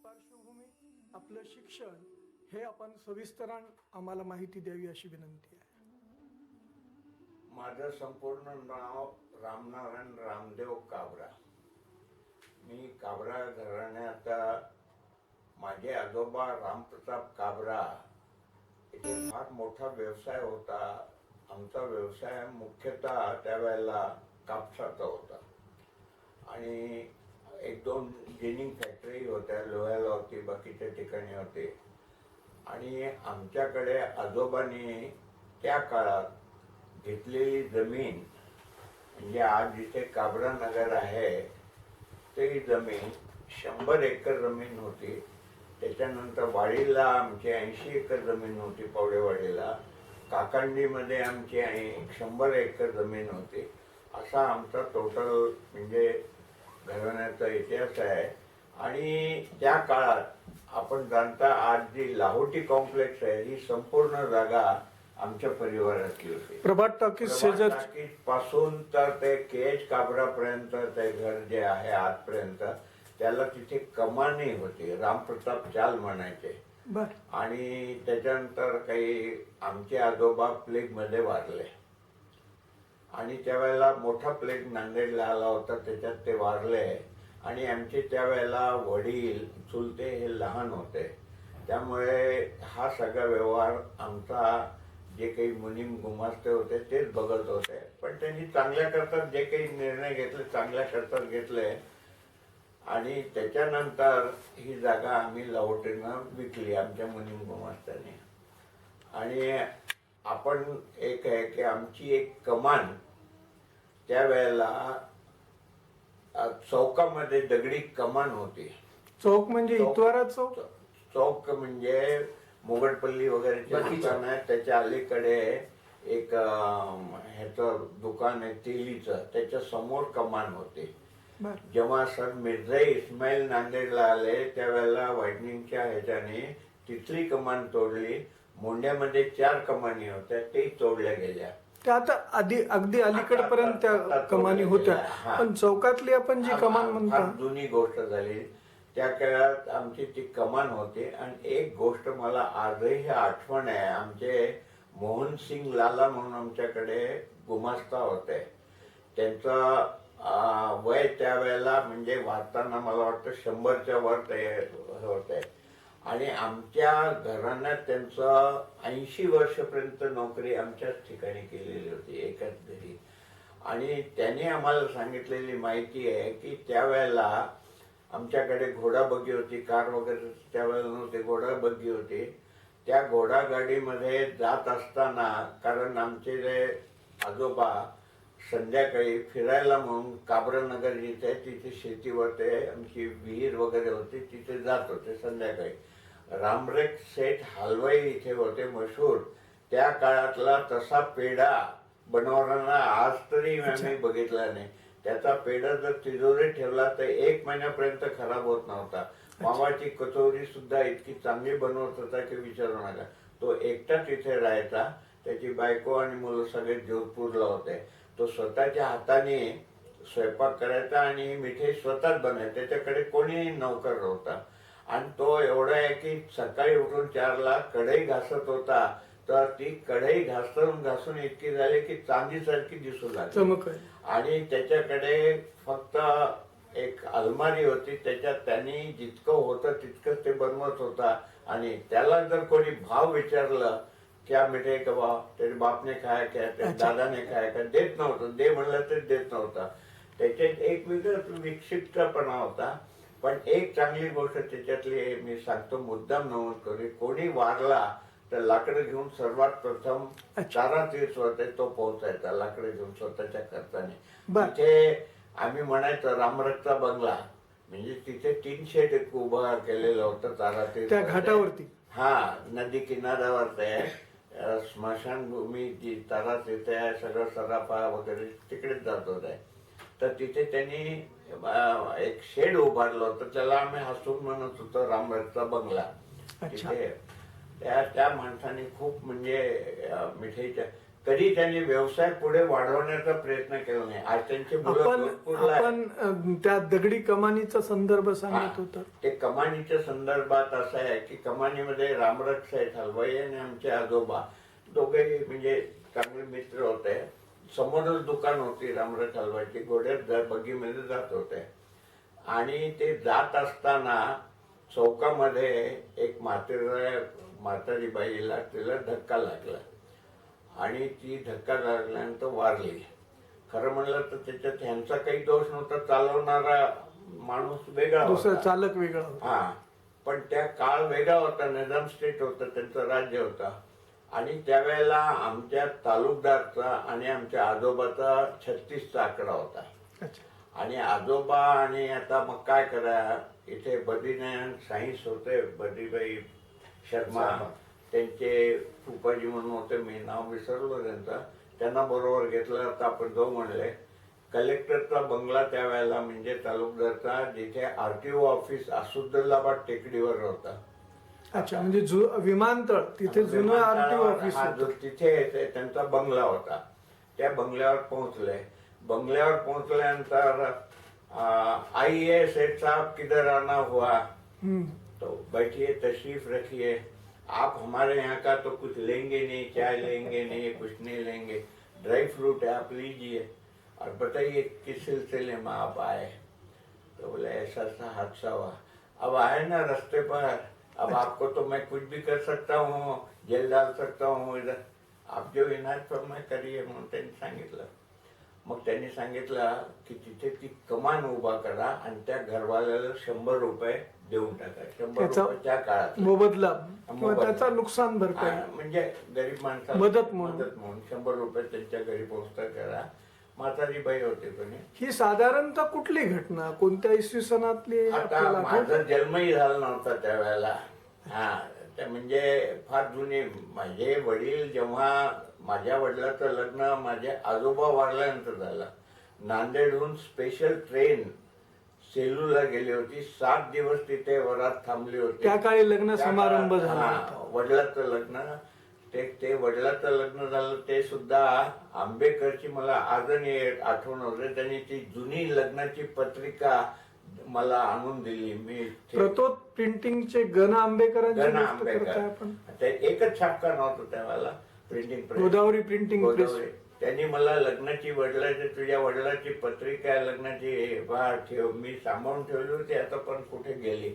पार्श्वभूमी, आपलं शिक्षण हे आपण सविस्तरान आम्हाला माहिती द्यावी अशी विनंती आहे. माझं संपूर्ण नाव रामनारायण रामदेव काबरा. मी काबरा घराण्याचा माझे आजोबा रामप्रताप काबरा इथे फार मोठा व्यवसाय होता. आमचा व्यवसाय मुख्यतः त्यावेळेला कापसाचा होता आणि एक दोन जिनिंग फॅक्टरी होत्या, लोह्याला होती, बाकीच्या ठिकाणी होते. आणि आमच्याकडे आजोबांनी त्या काळात घेतलेली जमीन म्हणजे आज जिथे काबरा नगर आहे ती जमीन 100 एकर जमीन होती. त्याच्यानंतर वाडीला आमची 80 एकर जमीन होती. पवडेवाडीला काकांडीमध्ये आमची 100 एकर जमीन होती. असा आमचा टोटल म्हणजे घराण्याचा इतिहास आहे. आणि त्या काळात आपण जाणता आज जी लाहोटी कॉम्प्लेक्स आहे ही संपूर्ण जागा आमच्या परिवारातली होती. प्रभात टॉकीज शेजार पासून तर ते के.एच. काबरापर्यंत ते घर जे आहे आजपर्यंत त्याला तिथे कमानी होती. रामप्रताप चाल म्हणायचे. बर. आणि त्याच्यानंतर काही आमचे आजोबा प्लेग मध्ये वारले आणि त्यावेळेला मोठा प्लेग नांदेडला आला होता, त्याच्यात ते वारले. आणि आमचे त्यावेळेला वडील चुलते हे लहान होते, त्यामुळे हा सगळा व्यवहार आमचा जे काही मुनीम गुमास्ते होते तेच बघत होते. पण त्यांनी चांगल्या करतात जे काही निर्णय घेतले चांगल्या करतात घेतले. आणि त्याच्यानंतर ही जागा आम्ही लाहोटीनं विकली आमच्या मुनीम गुमास्त्याने. आणि आपण एक आहे की आमची एक कमान त्यावेळेला चौकामध्ये दगडी कमान होती. चौक म्हणजे इतवारा चौक. चौक म्हणजे मोगडपल्ली वगैरे दुकान आहे, त्याच्या अलीकडे एक ह्याचं दुकान आहे तेलीचं, त्याच्या समोर कमान होते. जेव्हा सर मिर्झा इस्माईल नांदेडला आले त्यावेळेला व्हायटनिंगच्या ह्याच्याने तिथली कमान तोडली. मोंड्यामध्ये 4 कमानी होत्या, ते तोडल्या गेल्या. त्या आता अगदी अलीकडपर्यंत त्या कमानी होत्या, पण चौकातली आपण जी कमान म्हणतो जुनी गोष्ट झाली. त्या काळात आमची ती कमान होती. आणि एक गोष्ट मला आजही आठवण आहे, आमचे मोहन सिंग लाला म्हणून आमच्याकडे गुमास्ता होते. त्यांचं वय त्यावेळेला म्हणजे वाचताना मला वाटतं 100च्या वर ते होते. आणि आमच्या घराण्यात त्यांचं 80 वर्षपर्यंत नोकरी आमच्याच ठिकाणी केलेली होती, एकाच घरी. आणि त्यांनी आम्हाला सांगितलेली माहिती आहे की त्यावेळेला आमच्याकडे घोडाबग्गी होती, कार वगैरे त्यावेळेला नव्हते, घोडाबग्गी होती. त्या घोडागाडीमध्ये जात असताना, कारण आमचे जे आजोबा संध्याकाळी फिरायला म्हणून काबरानगर जिथे तिथे शेतीवर ते आमची विहीर वगैरे होती तिथे जात होते संध्याकाळी. रामरेख सेठ हलवाई इथे होते मशहूर. त्या काळातला तसा पेढा बनवणारा आज तरी आम्ही बघितला नाही. त्याचा पेढा जर तिजोरीत ठेवला तर 1 महिन्यापर्यंत खराब होत नव्हता. मामाची कचोरी सुद्धा इतकी चांगली बनवत होता की विचारू नका. तो एकटाच इथे राहायचा. त्याची बायको आणि मुलं सगळे जोधपूरला होते. तो स्वतःच्या हाताने स्वयंपाक करायचा आणि मिठाई स्वतःच बनायची. त्याच्याकडे कोणीही नौकर नव्हता. आणि तो एवढा आहे की सकाळी उठून 4ला कढई घासत होता, तर ती कढई घासून इतकी झाली की चांदीसारखी दिसू लागली. आणि त्याच्याकडे फक्त एक अलमारी होती, त्याच्यात त्यांनी जितकं होतं तितकं ते बनवत होता. आणि त्याला जर कोणी भाव विचारलं क्या मिठाई का भाव, त्याच्या बापने खाया क्या, दादाने खाया का, देत नव्हतं. दे म्हणलं तर देत नव्हता. त्याच्यात एक वेगळं विक्षिप्तपणा होता. पण एक चांगली गोष्ट त्याच्यातली मी सांगतो, मुद्दाम नमूद करू, कोणी वारला तर लाकडं घेऊन सर्वात प्रथम चारा तीर्थ होते तो पोहोचायचा लाकडं घेऊन स्वतःच्या खर्चाने. तिथे आम्ही म्हणायचो रामरथचा बंगला, म्हणजे तिथे 3 शेड उभं केलेलं होतं चारा तीर्थ घाटावरती. हा, नदी किनाऱ्यावर आहे. स्मशानभूमी जी तारा तिथे आहे, सगळं सराफा वगैरे तिकडेच जात होते. तर तिथे त्यांनी एक शेड उभारलं होतं, त्याला आम्ही हसून म्हणत होतो रामरथचा बंगला. तिथे त्या माणसाने खूप म्हणजे मिठाईच्या कधी त्यांनी व्यवसाय पुढे वाढवण्याचा प्रयत्न केला नाही. आज त्यांची मुलं आपण जोधपूरला आहेत. आपण त्या दगडी कमानीचा संदर्भ सांगत हा, होता. ते कमानीच्या संदर्भात असं आहे की कमानीमध्ये रामरथ साहेब हलवाई आणि आमचे आजोबा दोघेही म्हणजे चांगले मित्र होते. समोरच दुकान होती रामरथ हलवाईची, घोड्यात बगीमध्ये जात होते. आणि ते जात असताना चौकामध्ये एक म्हातारी बाईला तिला धक्का लागला आणि ती धक्का लागल्यानंतर वारली. खरं म्हणलं तर त्याच्यात ह्यांचा काही दोष नव्हता, चालवणारा माणूस वेगळा दुसरा होता. चालक वेगळा होता. हा, पण त्या काळ वेगळा होता, निजाम स्टेट होतं, त्यांचं राज्य होतं. आणि त्यावेळेला आमच्या तालुकदारचा आणि आमच्या आजोबाचा 36चा आकडा होता. अच्छा. आणि आजोबा आणि आता मग काय करा, इथे बद्रीनारायण साईंस होते, बद्रीबाई शर्मा, त्यांचे फुफाजी म्हणून होते, मी नाव विसरलो त्यांचा, त्यांना बरोबर घेतलं. तर आपण जाऊ म्हणले. कलेक्टरचा बंगला त्यावेळेला म्हणजे तालुकदारचा, जिथे आरटीओ ऑफिस असुद्दुल्लाबाद टेकडीवर होता. अच्छा, म्हणजे विमानतळ तिथे जुनं आरटीओ ऑफिस हा, होतं. तिथे त्यांचा बंगला होता. त्या बंगल्यावर पोहोचले. बंगल्यावर पहुंचल्यानंतर आई है सेठ साहब किधर आना हुआ, तो बैठिए तशरीफ रखिए, आप हमारे यहाँ का तो कुछ लेंगे नहीं, चाय लेंगे नहीं, कुछ नहीं लेंगे, ड्राई फ्रूट है आप लीजिए और बताइए किस सिलसिले में आप आए. तो बोले ऐसा सा हादसा हुआ. अब आए ना रास्ते पर, अब आपको तो मैं कुछ भी कर सकता हूँ, जेल डाल सकता हूँ, इधर आप जो इनायत फरमाय करिए म्हणून त्यांनी सांगितलं. मग त्यांनी सांगितलं की तिथे ती कमान उभा करा आणि त्या घरवाल्याला 100 रुपये देऊन टाका. 100 रुपये त्या काळात मोबदला किंवा त्याचा नुकसान भरपाई म्हणजे गरीब माणसाला मदत म्हणून 100 रुपये त्यांच्या घरी पोहोचता करा. म्हातारी बाई होती कोणी. ही साधारणतः कुठली घटना, कोणत्या इसवी सनातली आता आपल्याला आठवतं? माझा जन्मही झाला नव्हता त्यावेळेला. हा, त्या म्हणजे फार जुने. माझे वडील जेव्हा, माझ्या वडिलाचं लग्न माझे आजोबा वारल्यानंतर झालं. नांदेडहून स्पेशल ट्रेन सेलूला गेली होती. 7 दिवस तिथे वरात थांबली होती. त्या काळी लग्न त्या समारंभ काळात, झाला हा, होता. वडिलाचं लग्न. ते वडिलाचं लग्न झालं ते सुद्धा आंबेकरची मला आजही आठवण होते. त्यांनी ती जुनी लग्नाची पत्रिका मला आणून दिली. मी प्रतोद प्रिंटिंगचे गण आंबेकरांची गण गोष्ट आंबेकर, करताय आपण. ते एकच छापका नव्हतं त्यावेळेला, printing press, Godavari printing press. Godavari. त्यांनी मला लग्नाची, वडिलाची, तुझ्या वडिलाची पत्रिका आहे लग्नाची, बा ठेव. मी सांभाळून ठेवली होती, आता पण कुठे गेली.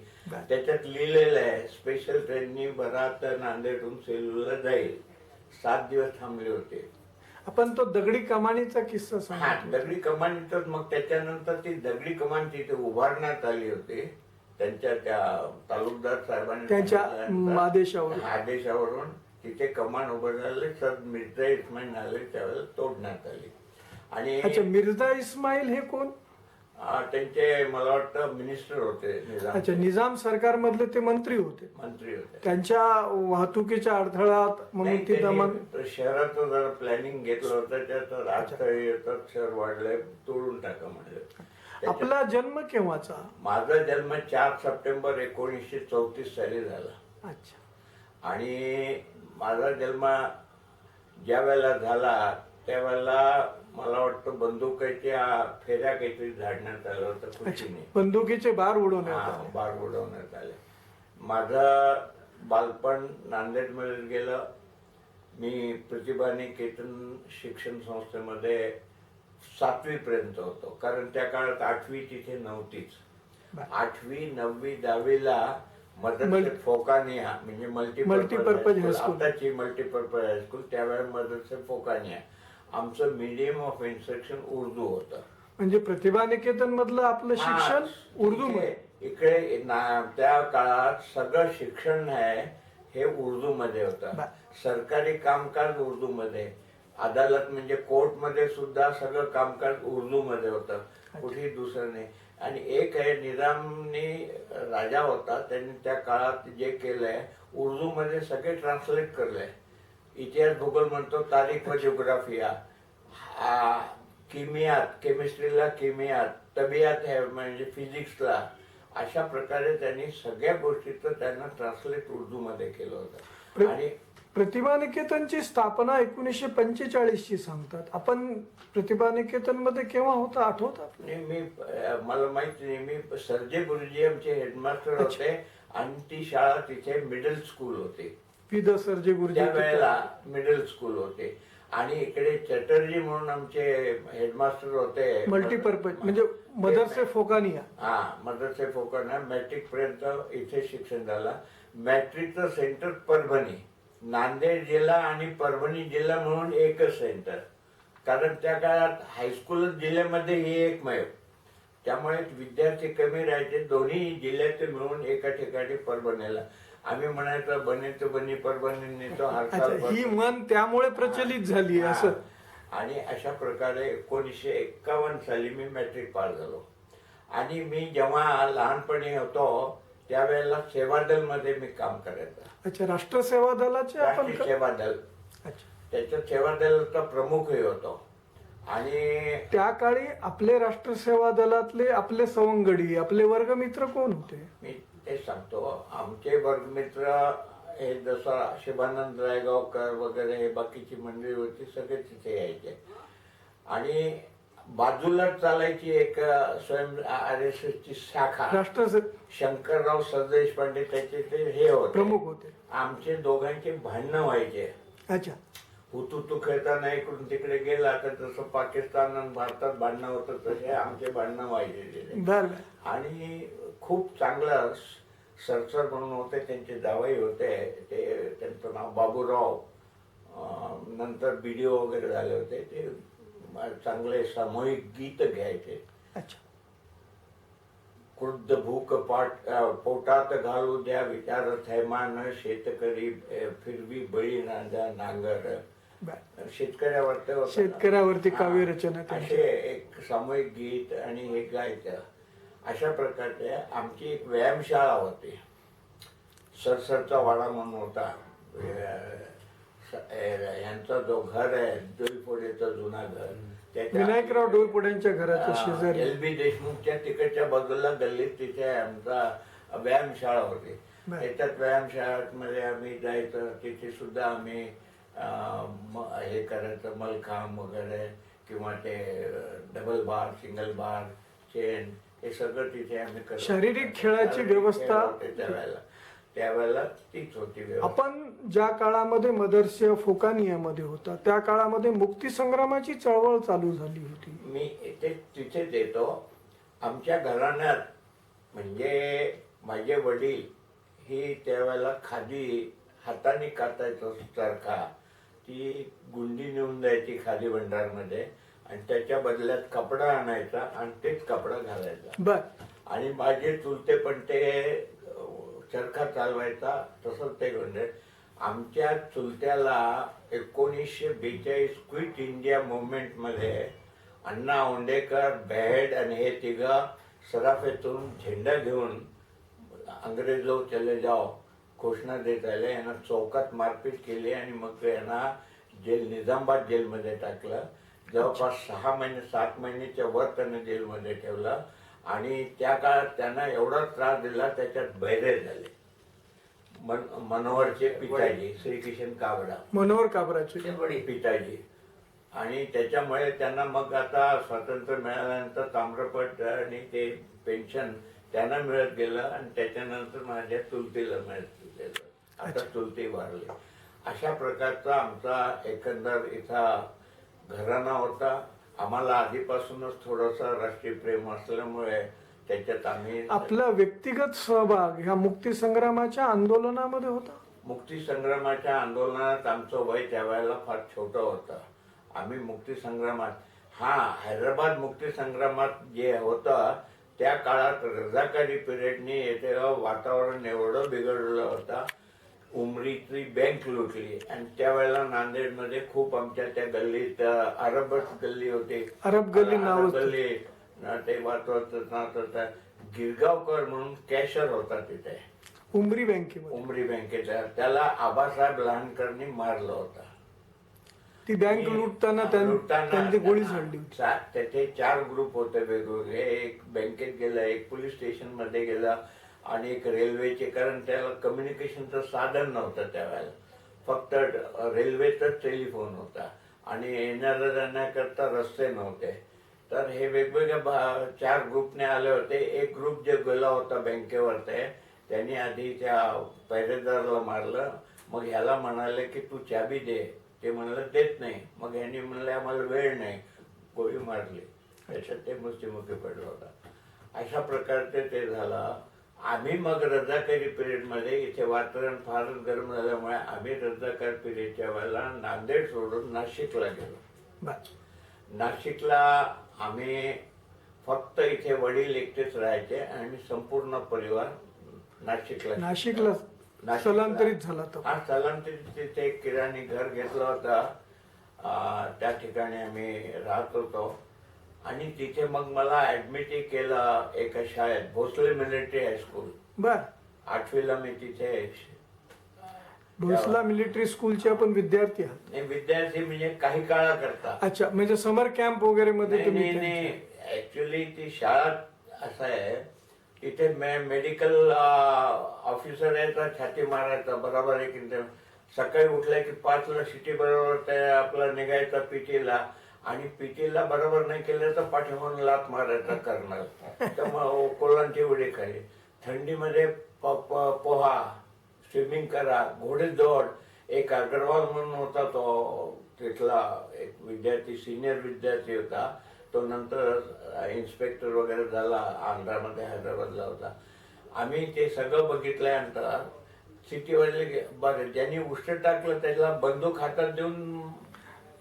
त्याच्यात लिहिलेलं आहे स्पेशल ट्रेननी बरात नांदेडहून सेलूला जाईल. 7 दिवस थांबले होते. आपण तो दगडी कमानीचा किस्सा हा, सांगतो. दगडी कमानीतच. मग त्याच्यानंतर ती दगडी कमान तिथे उभारण्यात आली होती त्यांच्या त्या तालुकदार साहेबांनी त्यांच्या सांगितल्यानंतर, आदेशावर. आदेशावरून तिथे कमान उभं झाले. सर मिर्झा इस्माईल आले, त्यावेळेला तोडण्यात आली. आणि अच्छा, मिर्झा इस्माईल हे कोण? त्यांचे मला वाटतं मिनिस्टर होते निजाम. अच्छा, निजाम सरकारमधले ते मंत्री होते. मंत्री होते. त्यांच्या वाहतुकीच्या अडथळ्यात म्हणून नाही, ती त्यांनी दमन. शहराचं जरा प्लॅनिंग घेतलं होतं, त्यात राजकाळी येतात, शहर वाढलंय, तोडून टाका म्हणलं. आपला जन्म केव्हाचा? माझा जन्म 4 सप्टेंबर 1934 साली झाला. अच्छा. आणि माझा जन्म ज्या वेळेला झाला त्यावेळेला मला वाटतं बंदुकीच्या फेऱ्या काहीतरी झाडण्यात आलं होतं खुशीने. बंदुकीचे बार उडवण्यात आले. बार उडवण्यात आले. माझं बालपण नांदेडमध्ये गेलं. मी प्रतिभा निकेतन शिक्षण संस्थेमध्ये 7वी पर्यंत होतो, कारण त्या काळात 8वी तिथे नव्हतीच. 8वी 9वी 10वीला मदरसे फोकानिया म्हणजे मल्टीपर्पज हायस्कूल, आताची मल्टीपर्पज हायस्कूल, त्यावेळेस मदरसे फोकानिया. आमचं मीडियम ऑफ इन्स्ट्रक्शन उर्दू होतं. म्हणजे प्रतिभा निकेतन मधलं आपलं शिक्षण उर्दू मध्ये. इकडे त्या काळात सगळं शिक्षण आहे हे उर्दू मध्ये होतं. सरकारी कामकाज उर्दू मध्ये, अदालत म्हणजे कोर्ट मध्ये सुद्धा सगळं कामकाज उर्दू मध्ये होतं, कुठेही दुसरं नाही. आणि एक आहे, निजामनी राजा होता, त्यांनी त्या काळात जे केलंय उर्दू मध्ये सगळे ट्रान्सलेट करलंय. इतिहास भूगोल म्हणतो, तारीख व जिओग्राफिया, किमियात, केमिस्ट्रीला किमियात, तबियात आहे म्हणजे फिजिक्सला, अशा प्रकारे त्यांनी सगळ्या गोष्टीचं त्यांना ट्रान्सलेट उर्दू मध्ये केलं होतं. आणि प्रतिभा निकेतनची स्थापना 1945 ची सांगतात. आपण प्रतिभा निकेतन मध्ये केव्हा होता आठवतात? मी मला माहिती नाही. मी सर्जे गुरुजी आमचे हेडमास्टर होते आणि ती शाळा तिथे मिडल स्कूल होती. पी द सर्जे गुरुजी त्यावेळेला मिडल स्कूल होते. आणि इकडे चटर्जी म्हणून आमचे हेडमास्टर होते. मल्टीपर्पज म्हणजे मदरसे फोकानिया. हा, मदरसे फोकानिया. मॅट्रिक पर्यंत इथे शिक्षण झालं. मॅट्रिकचं सेंटर परभणी, नांदेड जिल्हा आणि परभणी जिल्हा म्हणून एकच सेंटर. कारण त्या काळात हायस्कूल जिल्ह्यामध्ये ही एकमेव, त्यामुळे विद्यार्थी कमी राहायचे. दोन्ही जिल्ह्याचे मिळून एका ठिकाणी परभणीला. आम्ही म्हणायचं बने तो बनी परभणी तो हरसाल. ही मन त्यामुळे प्रचलित झाली असं. आणि अशा प्रकारे 1951 साली मी मॅट्रिक पास झालो. आणि मी जेव्हा लहानपणी होतो त्यावेळेला सेवादल मध्ये मी काम करायचो. अच्छा, राष्ट्र सेवा दलाचे आपण राष्ट्रीय सेवा दल. अच्छा, त्याच्यात सेवा दलाचा प्रमुखही होतो. आणि त्या काळी आपले राष्ट्र सेवा दलातले आपले सवंगडी आपले वर्गमित्र कोण होते? मी ते सांगतो. आमचे वर्गमित्र हे जसं शिवानंद रायगावकर वगैरे हे बाकीची मंडळी होती, सगळे तिथे यायचे. आणि बाजूला चालायची एक स्वयं RSS ची शाखा, राष्ट्र शंकरराव सरदेशपांडे त्याचे ते हे होते, प्रमुख होते. आमचे दोघांचे भांडणं व्हायचे. अच्छा, तू खेळताना इकडून तिकडे गेला तर जसं पाकिस्तान आणि भारतात भांडणं होतं तसे आमचे भांडणं व्हायचे. बर. आणि खूप चांगलं सरसर म्हणून होते, त्यांचे जावई होते, ते त्यांचं नाव बाबूराव, नंतर BDO वगैरे झाले होते. ते चांगले सामूहिक गीत घ्यायचे. अच्छा, क्रुद्ध भूक पोटात घालू द्या विचार थैमान, शेतकरी फिरवी बळी नांगर. शेतकऱ्यावरती काव्य रचना असे एक सामूहिक गीत आणि हे गायचं. अशा प्रकारचे आमची एक व्यायामशाळा होती. सरसरचा वाडा म्हणून होता. यांचा जो घर आहे डोईफोडेचं जुना घर, विनायकराव डोईफोड्यांच्या घराच्या शेजारी LB देशमुखच्या तिकडच्या बाजूला गल्लीत तिथे आमचा व्यायामशाळा होती. त्याच्यात व्यायामशाळेमध्ये आम्ही जायचं. तिथे सुद्धा आम्ही हे करायचं, मलखांब वगैरे किंवा ते डबल बार, सिंगल बार, चेन, हे सगळं तिथे आम्ही करतो. शारीरिक खेळाची व्यवस्था त्यावेळेला तीच होती व्यवस्था. आपण ज्या काळामध्ये मदरसे फोकानियामध्ये होता त्या काळामध्ये मुक्तीसंग्रामाची चळवळ चालू झाली होती. मी तिथेच येतो. आमच्या घराण्यात म्हणजे माझे वडील ही त्यावेळेला खादी हाताने कातायचं चरखा, ती गुंडी नेऊन द्यायची खादी भंडारमध्ये आणि त्याच्या बदल्यात कपडा आणायचा आणि तेच कपडा घालायचा. बर. आणि माझे चुलते पण ते चरखा चालवायचा, तसंच ते म्हणजे आमच्या चुलत्याला 1942 क्विट इंडिया मुवमेंट मध्ये अण्णा ओंडेकर, बेहेड आणि हे तिघं सराफेतून झेंडा घेऊन अंग्रेजो चले जाओ घोषणा देत आले. यांना चौकात मारपीट केली आणि मग यांना निजामाबाद जेलमध्ये टाकलं. जवळपास 6 महिने 7 महिन्याच्या वर त्यांना जेलमध्ये ठेवलं. आणि त्या काळात त्यांना एवढा त्रास दिला, त्याच्यात बहिरे झाले. मनोहरचे पिताजी श्रीकिशन काबरा, मनोहर काबराचे पिताजी. आणि त्याच्यामुळे त्यांना मग आता स्वातंत्र्य मिळाल्यानंतर ताम्रपट आणि ते पेन्शन त्यांना मिळत गेलं. आणि त्याच्यानंतर माझ्या चुलतीला मिळत गेलं. आता चुलती वारली. अशा प्रकारचा आमचा एकंदर इथं घराणा होता. आम्हाला आधीपासूनच थोडंसं राष्ट्रीय प्रेम असल्यामुळे त्याच्यात आम्ही आपला व्यक्तिगत सहभाग ह्या मुक्तीसंग्रामाच्या आंदोलनामध्ये होता. मुक्तीसंग्रामाच्या आंदोलनात आमचं वय त्यावेळेला फार छोटं होतं. आम्ही मुक्तीसंग्रामात हैदराबाद मुक्तीसंग्रामात जे होतं त्या काळात रजाकारी पिरियडनी येथे वातावरण एवढं बिघडलं होतं. उमरीची बँक लुटली आणि त्यावेळेला नांदेडमध्ये खूप आमच्या त्या गल्लीत अरब गल्ली होती. अरब गल्ली नाव गल्ली ते वाचवत गिरगावकर म्हणून कॅशर होता तिथे उमरी बँकेमध्ये. उमरी बँकेच्या. त्याला आबासाहेब लहानकरनी मारलं होतं. ती बँक लुटताना त्यांची गोळी झाडली होती. त्याचे 4 ग्रुप होते वेगवेगळे. एक बँकेत गेला, एक पोलीस स्टेशन मध्ये गेला आणि एक रेल्वेचे. कारण त्याला कम्युनिकेशनचं साधन नव्हतं त्यावेळेला. फक्त रेल्वेतच टेलिफोन होता आणि येणाऱ्या जाण्याकरता रस्ते नव्हते. तर हे वेगवेगळ्या 4 ग्रुपने आले होते. एक ग्रुप जे गेला होता बँकेवर त्यांनी आधी त्या पहिरेदाराला मारलं. मग ह्याला म्हणाले की तू चाबी दे. ते म्हणलं देत नाही. मग ह्यांनी म्हणले आम्हाला वेळ नाही, गोळी मारली. त्याच्यात ते मृत्युमुखी पडला होता. अशा प्रकारचे ते झालं. आम्ही मग रजाकारी पिरियडमध्ये इथे वातावरण फारच गरम झाल्यामुळे आम्ही रजाकार पिरियडच्या वेळेला नांदेड सोडून नाशिकला गेलो. नाशिकला आम्ही फक्त इथे वडील एकटेच राहायचे आणि संपूर्ण परिवार नाशिकला स्थलांतरित झाला तो. हा, स्थलांतरित तिथे एक किराणी घर घेतलं होतं. त्या ठिकाणी आम्ही राहत होतो आणि तिथे मग मला ऍडमिट केलं एका शाळेत, भोसले मिलिटरी हायस्कूल. बर. 8वीला मी तिथे. भोसला मिलिटरी स्कूलचे आपण विद्यार्थी आहात? नाही, विद्यार्थी म्हणजे काही काळाकरता. अच्छा, म्हणजे समर कॅम्प वगैरे मध्ये तुम्ही? नाही, ऍक्च्युली ती शाळा असं आहे, तिथे मेडिकल ऑफिसर यायचा, छाती मारायचा बरोबर आहे की. सकाळी उठल्या की 5ला शिटी बरोबर ते आपला निघायचा पीटीला, आणि पीटीला बरोबर नाही केलं तर पाठीमागून लात मारायचा कर्नल. त्यामुळे कोलांची उडी खाली. थंडीमध्ये पोहा, स्विमिंग करा, घोडेदौड. एक अग्रवाल म्हणून होता तो तिथला एक विद्यार्थी, सिनियर विद्यार्थी होता. तो नंतर इन्स्पेक्टर वगैरे झाला, आंध्रामध्ये हैदराबादला होता. आम्ही ते सगळं बघितल्यानंतर सिटीवाले बरं, ज्यांनी उष्ट टाकलं त्याला बंदूक हातात देऊन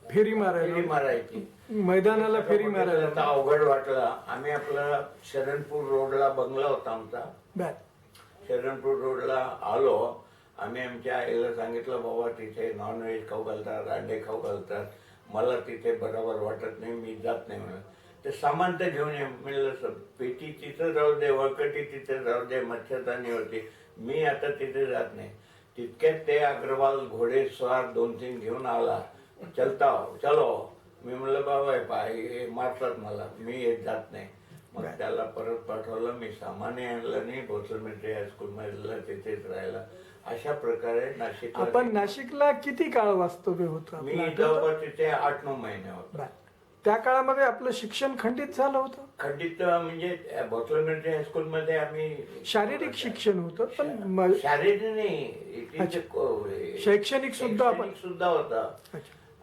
फेरी फेरी मारायची. मैदानाला फेरी मारायला अवघड वाटलं. आम्ही आपला शरणपूर रोडला बंगला होता आमचा. शरणपूर रोडला आलो. आम्ही आमच्या आईला सांगितलं, बाबा तिथे नॉनव्हेज खाऊ घालतात, अंडे खाऊ घालतात, मला तिथे बरोबर वाटत नाही, मी जात नाही म्हणून. ते सामान तर घेऊन ये म्हणलं. पेटी तिथं जाऊ दे, वळकटी तिथे जाऊ दे, मच्छरदाणी होती, मी आता तिथे जात नाही. तितक्यात ते अग्रवाल घोडेस्वार 2-3 घेऊन आला. चलता चलो. मी म्हणलं बाबा हे मारतात मला, मी येत जात नाही. मग त्याला परत पाठवलं. मी सामानही आणलं नाही. भोसले मिलिटरी हायस्कूल मध्ये तिथेच राहिला. अशा प्रकारे नाशिक. आपण नाशिकला किती काळ वास्तव्य होतं? मी जवळपास तिथे 8-9 महिने होतो. त्या काळामध्ये आपलं शिक्षण खंडित झालं होतं? खंडित म्हणजे भोसले मिलिटरी हायस्कूल मध्ये आम्ही शारीरिक शिक्षण होतं, पण शारीरिक नाही, शैक्षणिक सुद्धा होता.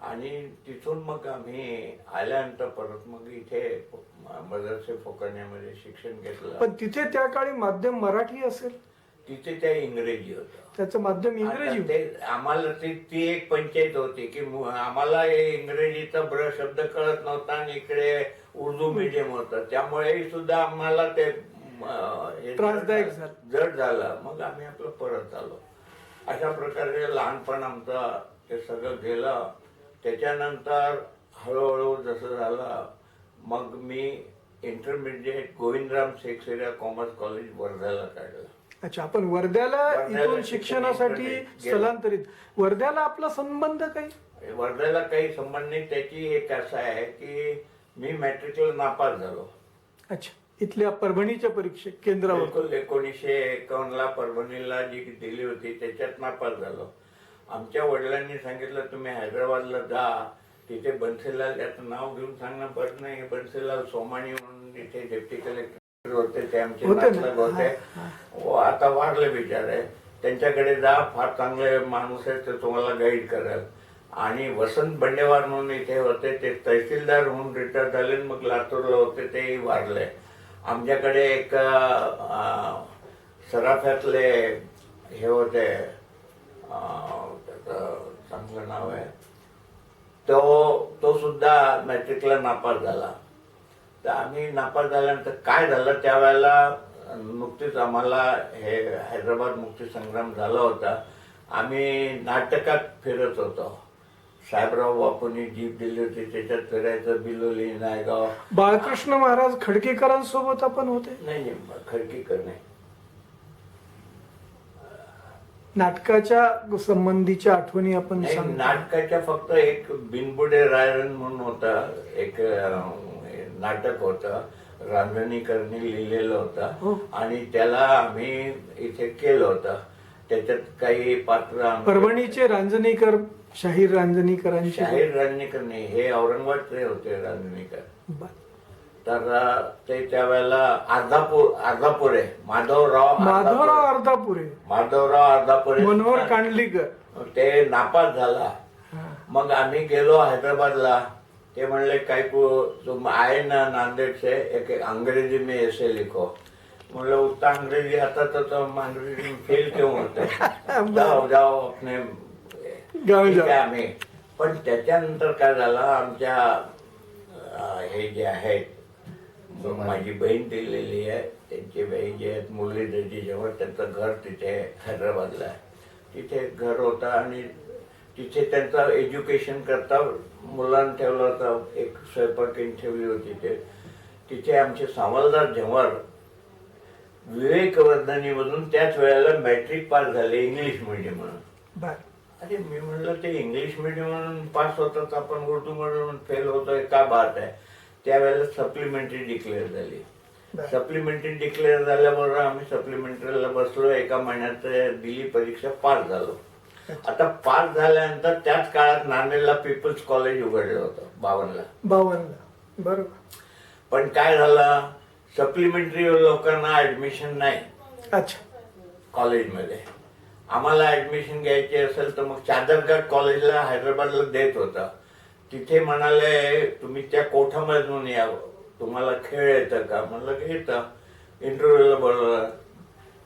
आणि तिथून मग आम्ही आल्यानंतर परत मग इथे मदरसे फोकाण्यामध्ये शिक्षण घेतलं. पण तिथे त्या काळी माध्यम मराठी असेल? तिथे त्या इंग्रजी होतं. त्याचं माध्यम इंग्रजी होतं. आम्हाला ती एक पंचायत होती की आम्हाला इंग्रजीचा शब्द कळत नव्हता आणि इकडे उर्दू मीडियम होतं. त्यामुळे सुद्धा आम्हाला ते त्रासदायक जड झालं. मग आम्ही आपलं परत आलो. अशा प्रकारे लहानपण आमचं ते सगळं गेलं. त्याच्यानंतर हळूहळू जसं झालं, मग मी intermediate Govindram Seksaria commerce college वर्ध्याला काढलं. अच्छा, आपण वर्ध्याला इथून शिक्षणासाठी स्थलांतरित. वर्ध्याला आपला संबंध काही? वर्ध्याला काही संबंध नाही. त्याची एक असं आहे की मी मॅट्रिकला नापास झालो. अच्छा, इथल्या परभणीच्या परीक्षे केंद्रावर 1951ला परभणीला जी दिली होती त्याच्यात नापास झालो. आमच्या वडिलांनी सांगितलं तुम्ही हैदराबादला जा, तिथे बन्सीलाल, याचं नाव घेऊन सांगणं पडत नाही, बन्सीलाल सोमाणी म्हणून इथे डेप्टी कलेक्टर होते, ते आमचे नातलग होते. आता वारले बिचारे. त्यांच्याकडे जा, फार चांगले माणूस आहे, ते तुम्हाला गाईड करेल. आणि वसंत बंडेवार म्हणून इथे होते, ते तहसीलदार म्हणून रिटायर झाले, मग लातूरला होते, तेही वारले. आमच्याकडे एक सराफ्यातले हे होते, चांगलं नाव आहे, तो सुद्धा मॅट्रिकला नापास झाला. तर आम्ही नापास झाल्यानंतर काय झालं, त्यावेळेला नुकतीच आम्हाला हे हैदराबाद मुक्ती संग्राम झाला होता. आम्ही नाटकात फिरत होतो. साहेबराव बापूंनी जीप दिली होती, त्याच्यात फिरायचं. बिलोली, नायगाव. बाळकृष्ण महाराज खडकेकरांसोबत आपण होते? नाही, खडकेकर नाही. नाटकाच्या संबंधीच्या आठवणी आपण नाटकाच्या फक्त एक बिनबुडे रायरन म्हणून होता, एक नाटक होतं, रांजणीकरनी लिहिलेलं होतं आणि त्याला आम्ही इथे केलं होतं. त्याच्यात काही पात्र परभणीचे रांजणीकर, शाहीर रांजणीकरांचे. शाहीर रांजणीकर नाही, हे औरंगाबादचे होते रांजणीकर. बर. तर ते त्यावेळेला अर्धापूर आहे, माधवराव अर्धापुरे, माधवराव अर्धापुरे, मनोहर कांडलीकर. ते नापास झाला. मग आम्ही गेलो हैदराबादला. ते म्हणले काय तुम आए ना नांदेड़ से, एक अंग्रेजी में ऐसे लिखो. म्हणलं उतना अंग्रेजी आता तर तुम अंग्रेजी में फेल क्यों होते, जाओ जाओ अपने गावी ठीक आहे जा. आम्ही. पण त्याच्यानंतर काय झालं, आमच्या हे जे आहेत, माझी बहीण दिलेली आहे, त्यांची बहीण जे आहेत मुरलीधरजी जवळ, त्यांचं घर तिथे हैदराबादला आहे. तिथे घर होतं आणि तिथे त्यांचं एज्युकेशन करता मुलांना ठेवलं होतं. एक स्वयंपाकीन ठेवली होती. तिथे आमचे सामलदार झंवर विवेकवर्धनीमधून त्याच वेळेला मॅट्रिक पास झाले इंग्लिश मीडियम म्हणून. बर. अरे मी म्हणलं ते इंग्लिश मीडियम म्हणून पास होतात, आपण उर्दू म्हणून फेल होतोय, का बात आहे. त्यावेळेला सप्लिमेंटरी डिक्लेअर झाली. सप्लिमेंटरी डिक्लेअर झाल्याबरोबर आम्ही सप्लिमेंटरीला बसलो. एका महिन्यात दिली परीक्षा, पास झालो. आता पास झाल्यानंतर त्याच काळात नांदेडला पीपल्स कॉलेज उघडलं होतं 52ला. बरोबर. पण काय झालं, सप्लिमेंटरी लोकांना ऍडमिशन नाही. अच्छा. कॉलेजमध्ये आम्हाला ऍडमिशन घ्यायची असेल तर मग चादरघाट कॉलेजला हैदराबादला देत होता. तिथे म्हणाले तुम्ही त्या कोठामधून यावं, तुम्हाला खेळ येतं का. म्हणलं की येतं. इंटरव्ह्यूला बोलवलं.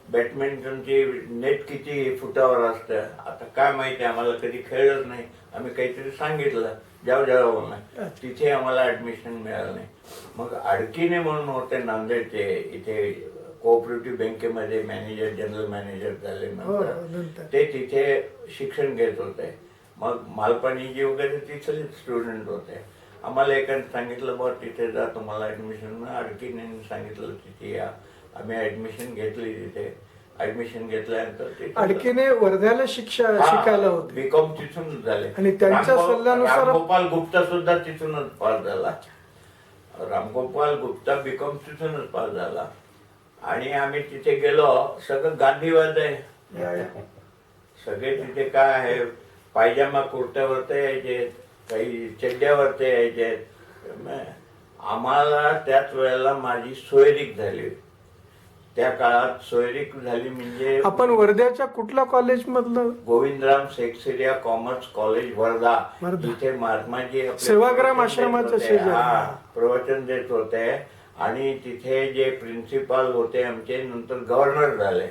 बॅडमिंटनची नेट किती फुटावर असतं, आता काय माहिती, आम्हाला कधी खेळलंच नाही. आम्ही काहीतरी सांगितलं, जाऊ नाही. तिथे आम्हाला ऍडमिशन मिळालं नाही. मग अडकीने म्हणून होते नांदेडचे, इथे कोऑपरेटिव्ह बँकेमध्ये मॅनेजर, जनरल मॅनेजर झाले नंतर. ते तिथे शिक्षण घेत होते. मग मालपाणीजी वगैरे तिथले स्टुडंट होते. आम्हाला एकाने सांगितलं बघ तिथे जा, तुम्हाला ऍडमिशन. अडकीने सांगितलं तिथे या. आम्ही ऍडमिशन घेतली. तिथे ऍडमिशन घेतल्यानंतर अडकीने वर्ध्याला शिकायला होते. बीकॉम तिथून झाले. आणि त्यांच्या सल्ल्यानुसार रामगोपाल गुप्ता सुद्धा तिथूनच पास झाला. रामगोपाल गुप्ता बीकॉम तिथूनच पास झाला. आणि आम्ही तिथे गेलो. सगळं गांधीवाद आहे. सगळे तिथे काय आहे, पायजामा कुर्त्यावरती यायचे, काही चड्ड्यावरती यायचे. आम्हाला त्याच वेळेला माझी सोयरीक झाली. त्या काळात सोयरीक झाली म्हणजे आपण वर्ध्याच्या कुठल्या कॉलेज मधलं. Govindram Seksaria commerce college Wardha. तिथे महात्माजी सेवाग्राम आश्रमाच्या शेजारी प्रवचन देत होते. आणि तिथे जे प्रिन्सिपाल होते आमचे नंतर गव्हर्नर झाले.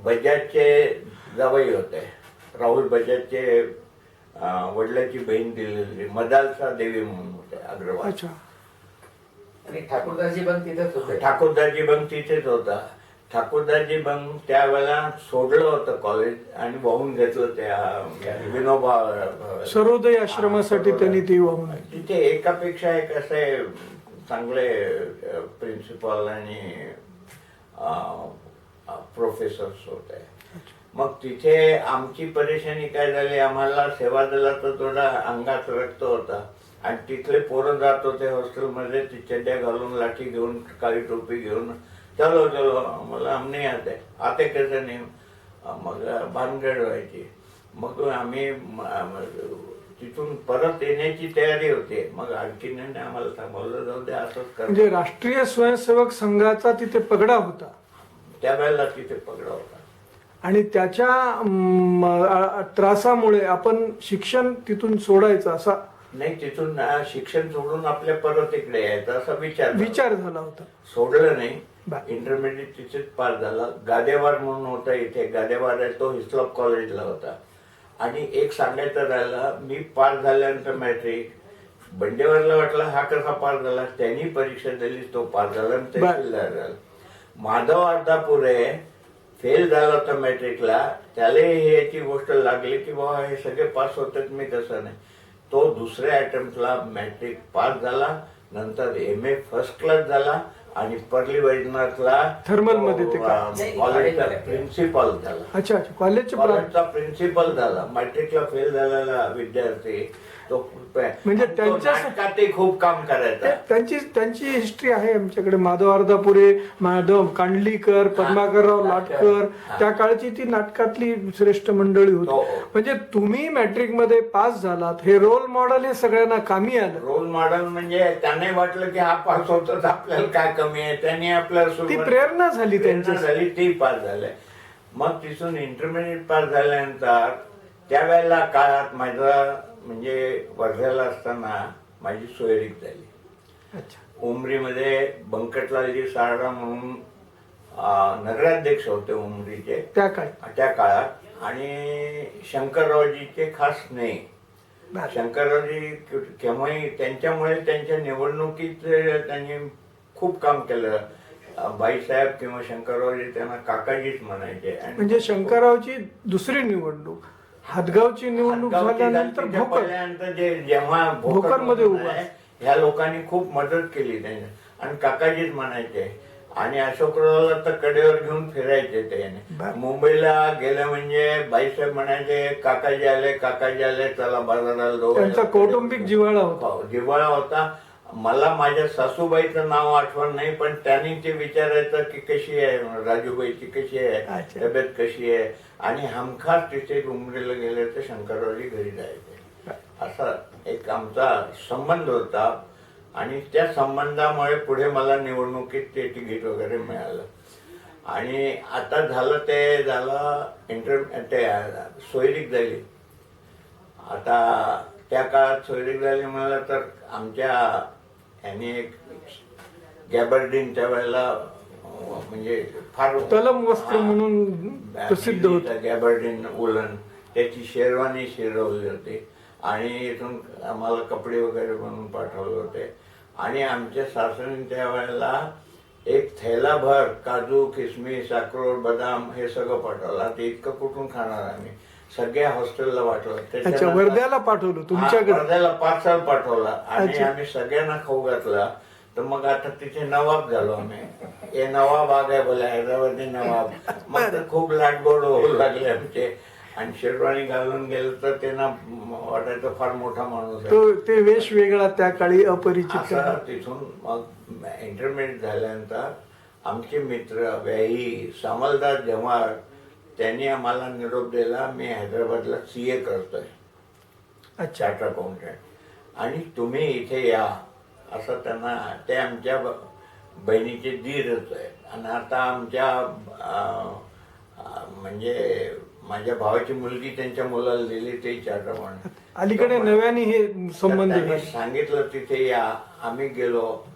बजाजचे जावई होते. राहुल बजाजचे वडिलांची बहीण दिलेली मदालसा देवी म्हणून होते अग्रवाल. आणि ठाकूरदासजी बंग तिथेच होते. ठाकूरदासजी बंग तिथेच होता. ठाकूरदासजी बंग त्यावेळेला सोडलं होतं कॉलेज आणि वाहून घेतलं त्या विनोबा सर्वोदय आश्रमासाठी त्यांनी ती वाहून. तिथे एकापेक्षा एक असे चांगले प्रिन्सिपल आणि प्रोफेसर्स होते. मग तिथे आमची परेशानी काय झाली, आम्हाला सेवा दलाचा थोडा अंगात रक्त होता. आणि तिथले पोरं जात होते हॉस्टेलमध्ये, ती चड्ड्या घालून, लाठी घेऊन, काळी टोपी घेऊन, चलो मला आमने आते कसं नाही. मग भानगड व्हायची. मग आम्ही तिथून परत येण्याची तयारी होती. मग आणखीन आम्हाला थांबवलं, जाऊ दे असंच कर. म्हणजे राष्ट्रीय स्वयंसेवक संघाचा तिथे पगडा होता. त्यावेळेला तिथे पगडा होता. आणि त्याच्या त्रासामुळे आपण शिक्षण तिथून सोडायचं असा नाही, तिथून शिक्षण सोडून आपल्या परत इकडे यायचं असा विचार झाला होता. सोडलं नाही. इंटरमिडिएट तिथेच पास झाला. गादेवार म्हणून होता इथे, गादेवार आहे तो हिस्लॉप कॉलेजला होता. आणि एक सांगायचं राहिलं, मी पास झाल्यानंतर मॅट्रिक बंडेवारला वाटलं हा कसा पास झाला, त्यांनी परीक्षा दिली, तो पास झाला आणि तहसीलदार झाला. माधव अर्धापुरे फेल झाला होता मॅट्रिकला. त्याला याची गोष्ट लागली की बाबा हे सगळे पास होतात, मी कसं नाही. तो दुसऱ्या अटेम्प्टला मॅट्रिक पास झाला. नंतर MA फर्स्ट क्लास झाला. आणि परली वैजनाथला थर्मल मध्ये ते कॉलेजचा प्रिन्सिपल झाला. अच्छा, कॉलेजचा प्रिन्सिपल झाला. मॅट्रिकला फेल झालेला विद्यार्थी तो म्हणजे तो त्यांच्या- नाटकातही खूप काम करायचा. त्यांची हिस्ट्री आहे आमच्याकडे. माधव अर्धापुरे, माधव कांडलीकर, पद्माकरराव लाटकर, हा. त्या काळची ती नाटकातली श्रेष्ठ मंडळी हो. होती. म्हणजे तुम्ही मॅट्रिक मध्ये पास झालात, हे रोल मॉडेल हे सगळ्यांना कामी आलं. रोल मॉडेल म्हणजे त्यांनाही वाटलं की हा पास होतो तर आपल्याला काय कमी आहे, त्यांनी आपल्याला ती सुरुवात- प्रेरणा झाली प्रेरणा त्यांची. झाली, ती पास झाले. मग तिथून इंटरमिडिएट पास झाल्यानंतर त्यावेळेला काळात माझा म्हणजे वर्ध्याला असताना माझी सोयरीक झाली. अच्छा. उमरीमध्ये बंकटलालजी सारडा म्हणून नगराध्यक्ष होते उमरीचे त्या काळी. त्या काळात, आणि शंकररावजीचे खास स्नेही. शंकररावजी केव्हाही त्यांच्यामुळे त्यांच्या निवडणुकीत त्यांनी खूप काम केलं. बाईसाहेब किंवा शंकररावजी त्यांना काकाजीच म्हणायचे. आणि म्हणजे शंकररावची दुसरी निवडणूक, हातगावची निवडणूक हातगावची झाल्यानंतर झाली, भोकर. त्याच्यानंतर जेव्हा भोकरमध्ये उभा. ह्या लोकांनी खूप मदत केली त्यांनी, आणि काकाजीच म्हणायचे. आणि अशोकरावला तर कडेवर घेऊन फिरायचे ते. बर. मुंबईला गेलं म्हणजे बाईसाहेब म्हणायचे काकाजी आले, चला बाजाराला जाऊ. त्यांचा कौटुंबिक जिव्हाळा होता. जिव्हाळा होता. मला माझ्या सासूबाईचं नाव आठवण नाही, पण त्यांनी ते विचारायचं की कशी आहे राजूबाईची, कशी आहे अच्छा. तब्येत, कशी आहे. आणि हमखास तिथे उमरीला गेले तर शंकररावजी घरी जायचे. असा एक आमचा संबंध होता, आणि त्या संबंधामुळे पुढे मला निवडणुकीत ते तिकीट वगैरे मिळालं. आणि आता झालं ते झालं ते सोयरीक झाली. आता त्या काळात सोयरीक झाली म्हणलं तर आमच्या यांनी एक गॅबर्डिन त्या वेळेला म्हणजे फार तलम वस्त्र म्हणून प्रसिद्ध होतं. गॅबर्डिन उलन, त्याची शेरवानी शिरवली होती, आणि इथून आम्हाला कपडे वगैरे बनवून पाठवले होते. आणि आमच्या सासऱ्याने त्या वेळेला एक थैलाभर काजू, किसमिस, अक्रोड, बदाम हे सगळं पाठवलं. ते इतकं कुठून खाणार आम्ही, सगळ्या हॉस्टेलला वाटलं. अच्छा, त्याच्यानंतर- वर्ध्याला पाठवलं तुमच्याकडे. वर्ध्याला पार्सल पाठवलं, आणि अच्छा. आम्ही सगळ्यांना खाऊ घातला. तर मग आता तिथे नवाब झालो आम्ही. हे नवाब आ गए बोले, हैदराबादी नवाब. मग तर खूप लाटगोड होऊ लागले आमचे. आणि शेरवानी घालून गेलं तर त्यांना वाटायचं फार मोठा माणूस आहे. तो ते वेश वेगळा त्या काळी अपरिचित. असं तिथून मग इंटरमिडिएट झाल्यानंतर आमचे मित्र व्याही सामलदार जव्हार, त्यांनी आम्हाला निरोप दिला, मी हैदराबादला CA करतोय, चार्टर अकाउंटंट, आणि तुम्ही इथे या. असं त्यांना, ते आमच्या बहिणीचे दीरच आहेत. आणि आता आमच्या म्हणजे माझ्या भावाची मुलगी त्यांच्या मुलाला दिली, ते चार्टर अकाउंटंट. अलीकडे नव्याने हे संबंध त्यांनी झाले. सांगितलं तिथे या. आम्ही गेलो.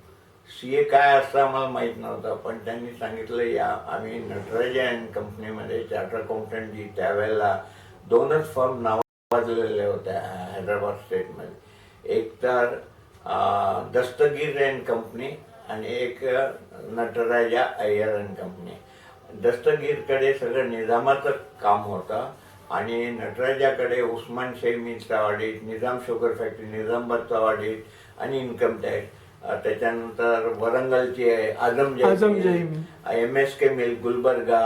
CA काय असतं आम्हाला माहित नव्हतं, पण त्यांनी सांगितलं या. आम्ही नटराज अँड कंपनीमध्ये चार्टर अकाउंटंटची त्यावेळेला 2च फर्म नावाजलेल्या होत्या हैदराबाद स्टेटमध्ये. एक तर दस्तगीर अँड कंपनी, आणि एक नटराजा अय्यर अँड कंपनी. दस्तगीरकडे सगळं निजामाचं काम होतं, आणि नटराजाकडे उस्मान शाही मिलचा ऑडिट, निजाम शुगर फॅक्टरी निजामाबादचा ऑडिट, आणि इन्कम टॅक्स. त्याच्यानंतर वरंगलची Azamjahi mill. MSK mill Gulbarga,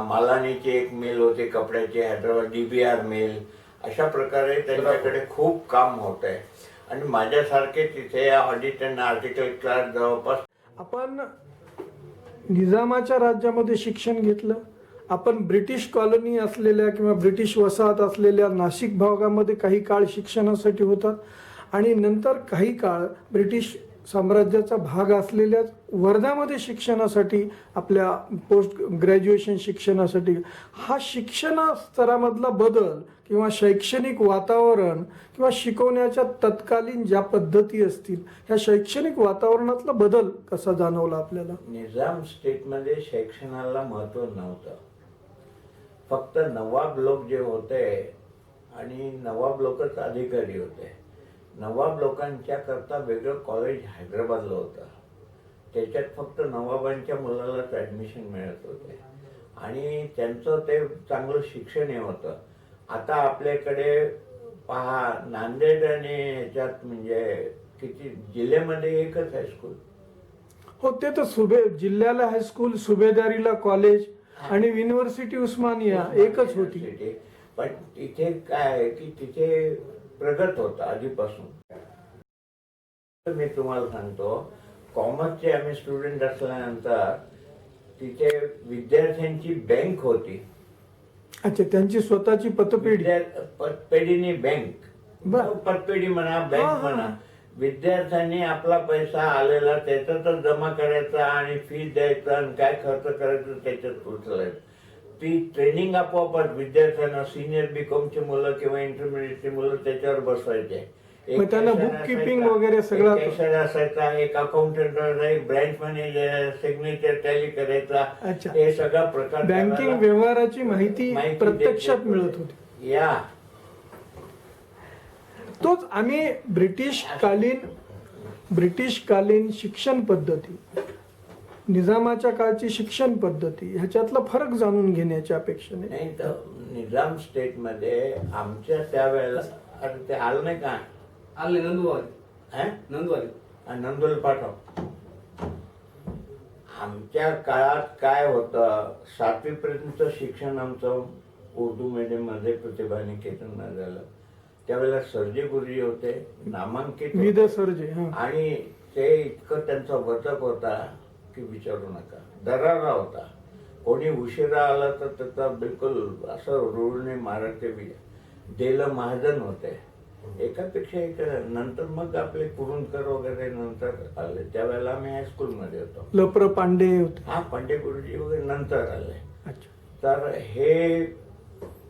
मालानीची एक मिल होती कपड्याची, हैदराबाद DBR मिल. अशा प्रकारे त्यांच्याकडे खूप काम होत आहे. आणि माझ्यासारखे तिथे ऑडिट अँड आर्टिकल क्लार्क जवळपास. आपण निजामाच्या राज्यामध्ये शिक्षण घेतलं. आपण ब्रिटिश कॉलनी असलेल्या किंवा ब्रिटिश वसाहत असलेल्या नाशिक भागामध्ये काही काळ शिक्षणासाठी होतात, आणि नंतर काही काळ ब्रिटिश साम्राज्याचा भाग असलेल्या वर्ध्यामध्ये शिक्षणासाठी, आपल्या पोस्ट ग्रॅज्युएशन शिक्षणासाठी. हा शिक्षण स्तरामधला बदल किंवा शैक्षणिक वातावरण किंवा शिकवण्याच्या तत्कालीन ज्या पद्धती असतील, ह्या शैक्षणिक वातावरणातला बदल कसा जाणवला आपल्याला? निजाम स्टेटमध्ये शिक्षणाला महत्त्व नव्हतं. फक्त नवाब लोक जे होते, आणि नवाब लोकच अधिकारी होते. नवाब लोकांच्या करता वेगळं कॉलेज हैदराबादला होतं. त्याच्यात फक्त नवाबांच्या मुलालाच ॲडमिशन मिळत होते, आणि त्यांचं ते चांगलं शिक्षण होतं. आता आपल्याकडे पहा, नांदेड आणि ह्याच्यात म्हणजे किती जिल्ह्यामध्ये एकच हायस्कूल. हो, ते तर जिल्ह्याला हायस्कूल, सुभेदारीला कॉलेज, आणि युनिव्हर्सिटी उस्मानिया एकच होती. पण तिथे काय आहे की तिथे प्रगत होता आधीपासून. मी तुम्हाला सांगतो, कॉमर्सचे आम्ही स्टुडंट असल्यानंतर तिथे विद्यार्थ्यांची बँक होती. अच्छा, त्यांची स्वतःची पतपेढी. पतपेढीनी बँक, बर. पतपेढी म्हणा, हा, बँक हा. म्हणा. विद्यार्थ्यांनी आपला पैसा आलेला त्याच्यातच जमा करायचा आणि फी द्यायचा आणि काय खर्च करायचं त्याच्यात उचलायचं. ती ट्रेनिंग आपोआपच विद्यार्थ्यांना, सिनियर बीकॉमची मुलं किंवा इंटरमिडिएटची मुलं त्याच्यावर बसवायचे. मग त्यांना bookkeeping वगैरे सगळं- कॅशर असायचा, एक अकाउंटंट, एक ब्रँच मॅनेजर, सिग्नेचर टॅली करायचा. अच्छा. हे सगळा प्रकार बँकिंग त्याला व्यवहाराची माहिती माहिती प्रत्यक्षात देत मिळत होते. होती. या तोच आम्ही ब्रिटिशकालीन शिक्षण पद्धती, निजामाच्या काळची शिक्षण पद्धती ह्याच्यातला फरक जाणून घेण्याच्या अपेक्षेने. नाही तर निजाम स्टेट मध्ये आमच्या त्यावेळेला, अरे ते आलं नाही का? आले नंदुवाले. हा? नंदुवाले. नंदुल पाठव. आमच्या काळात काय होतं, 7वी पर्यंत शिक्षण आमचं उर्दू मीडियम मध्ये प्रतिभानिकेतन झालं. त्यावेळेला सरजी गुरुजी होते, नामांकित विद होते. सरजे. हा. आणि ते इतकं त्यांचा वचक होता की विचारू नका. दरारा होता. कोणी उशिरा आला तर त्याचा बिलकुल असं रुळणे मारायचे. देलं महाजन होते, एकापेक्षा एक. नंतर मग आपले कुरुंदकर वगैरे नंतर आले. त्यावेळेला आम्ही हायस्कूलमध्ये होतो. लप्र पांडे होते. हा, पांडे गुरुजी वगैरे नंतर आले. अच्छा. तर हे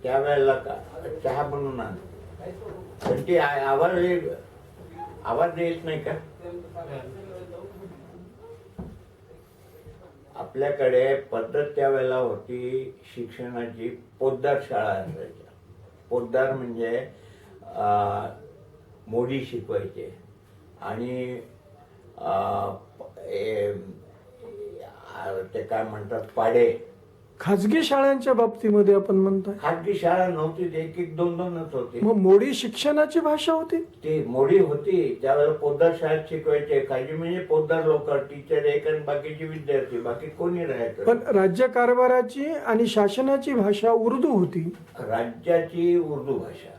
त्यावेळेला का चहा बनवून आण, पण ती आवाज येत नाही का? आपल्याकडे पद्धत त्यावेळेला होती शिक्षणाची. पोद्दार शाळा असायच्या. पोद्दार म्हणजे मोडी शिकवायचे आणि ते काय म्हणतात, पाडे. खाजगी शाळांच्या बाबतीमध्ये आपण म्हणताय, खाजगी शाळा नव्हती, एक एक दोन दोनच होती. मग मोडी शिक्षणाची भाषा होती. ती मोडी होती त्यावेळेला. पोद्दार शाळेत शिकवायचे. खाजगी म्हणजे पोद्दार लोक, टीचर एक आणि बाकीचे विद्यार्थी, बाकी कोणी राहायचं. पण राज्य कारभाराची आणि शासनाची भाषा उर्दू होती. राज्याची उर्दू भाषा,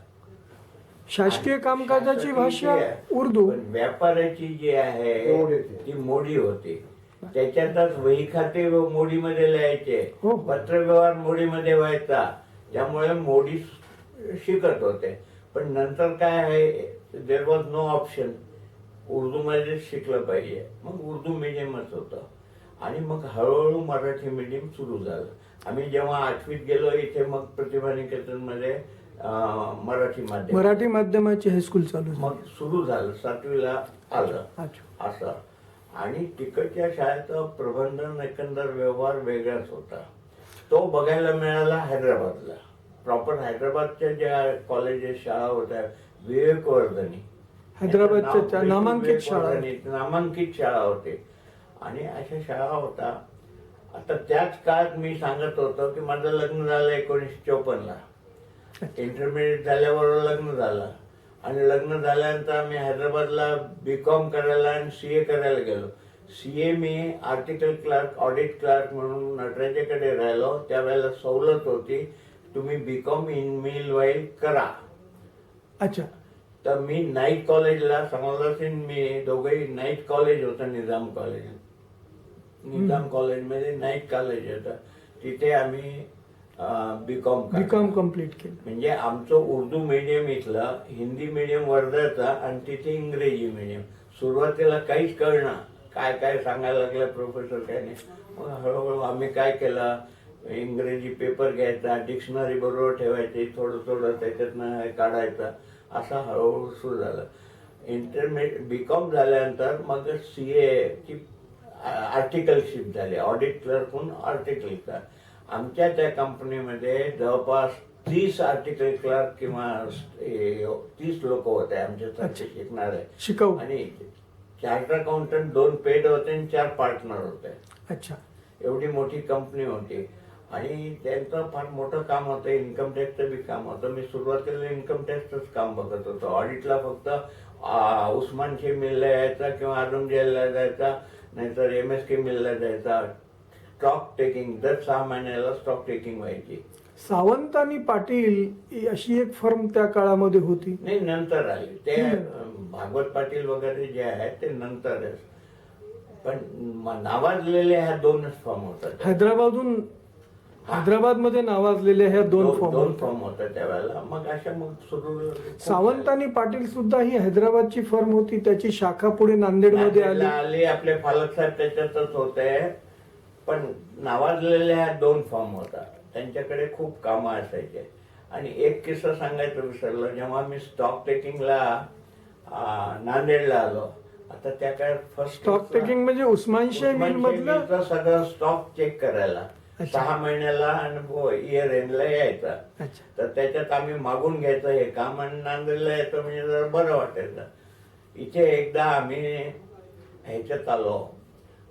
शासकीय कामकाजाची भाषा उर्दू. पण व्यापाराची जी आहे ती मोडी होती. त्याच्यातच वही खाते मोडीमध्ये लिहायचे, हो. पत्रव्यवहार मोडीमध्ये व्हायचा. त्यामुळे मोडी शिकत होते. पण नंतर काय आहे, देर वॉज नो ऑप्शन, उर्दूमध्ये शिकलं पाहिजे. मग उर्दू मीडियमच होतं. आणि मग हळूहळू मराठी मीडियम सुरू झालं. आम्ही जेव्हा 8वीत गेलो इथे, मग प्रतिभानिकेतनमध्ये मराठी माध्यमाची हायस्कूल चालू झाली. मग सुरू झालं. 7वीला आलं. अच्छा. असं. आणि तिकडच्या शाळेचा प्रबंधन एकंदर व्यवहार वेगळाच होता. तो बघायला मिळाला हैदराबादला. प्रॉपर हैदराबादच्या ज्या कॉलेजेस, शाळा होत्या, विवेकवर्धनी, हैदराबादच्या नामांकित शाळा. नामांकित शाळा होते. आणि अशा शाळा होता. आता त्याच काळात मी सांगत होतो की माझं लग्न झालं 1954ला. इंटरमिडिएट झाल्यावर लग्न झालं. आणि लग्न झाल्यानंतर आम्ही हैदराबादला बीकॉम करायला आणि CA करायला गेलो. CA मी आर्टिकल क्लार्क, ऑडिट क्लार्क म्हणून नटराजाकडे राहिलो. त्यावेळेला सवलत होती, तुम्ही बीकॉम इन मिल वाईल करा. अच्छा. तर मी नाईट कॉलेजला, समोर मी दोघंही, नाईट कॉलेज होतं निजाम कॉलेज. निजाम कॉलेजमध्ये नाईट कॉलेज होतं. तिथे आम्ही बीकॉम कम्प्लीट केलं. म्हणजे आमचं उर्दू मीडियम इथलं, हिंदी मीडियम वर्ध्याचा आणि तिथे इंग्रजी मीडियम. सुरुवातीला काहीच कळणार, काय काय सांगायला लागलं प्रोफेसर, काय नाही. मग हळूहळू आम्ही काय केलं, इंग्रजी पेपर घ्यायचा, डिक्शनरी बरोबर ठेवायची, थोडं थोडं त्याच्यातनं काढायचं. असं हळूहळू सुरू झालं. इंटरमिडिएट बीकॉम झाल्यानंतर मग CA ची आर्टिकलशिप झाली. ऑडिट क्लर्कहून आर्टिकल क्लर्क. आमच्या त्या कंपनीमध्ये जवळपास 30 आर्टिकल क्लर्क किंवा 30 लोक होते आमच्यासाठी शिकणारे. शिकवू. आणि चार्टर्ड अकाउंटंट 2 पेड होते आणि 4 पार्टनर होते. अच्छा. एवढी मोठी कंपनी होती. आणि त्यांचं फार मोठं काम होतं, इन्कम टॅक्सचं बी काम होतं. मी सुरुवातीला इन्कम टॅक्सचंच काम बघत होतो. ऑडिटला फक्त उस्मानची मिलला यायचा किंवा आदमजेलला जायचा, नाहीतर MSK मिलला जायचा. स्टॉक टेकिंग, दर 6 महिन्याला स्टॉक टेकिंग व्हायची. सावंत आणि पाटील ही अशी एक फर्म त्या काळामध्ये होती. नाही नंतर आली ते भागवत पाटील वगैरे जे आहेत ते नंतरच, पण नावाजलेले ह्या दोनच फॉर्म होतात. हैदराबादमध्ये नावाजलेल्या ह्या दोन फॉर्म दोन होत्या. फॉर्म होतात त्यावेळेला. मग अशा मग सुरू सावंत आणि पाटील सुद्धा ही हैदराबादची फर्म होती. त्याची शाखा पुढे नांदेडमध्ये आली. आली. आपले पालक साहेब त्याच्यातच होते, पण नावाजलेल्या ह्या दोन फॉर्म होता. त्यांच्याकडे खूप कामं असायचे. आणि एक किस्सा सांगायचं विसरलो, जेव्हा मी स्टॉक टेकिंगला नांदेडला आलो, आता त्या काळात फर्स्ट स्टॉक टेकिंग म्हणजे उस्मानशाही मिल मधलं सगळं स्टॉक चेक करायला अच्छा. 6 महिन्याला आणि इयर एंडला यायचा. अच्छा. तर त्याच्यात आम्ही मागून घ्यायचं हे काम, आणि नांदेडला यायचं म्हणजे जरा बरं वाटायचं. इथे एकदा आम्ही ह्याच्यात आलो,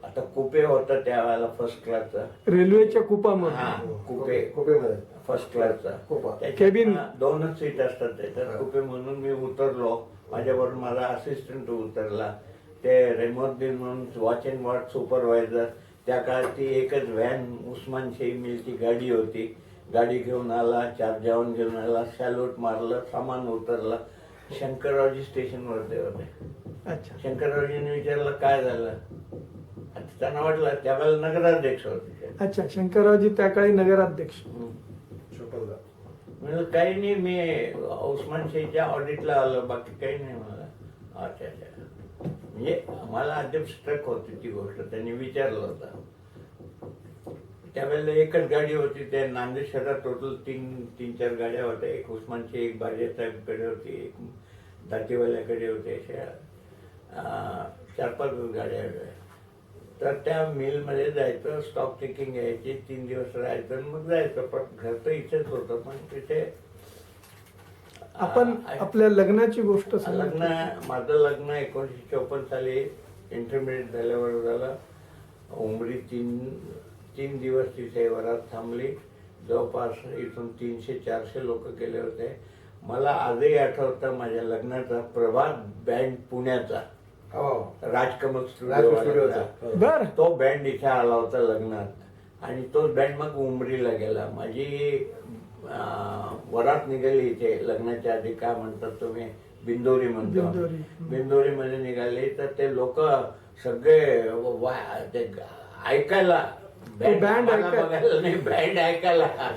आता कुपे होता त्यावेळेला फर्स्ट क्लासचा, रेल्वेच्या कुपामध्ये. हा कुपे कुपेमध्ये फर्स्ट क्लासचा. कुपा. केबिन. दोनच सीट असतात त्याच्यात. कुपे म्हणून मी उतरलो, माझ्याबरोबर माझा असिस्टंट उतरला. ते रेमोद्दीन म्हणून वॉच अँड वॉर्ड सुपरवायझर. त्या काळात ती एकच व्हॅन उस्मानशाही मिलची गाडी होती. गाडी घेऊन आला, 4 जेवण घेऊन आला, सॅल्यूट मारलं, सामान उतरलं. शंकररावजी स्टेशनवर ते होते. अच्छा. शंकररावजीने विचारलं काय झालं. आता त्यांना वाटलं त्यावेळेला नगराध्यक्ष होते. अच्छा. शंकररावजी त्या काळी नगराध्यक्ष. शोभलदा. म्हणजे काही नाही, मी उस्मानशाहीच्या ऑडिटला आलो, बाकी काही नाही मला. अच्छा अच्छा. म्हणजे मला अद्याप स्ट्रक होती ती गोष्ट. त्यांनी विचारलं होतं. त्यावेळेला एकच गाडी होती. त्या नांदेड शहरात टोटल 3-4 गाड्या होत्या. एक उस्मानशाही, एक बाजेसाहेबकडे होती, एक दातीवाल्याकडे होती. अशा 4-5 गाड्या होत्या. तर त्या मिलमध्ये जायचं, स्टॉक टेकिंग यायची, 3 दिवस राहायचं आणि मग जायचं. पण घर तर इथेच होतं, पण तिथे आपण आपल्या लग्नाची गोष्ट लग्न, माझं लग्न 1954 साली इंटरमिडिएट झाल्यावर झालं. उमरी 3 दिवस तिथे वरात थांबली. जवळपास इथून 300-400 लोक गेले होते. मला आजही आठवतं माझ्या लग्नाचा प्रभात बँड पुण्याचा, राजकमल स्टुडिओचा, बर. तो बँड इथे आला होता लग्नात. आणि तोच बँड मग उमरीला गेला. माझी वरात निघाली इथे लग्नाच्या आधी. काय म्हणतात तुम्ही, बिंदोरी म्हणतो. बिंदोरीमध्ये निघाली तर ते लोक सगळे ते ऐकायला, बँड बघायला नाही, बँड ऐकायला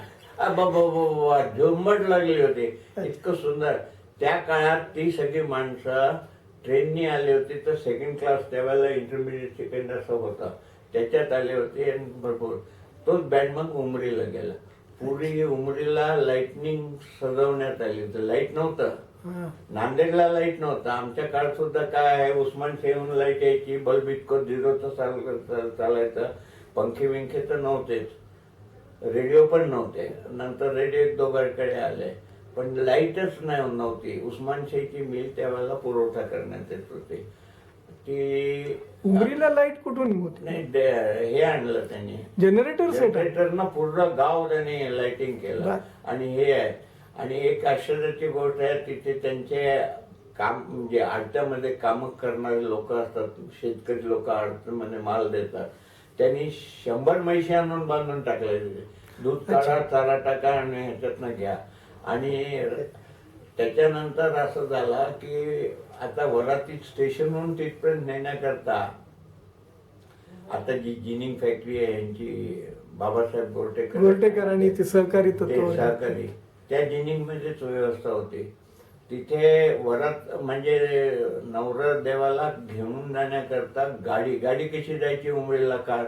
झुंबट लागली होती. इतकं सुंदर. त्या काळात ती सगळी माणसं ट्रेननी आली होती. तर सेकंड क्लास त्यावेळेला इंटरमिडिएट सेकंड असं होतं, त्याच्यात आले होते. आणि भरपूर तोच बँड मग उमरीला गेला. पुरी उमरीला लाईटनिंग सजवण्यात आली होती. लाईट नव्हतं नांदेडला, लाईट नव्हतं. आमच्या काळात सुद्धा काय आहे, उस्मानशाहीहून लाईट यायची, बल्ब इतकं 0चं चालायचं. पंखे विंखे तर नव्हतेच, रेडिओ पण नव्हते. नंतर रेडिओ 1-2 आले, पण लाईटच नव्हती. उस्मानशाहीची मिल त्यावेळेला पुरवठा करण्यात येत होती. ती उमरीला लाईट कुठून होती? नाही, हे आणलं त्यांनी, जनरेटर सेट. जनरेटरनं पूर्ण गाव त्यांनी लाइटिंग केलं. आणि हे आहे. आणि एक आश्चर्याची गोष्ट आहे, तिथे त्यांचे काम म्हणजे आडत्यामध्ये काम करणारे लोक असतात, शेतकरी लोक आडत्यामध्ये माल देतात. त्यांनी 100 म्हशी आणून बांधून टाकले. दूध काढा, चारा टाका आणि ह्याच्यातनं घ्या. आणि त्याच्यानंतर असं झालं की आता वरातीत स्टेशनहून तिथपर्यंत नेण्याकरता आता जी जिनिंग फॅक्टरी आहे यांची, बाबासाहेब गोरटेकरांनी ते सहकारी तत्व, सहकारी, त्या जिनिंग मध्येच व्यवस्था होती. तिथे वरात म्हणजे नवरा देवाला घेऊन जाण्याकरता गाडी कशी जायची उमरीला, कार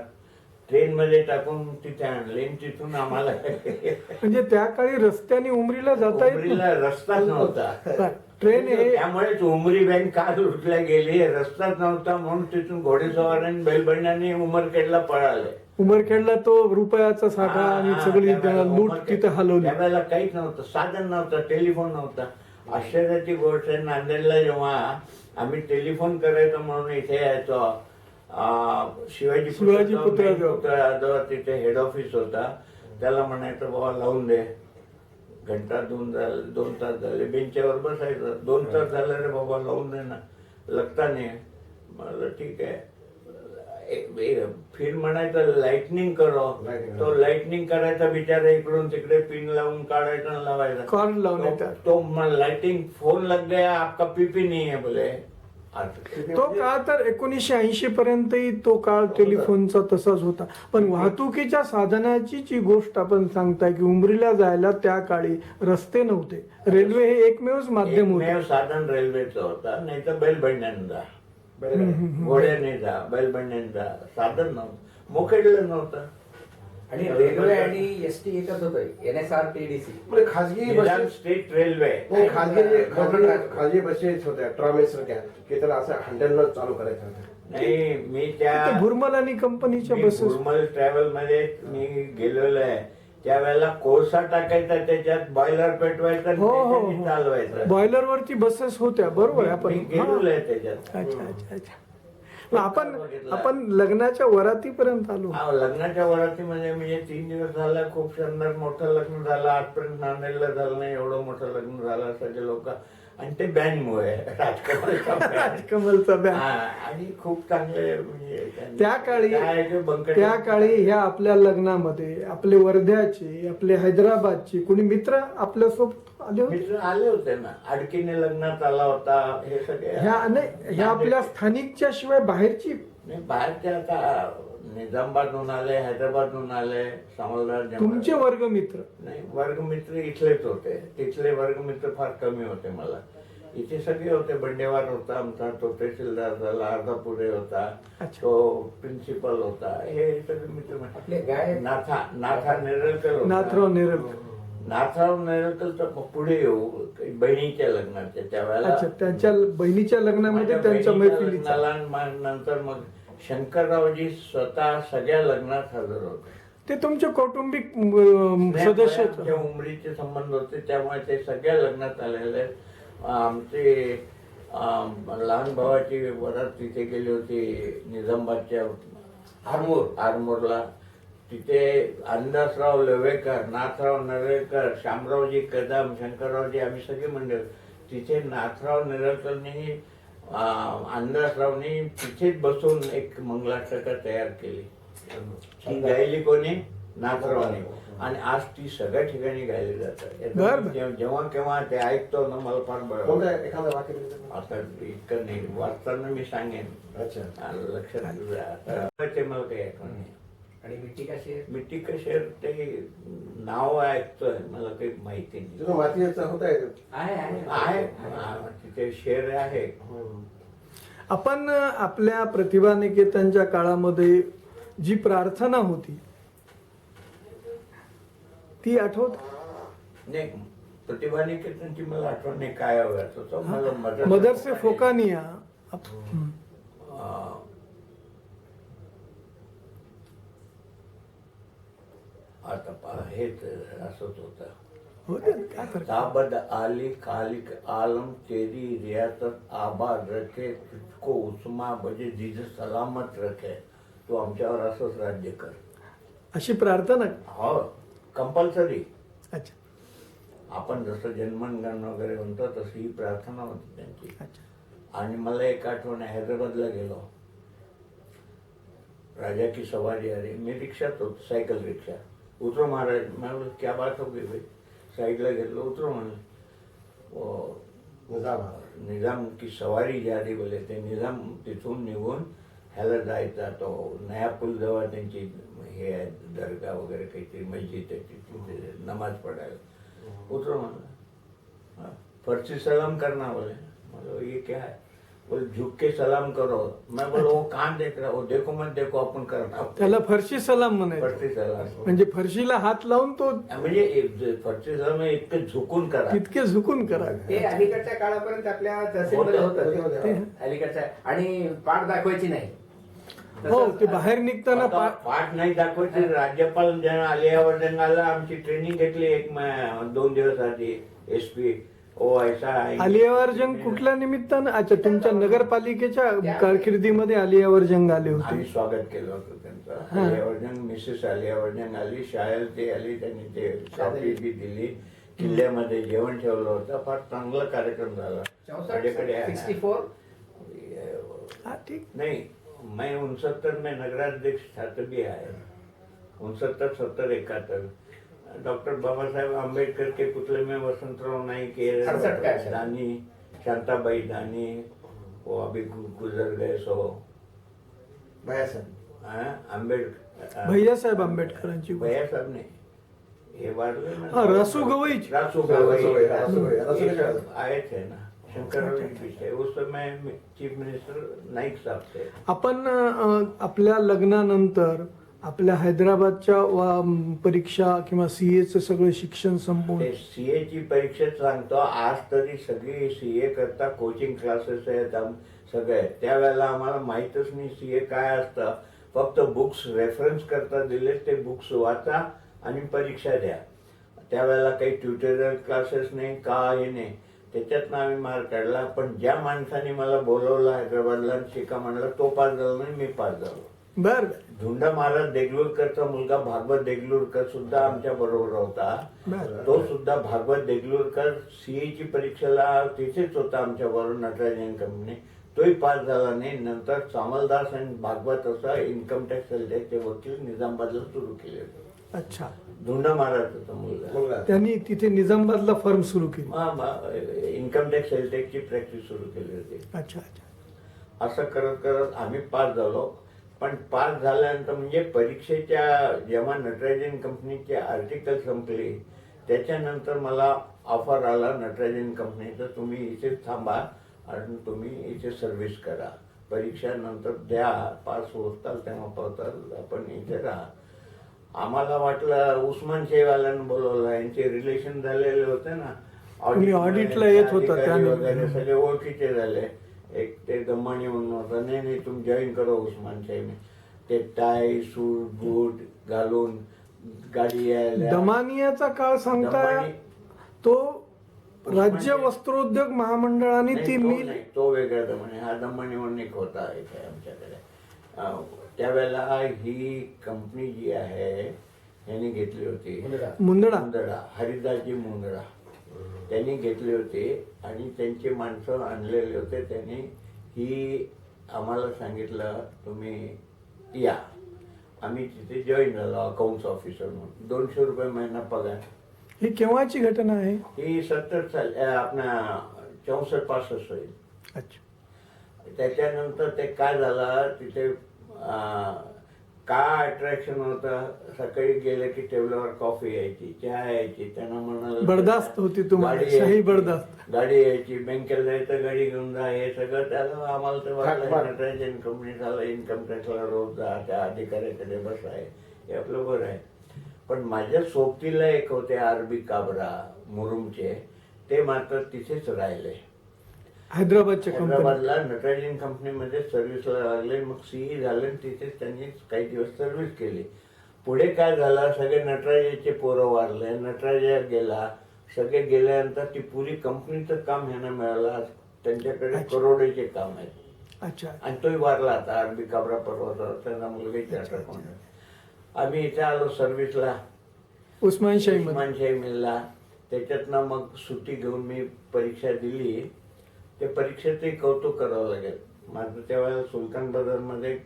ट्रेन मध्ये टाकून तिथे आणले. तिथून आम्हाला म्हणजे त्या काळी रस्त्याने उमरीला जाता येत उमरीला रस्ताच नव्हता. ट्रेन हे त्यामुळेच उमरी बँक का लुटल्या गेली, रस्ताच नव्हता म्हणून तिथून घोडेस्वारांनी बैलबंड्यांनी उमरखेडला पळाले. उमरखेडला तो रुपयाचा साठा आणि सगळी लूट तिथे हलवली. त्यावेळेला काहीच नव्हतं, साधन नव्हतं, टेलिफोन नव्हता. आश्चर्याची गोष्ट आहे, नांदेडला जेव्हा आम्ही टेलिफोन करायचो म्हणून इथे यायचो, शिवाजी पुतळ्याजवळ तिथे हेड ऑफिस होता. त्याला म्हणायचं बाबा लावून दे, घंटा 2 तास झाले, बेंचवर बसायचं. 2 तास झाले रे बाबा लावून दे ना, लगता नाही. म्हणलं ठीक आहे. फिर म्हणायचं लाइटनिंग करो, तो लाइटनिंग करायचा बिचारा इकडून तिकडे पिन लावून काढायचा आणि लावायचा. कॉर्न लावून येतात. तो लाइटिंग फोन लग गया, आपका पीपी नहीं है बोले. तो काळ तर 1980 पर्यंतही तो काळ टेलिफोनचा तसाच होता. पण वाहतुकीच्या साधनाची जी गोष्ट आपण सांगताय की उमरीला जायला त्या काळी रस्ते नव्हते, रेल्वे हे एकमेवच माध्यम एकमेव होतं. साधन रेल्वेचं होता, नाही तर बैलबंड्यानं जा, घोड्याने जा, बैलबंड्याने जा, साधन नव्हतं, मोकेडलं नव्हतं. आणि रेल्वे आणि एसटी एकच होतं, NSRTDC. म्हणजे खाजगी निजाम बसेस स्टेट रेल्वे. नाही, खाजगी बसेस होत्या ट्रॉमेस सारख्या की त्याला असं हँडल चालू करायचं होतं. नाही, मी त्या ते भुरमल आणि कंपनीच्या बसेस. गुरमल ट्रॅव्हल मध्ये मी गेलेलो आहे. त्यावेळेला कोळसा टाकायचा, त्याच्यात बॉयलर पेटवायचा आणि हो हो त्याच्याने हो, चालवायचं. बॉयलर वरती बसेस होत्या, बरोबर आहे. आपण मी गेलेलो आहे त्याच्यात. अच्छा अच्छा अच्छा. मग आपण लग्नाच्या वरातीपर्यंत आलो. हा, लग्नाच्या वरातीमध्ये म्हणजे 3 दिवस झाला, खूप शानदार मोठं लग्न झालं. आजपर्यंत नांदेडला झालं नाही एवढं मोठं लग्न झालं. सगळे लोक, आणि ते बँडमुळे राजकमलचा band. राजकमलचा बँड. हा, आणि खूप चांगले म्हणजे त्या काळी ह्या आपल्या लग्नामध्ये आपले वर्ध्याचे, आपले हैदराबादचे कोणी मित्र आपल्यासोबत आले होते. मित्र आले होते ना. अडकीने लग्नात आला होता. हे सगळे ह्या आपल्या स्थानिकच्या शिवाय बाहेरची नाही, बाहेरचे आता निजामाबादहून आले, हैदराबादहून आले, समलदार तुमचे वर्गमित्र. नाही, वर्गमित्र इथलेच होते. तिथले वर्गमित्र फार कमी होते मला. इथे सगळे होते. बंडेवार होता आमचा, तो तहसीलदार झाला. अर्धापुरे होता, अच्छा. तो प्रिन्सिपल होता. हे सगळे मित्र. आपले गाय नाथा नेरळकर होता. नाथराव नेरळकर. नाथराव नेरळकर पुढे येऊ बहिणीच्या लग्नाच्या त्यावेळेला. अच्छा, त्यांच्या बहिणीच्या लग्नामध्ये माझ्या त्यांच्या बहिणीच्या मैत्रिणीचा. लग्नाला नंतर मग शंकररावजी स्वतः सगळ्या लग्नात हजर होते. ते तुमचे कौटुंबिक सदस्य आमच्या उमरीचे संबंध होते, त्यामुळे ते सगळ्या लग्नात आलेले. आमचे लहान भावाची वरात तिथे गेली होती निजामाबादच्या आरमोरला. तिथे अंदासराव लवेकर, नाथराव नेरळकर, शामरावजी कदम, शंकररावजी, आम्ही सगळे मंडळ. तिथे नाथराव नेरळकरनी अंदासरावनी तिथेच बसून एक मंगलाष्टका तयार केली. ती गायली कोणी? नाथरावने. आणि आज ती सगळ्या ठिकाणी गायली जातात. जेव्हा केव्हा ते ऐकतो ना, मला फार बरं. एखादं वाक्य दिलं तर? आता इतकं नाही, वाचताना मी सांगेन. अच्छा. लक्षात ते मला काही आठवण नाही. आणि मिट्टी का शेर. मिट्टी का शेर ते नाव ऐकतोय, मला काही माहिती नाही. तुझं मातीचा होता आहे तिथे शेर आहे. आपण आपल्या प्रतिभा निकेतनच्या काळामध्ये जी प्रार्थना होती ती आठवत? नाही, प्रतिभा निकेतनची मला आठवण नाही काय हव्याच होतं. मला मदरसे फोकानिया. आता पहा, हेच असंच होतं. होते काय फरक? ताबद आली खालिक आलम तेरी रियासत आबाद रखे, तुझको उस्मा बजे जिज सलामत रखे. तू आमच्यावर असंच राज्य कर. अशी प्रार्थना. हो, कंपल्सरी. अच्छा आपण जसं जन्मगण वगैरे म्हणतो तशी ही प्रार्थना होती त्यांची. अच्छा. आणि मला एक आठवण आहे, हैदराबादला गेलो. राजा की सवारी आ रही, मी रिक्षात होतो, सायकल रिक्षा. उतरो महाराज. मैं बोला क्या बात हो गई भाई? साइडला घेतलं, उतरो म्हणलं. निजाम की सवारी जा रही बोले. ते निजाम तिथून निघून ह्याला जायचा, तो नया पूल जवळ त्यांची हे आहे, दर्गा वगैरे काहीतरी मस्जिद आहे, तिथे नमाज पडायला. उतरो म्हणलं. फर्सी सलाम करना बोले. मतलब ये क्या है? बोले झुक के सलाम करो. मैं बोला वो कहाँ देख रहा, वो देखो मत देखो, आपण करणार. त्याला फरशी सलाम म्हणायचं. फर्सी सलाम म्हणजे फर्शीला हात लावून तो म्हणजे फर्सी सलाम इतकं झुकून करा. तितके झुकून करा. ते अलीकडच्या काळापर्यंत आपल्या तहसीलमध्ये होतं ते. अलीकडच्या. आणि पाठ दाखवायची नाही. हो, ते बाहेर निघताना पाठ नाही दाखवायचे. राज्यपाल ज्यांना आलियावर्जंगाला आमची ट्रेनिंग घेतली 2 दिवस आधी. SP आलियावर जंग कुठल्या निमित्तानं? अच्छा, तुमच्या नगरपालिकेच्या कारकिर्दीमध्ये आलियावर जंग आले आम्ही होते. स्वागत केलं होतं त्यांचं. आलियावर्जंग, मिसेस आलियावर्जंग आली, शायल ते आली, त्यांनी ते कॉफी बी दिली, किल्ल्यामध्ये जेवण ठेवलं होतं. फार चांगला कार्यक्रम झाला. माझ्याकडे 64 हा, ठीक. नाही, मैं 69 में नगराध्यक्ष था तभी आए, 69, 70, 71। डॉक्टर बाबा साहेब आम्बेडकर के पुतले में वसंतराव नाईक के 68 का है। दानी, शांताबाई दानी, वो अभी गुजर गए सो भैया साहेब आंबेडकर, भैया साहेब आंबेडकरांची गोष्ट. भैया साहब ने हे वाढले ना, हा, रासू गवई. रासू गवई, गवई रासू ये गवई. सब आए थे ना, शंकरराव पिछे उस समय चीफ मिनिस्टर नाईक साहब थे. आपण आपल्या लग्नानंतर आपल्या हैदराबादच्या परीक्षा किंवा सीएचं सगळं शिक्षण संपवून ते सीए ची परीक्षा सांगतो, आज तरी सगळी सीए करता कोचिंग क्लासेस आहेत सगळे. त्यावेळेला आम्हाला माहीतच नाही सीए काय असतं, फक्त बुक्स रेफरन्स करता दिले, ते बुक्स वाचा आणि परीक्षा द्या. त्यावेळेला काही ट्युटोरियल क्लासेस नाही, काही नाही. त्याच्यातनं आम्ही मार्क काढला. पण ज्या माणसाने मला बोलवलं हैदराबादला शिका म्हणलं, तो पास झाला नाही, मी पास झालो. बर धुंडा महाराज देगलूरकरचा मुलगा भागवत देगलूरकर सुद्धा आमच्या बरोबर होता. बर तो सुद्धा भागवत देगलूरकर सीएची परीक्षेला तिथेच होता आमच्या बरोबर नटराजन कंपनी. तोही पास झाला नाही. नंतर चामलदास आणि भागवत असं इन्कम टॅक्स ते वकील निजामाबादला सुरू केले होते. अच्छा. धुंडा महाराजचा मुलगा त्यांनी तिथे निजामाबादला फर्म सुरू केली. इन्कम टॅक्स सेलटेकची प्रॅक्टिस सुरू केली होती. अच्छा अच्छा. असं करत करत आम्ही पास झालो. पण पास झाल्यानंतर म्हणजे परीक्षेच्या जेव्हा नटराजन कंपनीचे आर्टिकल संपले, त्याच्यानंतर मला ऑफर आला नटराजन कंपनीचं, तुम्ही इथेच थांबा आणि तुम्ही इथे सर्व्हिस करा, परीक्षा नंतर द्या, पास होताल तेव्हा पावताल, आपण इथे राहा. आम्हाला वाटलं उस्मान शेवाल्यांना बोलवलं, यांचे रिलेशन झालेले होते ना, तुम्ही ऑडिटला येत होता अधिकारी त्याने. वगैरे सगळे ओळखीचे झाले. एक ते दम्मानी म्हणून होता, नाही तुम्ही जॉईन करा उस्मान शाही. ते टाय सूट बूट घालून गाडी यायला. दमानियाचा काळ सांगताय, दमानी- तो राज्य वस्त्रोद्योग महामंडळाने नाही, ती तो मिल नाही, तो वेगळा दमानी. हा दमानी म्हणून एक होता इथे आमच्याकडे. त्यावेळेला ही कंपनी जी आहे ह्यांनी घेतली होती, मुंदडा. मुंदडा, हरिदासजी मुंदडा त्यांनी घेतले होते आणि त्यांचे माणसं आणलेले होते. त्यांनी ही आम्हाला सांगितलं तुम्ही या. आम्ही तिथे जॉईन झालो अकाउंट्स ऑफिसर म्हणून. 200 रुपये महिना पगार. ही केव्हाची घटना आहे? ही 70 साल आपल्या 64-65 होईल. अच्छा. त्याच्यानंतर ते काय झालं तिथे काय अट्रॅक्शन होतं, सकाळी गेले की टेबलावर कॉफी यायची, चहा यायची, त्यांना म्हणाल बरदास्त होती तुम्हाला, गाडी शाही यायची, बरदास्त. गाडी यायची, बँकेला जायचं गाडी घेऊन जा, हे सगळं. त्याला आम्हाला तर वाटलं नटराजन कंपनी झालं, इन्कम टॅक्सला रोज जा, त्या अधिकाऱ्याकडे बस आहे, हे आपलं बरं आहे. पण माझ्या सोबतीला एक होते आरबी काबरा मुरुमचे, ते मात्र तिथेच राहिले. हैदराबादच्या कंपनी. हैदराबादला नटराजन कंपनीमध्ये सर्व्हिसला लागले. मग सीई झाले, तिथे त्यांनी काही दिवस सर्व्हिस केली. पुढे काय झालं, सगळे नटराजाचे पोरं वारले, नटराजा गेला. सगळे गेल्यानंतर ती पुरी कंपनीचं काम ह्यांना मिळालं. त्यांच्याकडे करोडोचे काम आहे. अच्छा. आणि तोही वारला आता, अरबी काबरा परवा त्यांना मुलगा चार्टर अकाउंटंट. आम्ही इथे आलो सर्व्हिसला उस्मानशाही मध्ये. उस्मानशाही मिलला. त्याच्यातनं मग सुट्टी घेऊन मी परीक्षा दिली. ते परीक्षेचंही कौतुक करावं लागेल. माझं त्यावेळेला सुलतान बाजारमध्ये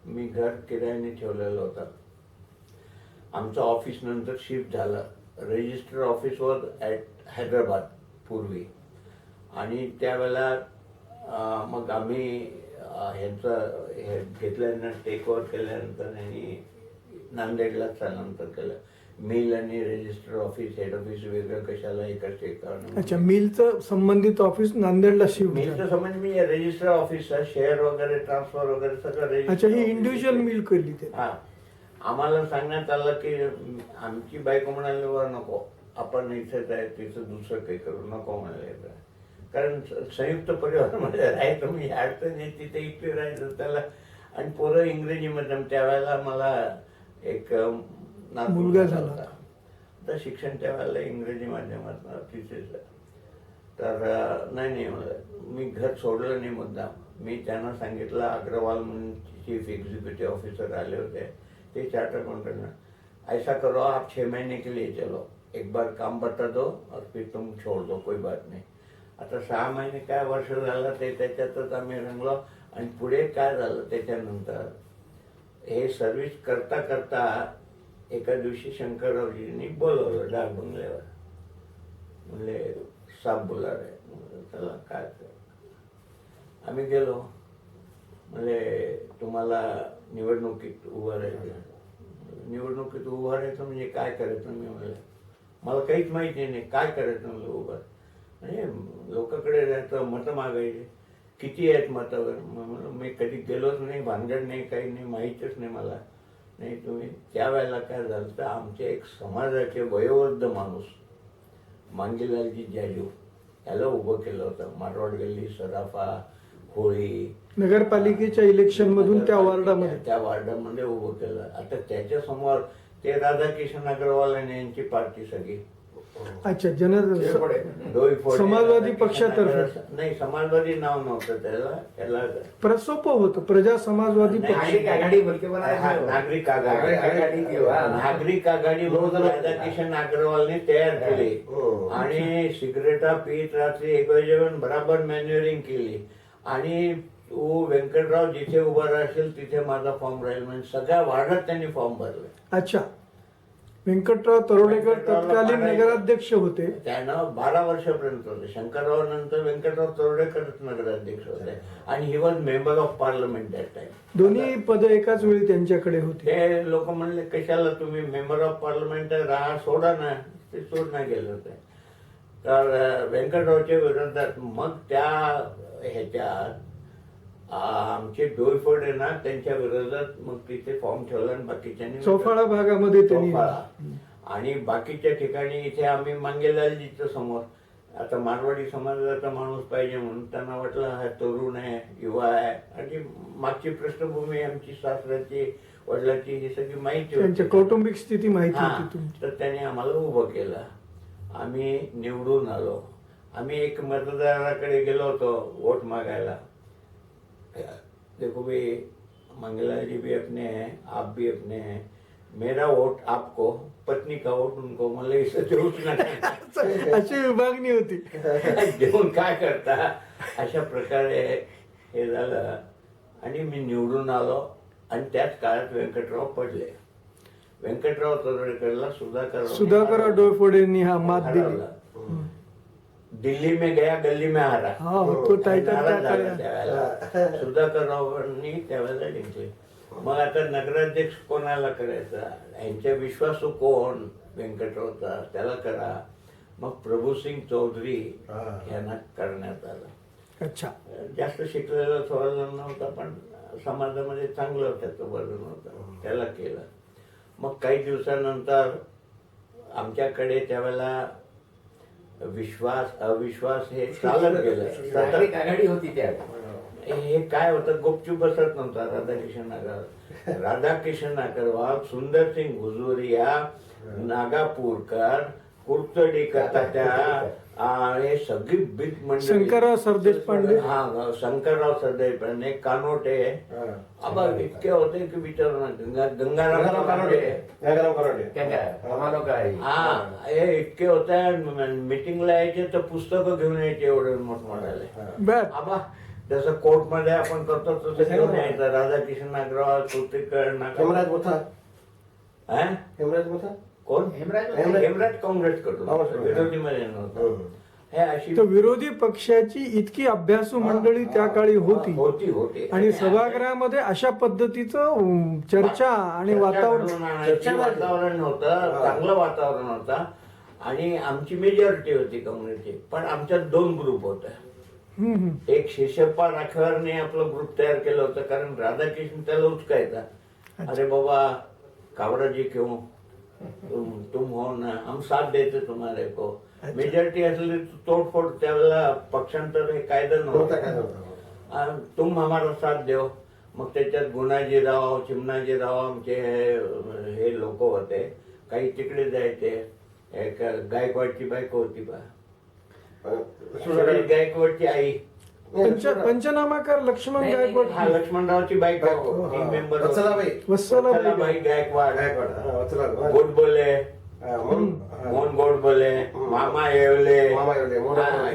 मी घर किरायाने ठेवलेलं होतं. आमचं ऑफिस नंतर शिफ्ट झालं. Register office was at Hyderabad पूर्वी. आणि त्यावेळेला मग आम्ही ह्यांचं हे घेतल्यानंतर टेक ओव्हर केल्यानंतर यांनी नांदेडला स्थलांतर केलं. मिल आणि रजिस्टर ऑफिस, हेड ऑफिस वेगळं कशाला एकाच ठिकाणी. अच्छा. मिलचं संबंधित ऑफिस नांदेडला शिफ्ट मिलचं झालं. समज मी रजिस्टर ऑफिस शेअर वगैरे ट्रान्सफर वगैरे सगळं अच्छा. register ही office इंडिव्हिज्युअल आहे. मिल केली ते. हा. आम्हाला सांगण्यात आलं की आमची बायको म्हणाली वर नको, आपण इथेच आहे, तिथं दुसरं काही करू नको म्हणाले. कारण संयुक्त परिवारामध्ये राहायचं मी अडचण तिथे इकडे राहायचं त्याला. आणि पोरं इंग्रजी मध्यम. त्यावेळेला मला एक मुलगा झाला. तर शिक्षण त्यावेळेला इंग्रजी माध्यमात तिथेच. तर नाही मला, मी घर सोडलं नाही मुद्दाम. मी त्यांना सांगितलं, अग्रवाल म्हणून चीफ एग्जीक्यूटिव ऑफिसर आले होते, ते चार्टर अकाउंटंट, ऐसा करो आप 6 महीने के लिए चलो, एक बार काम बता दो और फिर तुम छोड़ दो, कोई बात नहीं. आता 6 महिने काय वर्ष झालं ते त्याच्यातच आम्ही रंगलो. आणि पुढे काय झालं त्याच्यानंतर हे सर्व्हिस करता करता एका दिवशी शंकररावजींनी बोलवलं डाक बंगल्यावर. म्हणले साप बुला रे. म्हणलं, चला काय ते. आम्ही गेलो. म्हणले तुम्हाला निवडणुकीत उभं राहायचं. निवडणुकीत उभं राहायचं म्हणजे काय करायचं. मी म्हणलं मला काहीच माहिती नाही काय करायचं. म्हणलं उभं म्हणजे लोकांकडे जायचं मतं मागायचे. किती आहेत मतावर. म्हणलं मी कधी गेलोच नाही, भानगड नाही, काही नाही, माहीतच नाही मला. नाही तुम्ही त्यावेळेला काय झालं तर आमचे एक समाजाचे वयोवृद्ध माणूस मांगीलालजी जाजू याला उभं केलं होतं. मारवाड गल्ली, सराफा, होळी नगरपालिकेच्या इलेक्शन मधून त्या वॉर्डामध्ये त्या वॉर्डामध्ये उभं केलं. आता त्याच्या समोर ते राधाकिशन अग्रवाल आणि यांची पार्टी सगळी. अच्छा डोईफोडे, समाजवादी राधाकिशन पक्षातर्फे अग्रवाल- नाही समाजवादी नाव नव्हतं त्याला प्रसोप होतं प्रजा समाजवादी नाही, पक्ष. नागरिक आघाडी बोलके हा, बनायचं. नागरिक आघाडी. आघाडी किंवा नागरिक आघाडी म्हणून राधाकिशन अग्रवालने तयार केली आणि सिगरेटा पीत रात्री 1 वाजेपर्यंत बराबर मॅन्युअरिंग केली. आणि तू व्यंकटराव जिथे उभा राहशील तिथे माझा फॉर्म राहील म्हणजे सगळ्या वार्डात त्यांनी फॉर्म भरले. अच्छा, व्यंकटराव तरोडेकर व्यंकटरावला तत्कालीन मारायचं. नगराध्यक्ष होते. त्यानं 12 वर्षापर्यंत होते. शंकरराव नंतर व्यंकटराव तरोडेकरच नगराध्यक्ष होते आणि he was member of parliament that time. दोन्ही पद एकाच वेळी त्यांच्याकडे होती. ते लोक म्हणले कशाला तुम्ही मेंबर ऑफ पार्लमेंट राहा, सोडा ना. ते सोडण्यात गेले होते. तर व्यंकटरावच्या विरोधात मग त्या ह्याच्यात आमचे डोईफोडे ना त्यांच्या विरोधात मग तिथे फॉर्म ठेवला आणि बाकीच्यांनी चौफाळा भागामध्ये त्यांनी चौफाळा. आणि बाकीच्या ठिकाणी इथे आम्ही मांगेलालजीच्या समोर आता मारवाडी समाजाचा माणूस पाहिजे म्हणून त्यांना वाटलं हा तरुण आहे, युवा आहे आणि मागची पृष्ठभूमी आमची सासऱ्याची वडिलाची ही सगळी माहिती त्यांच्या होती. कौटुंबिक स्थिती माहिती हा, होती तुमची. तर त्याने आम्हाला उभं केलं. आम्ही निवडून आलो. आम्ही एक मतदाराकडे गेलो होतो वोट मागायला. देखो भाई मंगला जी भी अपने हैं, आप भी अपने हैं, मेरा वोट आपको, पत्नी का वोट उनको. मला इथं देऊच नका. अशी विभागणी होती. देऊन काय करता. अशा प्रकारे हे झालं आणि मी निवडून आलो. आणि त्याच काळात व्यंकटराव पडले. व्यंकटराव तरोडेकरला सुधाकर डोईफोडेंनी हा मात दिली. दिल्ली में गया गल्ली में हारा. हा, तो टायटल नाराज त्या झाला काळात. त्यावेळेला. सुधाकररावांनी त्यावेळेला जिंकले. मग आता नगराध्यक्ष कोणाला करायचा. यांच्या विश्वासू कोण व्यंकटरावचा त्याला करा. मग प्रभूसिंग चौधरी यांना करण्यात आलं. अच्छा, जास्त शिकलेला थोडा नव्हता पण समाजामध्ये चांगलं त्याचं वजन होतं. त्याला केलं. मग काही दिवसानंतर आमच्याकडे त्यावेळेला विश्वास अविश्वास हे चालत गेलं. नागरिक आघाडी होती त्या. हे काय होतं गुपचूप बसत नव्हता. राधाकिशन अग्रवाल, सुंदरसिंग हुजुरिया, नागापूरकर, कुर्तडीकर तात्या, हे सगळी बिग मंडळी. शंकरराव सरदेशपांडे. हा, शंकरराव सरदेशपांडे, कानोटे. आबा इतके होते की विचारू नका. गंगाराम कानोटे. हा, हे इतके होते. मीटिंगला यायचे तर पुस्तकं घेऊन यायचे एवढे मोठमोठाले. बर, आबा जसं कोर्टमध्ये आपण करतो तसं घेऊन यायचं. राधाकिशन अग्रवाल, कुर्तीकर, हेमराज मोथा. हा? हेमराज मोथा कोण? हेमराज हेमराज काँग्रेस कडून. विरोधीमध्ये नव्हतं. हे अशी तर विरोधी पक्षाची इतकी अभ्यासू मंडळी त्या काळी होती होती आणि सभागृहामध्ये अशा पद्धतीचं चर्चा आणि वातावरण. वातावरण होतं. चांगलं वातावरण होतं. आणि आमची मेजॉरिटी होती काँग्रेसची. पण आमच्यात 2 ग्रुप होते. एक शेषप्पा राठवारने आपलं ग्रुप तयार केलं होतं कारण राधाकृष्ण त्याला उचकायचा. अरे बाबा कावराजी क्यों तुम हो ना, हम साथ देते तुम्हारे को. मेजॉरिटी असली तोडफोड. त्यावेळेला पक्षांतर हे कायदा नव्हता. तुम हमारा साथ देव. मग त्याच्यात गुणाजीराव, चिमणाजीराव आमचे हे लोक होते. काही तिकडे जायचे. एक गायकवाडची बायको होती बा, गायकवाडची आई. पंचनामाकार लक्ष्मण गायकवाड. हा, लक्ष्मणरावची बायको. Team member Vatsalabai Gaikwad. गोडबोले, मोहन गोडबोले, मामा येवले.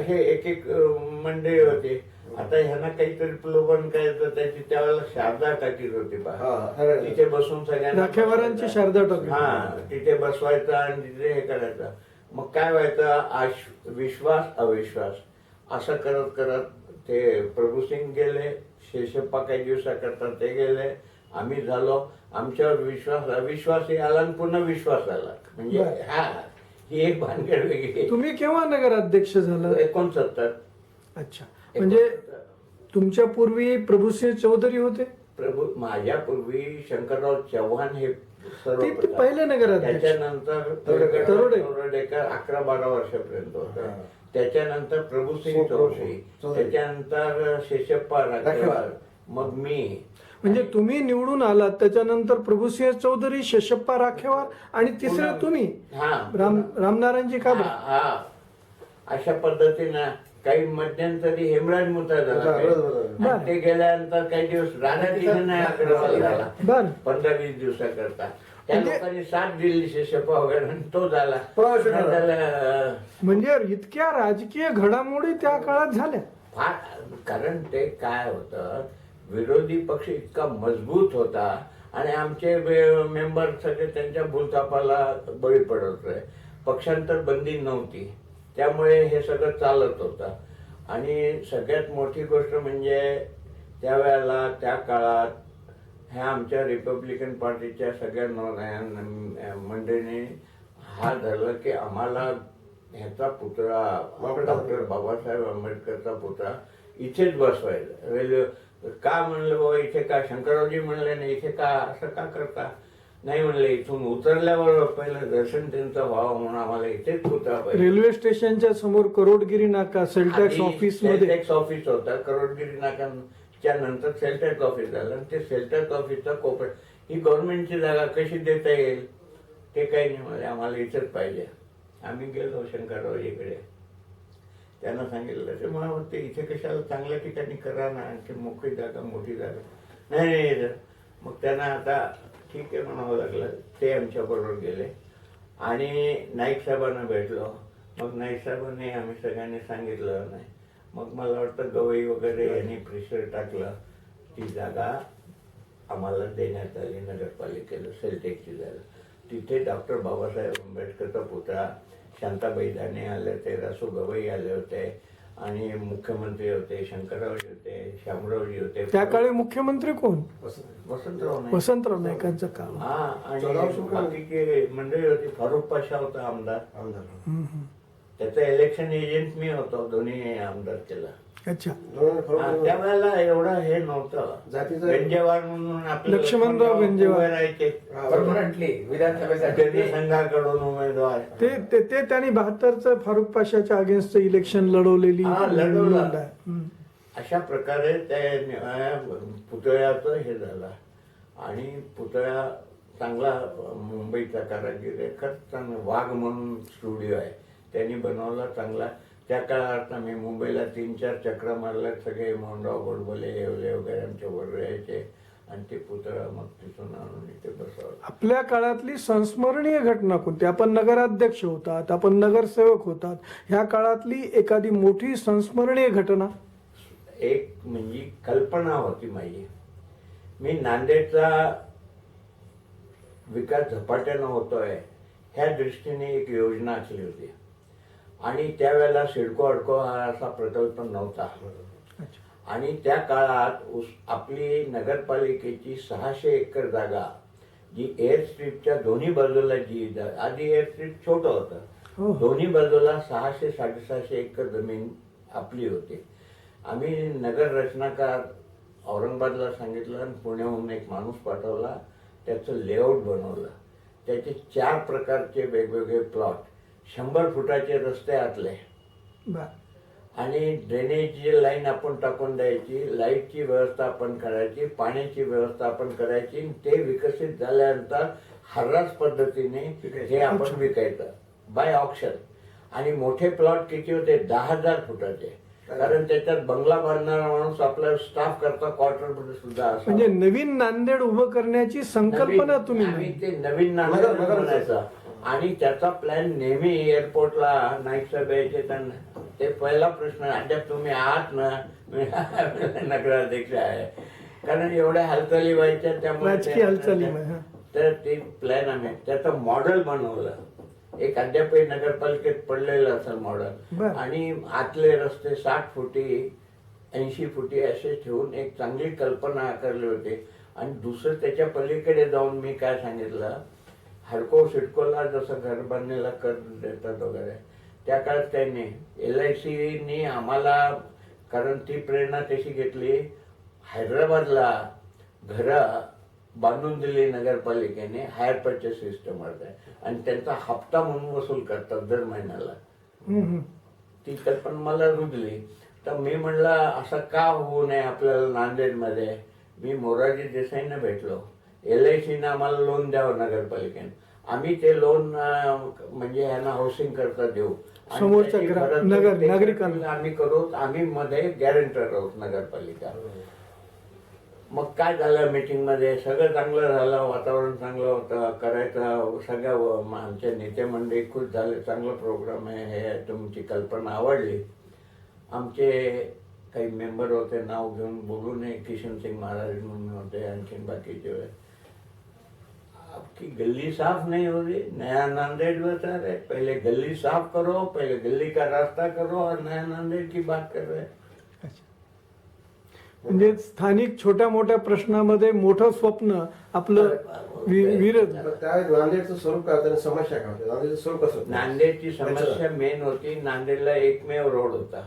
हे एक एक मंडळी होते. आता ह्यांना काहीतरी प्रलोभन करायचं त्याची त्यावेळेला शारदा टाकीत होती बा हा, खरं. तिथे बसून सगळ्यांना राखेवारांची बसवायचं. शारदा टाकीत. हा तिथे बसवायचं आणि तिथे हे करायचं. मग काय व्हायचं, विश्वास अविश्वास असं करत करत ते प्रभूसिंग गेले, शेषप्पा काही दिवसाकरता ते गेले, आम्ही झालो, आमच्यावर विश्वास अविश्वासही आला आणि पुन्हा विश्वास आला. म्हणजे बरं. हा ही एक भानगड वेगळी. तुम्ही केव्हा नगराध्यक्ष झाला? 69. अच्छा, म्हणजे तुमच्या पूर्वी प्रभूसिंह चौधरी होते? प्रभू माझ्या पूर्वी शंकरराव चव्हाण हे ते पहिले नगराध्यक्ष. त्याच्यानंतर तरोडेकर 11-12 वर्षापर्यंत होता. त्याच्यानंतर प्रभूसिंग चौधरी, त्याच्यानंतर शेषप्पा राखेवार, मग मी. म्हणजे तुम्ही निवडून आलात, त्याच्यानंतर प्रभूसिंह चौधरी, शेषप्पा राखेवार आणि तिसरे तुम्ही हा रामनारायणजी का बरं? हा अशा पद्धतीनं काही मध्यंतरी हेमराज मुता झाला बरं. आणि ते गेल्यानंतर काही दिवस राधाकिशन अग्रवाल झाला बरं. 15-20 दिवसाकरता. त्या म्हणजे- लोकांनी साथ दिली शेषप्पा वगैरे आणि तो झाला. प्रवास झाला. त्याला, म्हणजे इतक्या राजकीय घडामोडी त्या काळात झाल्या. कारण ते काय होतं, विरोधी पक्ष इतका मजबूत होता आणि आमचे मेंबर सगळे त्यांच्या भूलथापाला बळी पडत होते. पक्षांतर बंदी नव्हती, त्यामुळे हे सगळं चालत होतं. आणि सगळ्यात मोठी गोष्ट म्हणजे त्यावेळेला त्या काळात ह्या आमच्या रिपब्लिकन पार्टीच्या सगळ्या मंडळींनी हा धरलं की आम्हाला ह्याचा पुतळा डॉक्टर बाबासाहेब आंबेडकरचा पुतळा इथेच बसवायचा. रेल्वे का म्हणलं बाबा इथे का, शंकररावजी म्हणले नाही इथे का, असं का करता? नाही म्हणले इथून उतरल्यावर पहिलं दर्शन त्यांचं व्हावं म्हणून आम्हाला इथेच पुतळा पाहिजे. रेल्वे स्टेशनच्या समोर करोडगिरी नाका सेलटॅक्स ऑफिस मध्ये सेलटॅक्स ऑफिस होता. करोडगिरी नाक्याच्या नंतर सेलटॅक्स ऑफिस झालं आणि ते सेलटॅक्स ऑफिसचा कोपऱ्यात ही गव्हर्नमेंटची जागा कशी देता येईल, ते काही नाही म्हणले, आम्हाला इथेच पाहिजे. आम्ही गेलो शंकररावजीकडे, त्यांना सांगितलं ते मला वाटतं इथे कशाला चांगल्या ठिकाणी करा ना, आणखी मोकळी जागा मोठी जागा. नाही मग त्यांना आता ठीक आहे म्हणावं लागलं. ते आमच्याबरोबर गेले आणि नाईक साहेबांना भेटलो. मग नाईक साहेबांनी आम्ही सगळ्यांनी सांगितलं नाही. मग मला वाटतं गवई वगैरे यांनी प्रेशर टाकलं, ती जागा आम्हाला देण्यात आली नगरपालिकेला, सेलटेकची जागा. तिथे डॉक्टर बाबासाहेब आंबेडकरचा पुतळा, शांताबाई दाने आले होते, रासू गवई आले होते आणि मुख्यमंत्री होते, शंकररावजी होते, शामरावजी होते. त्या काळी मुख्यमंत्री कोण? वसंतराव नाईक. वसंतराव नाईकांचं काळ. हा आणि बाकीचे मंडळी होती. फारुख पाशा होता आमदार, त्याचं इलेक्शन एजंट मी होतो दोन्ही आमदार केला. अच्छा. त्यावेळेला एवढं हे नव्हतं. जातीचं गंजेवार म्हणून आपले लक्ष्मणराव गंजेवार राहायचे परमनंटली विधानसभेसाठी. संघाकडून उमेदवार. ते त्यांनी 72चं फारुख पाशाच्या अगेन्स्ट इलेक्शन लढवलेली लढवलं. नोंद आहे. अशा प्रकारे त्या पुतळ्याचं हे झालं आणि पुतळा चांगला मुंबईचा कारागीर आहे, खरंच चांगला. वाघ म्हणून स्टुडिओ आहे, त्यांनी बनवला चांगला. त्या काळात आम्ही मुंबईला 3-4 चक्र मारल्या. सगळे मोहनराव गोडबोले येवले वगैरे आमच्या बरोबर यायचे आणि ते पुतळा मग तिथून आणून इथे बसवलं. आपल्या काळातली संस्मरणीय घटना कोणती? आपण नगराध्यक्ष होतात, आपण नगरसेवक होतात, ह्या काळातली एखादी मोठी संस्मरणीय घटना? एक म्हणजे कल्पना होती माझी. मी नांदेडचा विकास झपाट्यानं होतोय ह्या दृष्टीने एक योजना आखली होती आणि त्यावेळेला सिडको अडको हा असा प्रकल्प नव्हता. आणि त्या काळात आपली नगरपालिकेची 600 एकर जागा जी एअर स्ट्रीपच्या दोन्ही बाजूला आधी एअर स्ट्रीप छोटं होतं, दोन्ही बाजूला 600-650 एकर जमीन आपली होती. आम्ही नगर रचनाकार औरंगाबादला सांगितलं आणि पुण्याहून एक माणूस पाठवला, त्याचं लेआउट बनवलं. त्याचे 4 प्रकारचे वेगवेगळे प्लॉट, 100 फुटाचे रस्ते आतले आणि ड्रेनेजची लाईन आपण टाकून द्यायची, लाईटची व्यवस्था आपण करायची, पाण्याची व्यवस्था आपण करायची. ते विकसित झाल्यानंतर हर्रास पद्धतीने हे आपण विकायचं बाय ऑक्शन. आणि मोठे प्लॉट किती होते? 10,000 फुटाचे. कारण त्याच्यात बंगला बांधणारा माणूस आपला स्टाफ करता क्वार्टर मध्ये सुद्धा असतो. म्हणजे नवीन नांदेड उभं करण्याची संकल्पना तुम्ही आम्ही ते नवीन नांदेड बनायचं आणि त्याचा प्लॅन नेहमी एअरपोर्टला नाईक साहेब यायचे, त्यांना ते पहिला प्रश्न अद्याप तुम्ही आहात ना मी नगराध्यक्ष आहे कारण एवढ्या हालचाली व्हायच्या राजकीय हालचाली, हा. तर ते प्लॅन आम्ही त्याचं मॉडेल बनवलं एक अद्यापही नगरपालिकेत पडलेलं असेल मॉडेल बरं. आणि आतले रस्ते 60 फुटी 80 फुटी असे ठेवून एक चांगली कल्पना आकारली होती. आणि दुसरं त्याच्या पलीकडे जाऊन मी काय सांगितलं हडको सिडकोला जसं घर बांधणीला कर देतात वगैरे त्या काळात काही नाही. LICनी आम्हाला कारण ती प्रेरणा तशी घेतली हैदराबादला घरं बांधून दिली नगरपालिकेने हायर परचेस सिस्टम आणि त्यांचा हप्ता म्हणून वसूल करतात दर महिन्याला. ती कल्पना मला रुजली तर मी म्हणलं असं का होऊ नये आपल्याला नांदेडमध्ये. मी मोरारजी देसाईंना भेटलो. LICने आम्हाला लोन द्यावं नगरपालिकेने आम्ही ते लोन म्हणजे ह्यांना हाऊसिंग करता देऊ आणि समोरच्या त्याची ग्रा- परतफेड नगर- ते नागरिकांना. आम्ही करू आम्ही मध्ये गॅरंटर आहोत नगरपालिका. मग काय झालं मीटिंग मध्ये सगळं चांगलं झालं वातावरण चांगलं होतं करायचं सगळ्या आमच्या नेते मंडळी खुश झाले चांगलं प्रोग्राम आहे हे तुमची कल्पना आवडली. आमचे काही मेंबर होते नाव घेऊन बोलू नये किशन सिंग महाराज म्हणून होते आणखीन बाकीचे आपकी गली साफ नहीं हो रही नया नांदेड़ बता रहे पहले गली साफ करो पहले गली का रास्ता करो और नया नांदेड़ की बात कर रहे. म्हणजे स्थानिक छोट्या मोठ्या प्रश्नामध्ये मोठं स्वप्न आपलं विरत पण त्यावेळेस नांदेडचं स्वरूप काय होतं आणि समस्या काय होत्या नांदेडचं स्वरूप कसं होतं नांदेडची समस्या मेन होती नांदेडला एकमेव रोड होता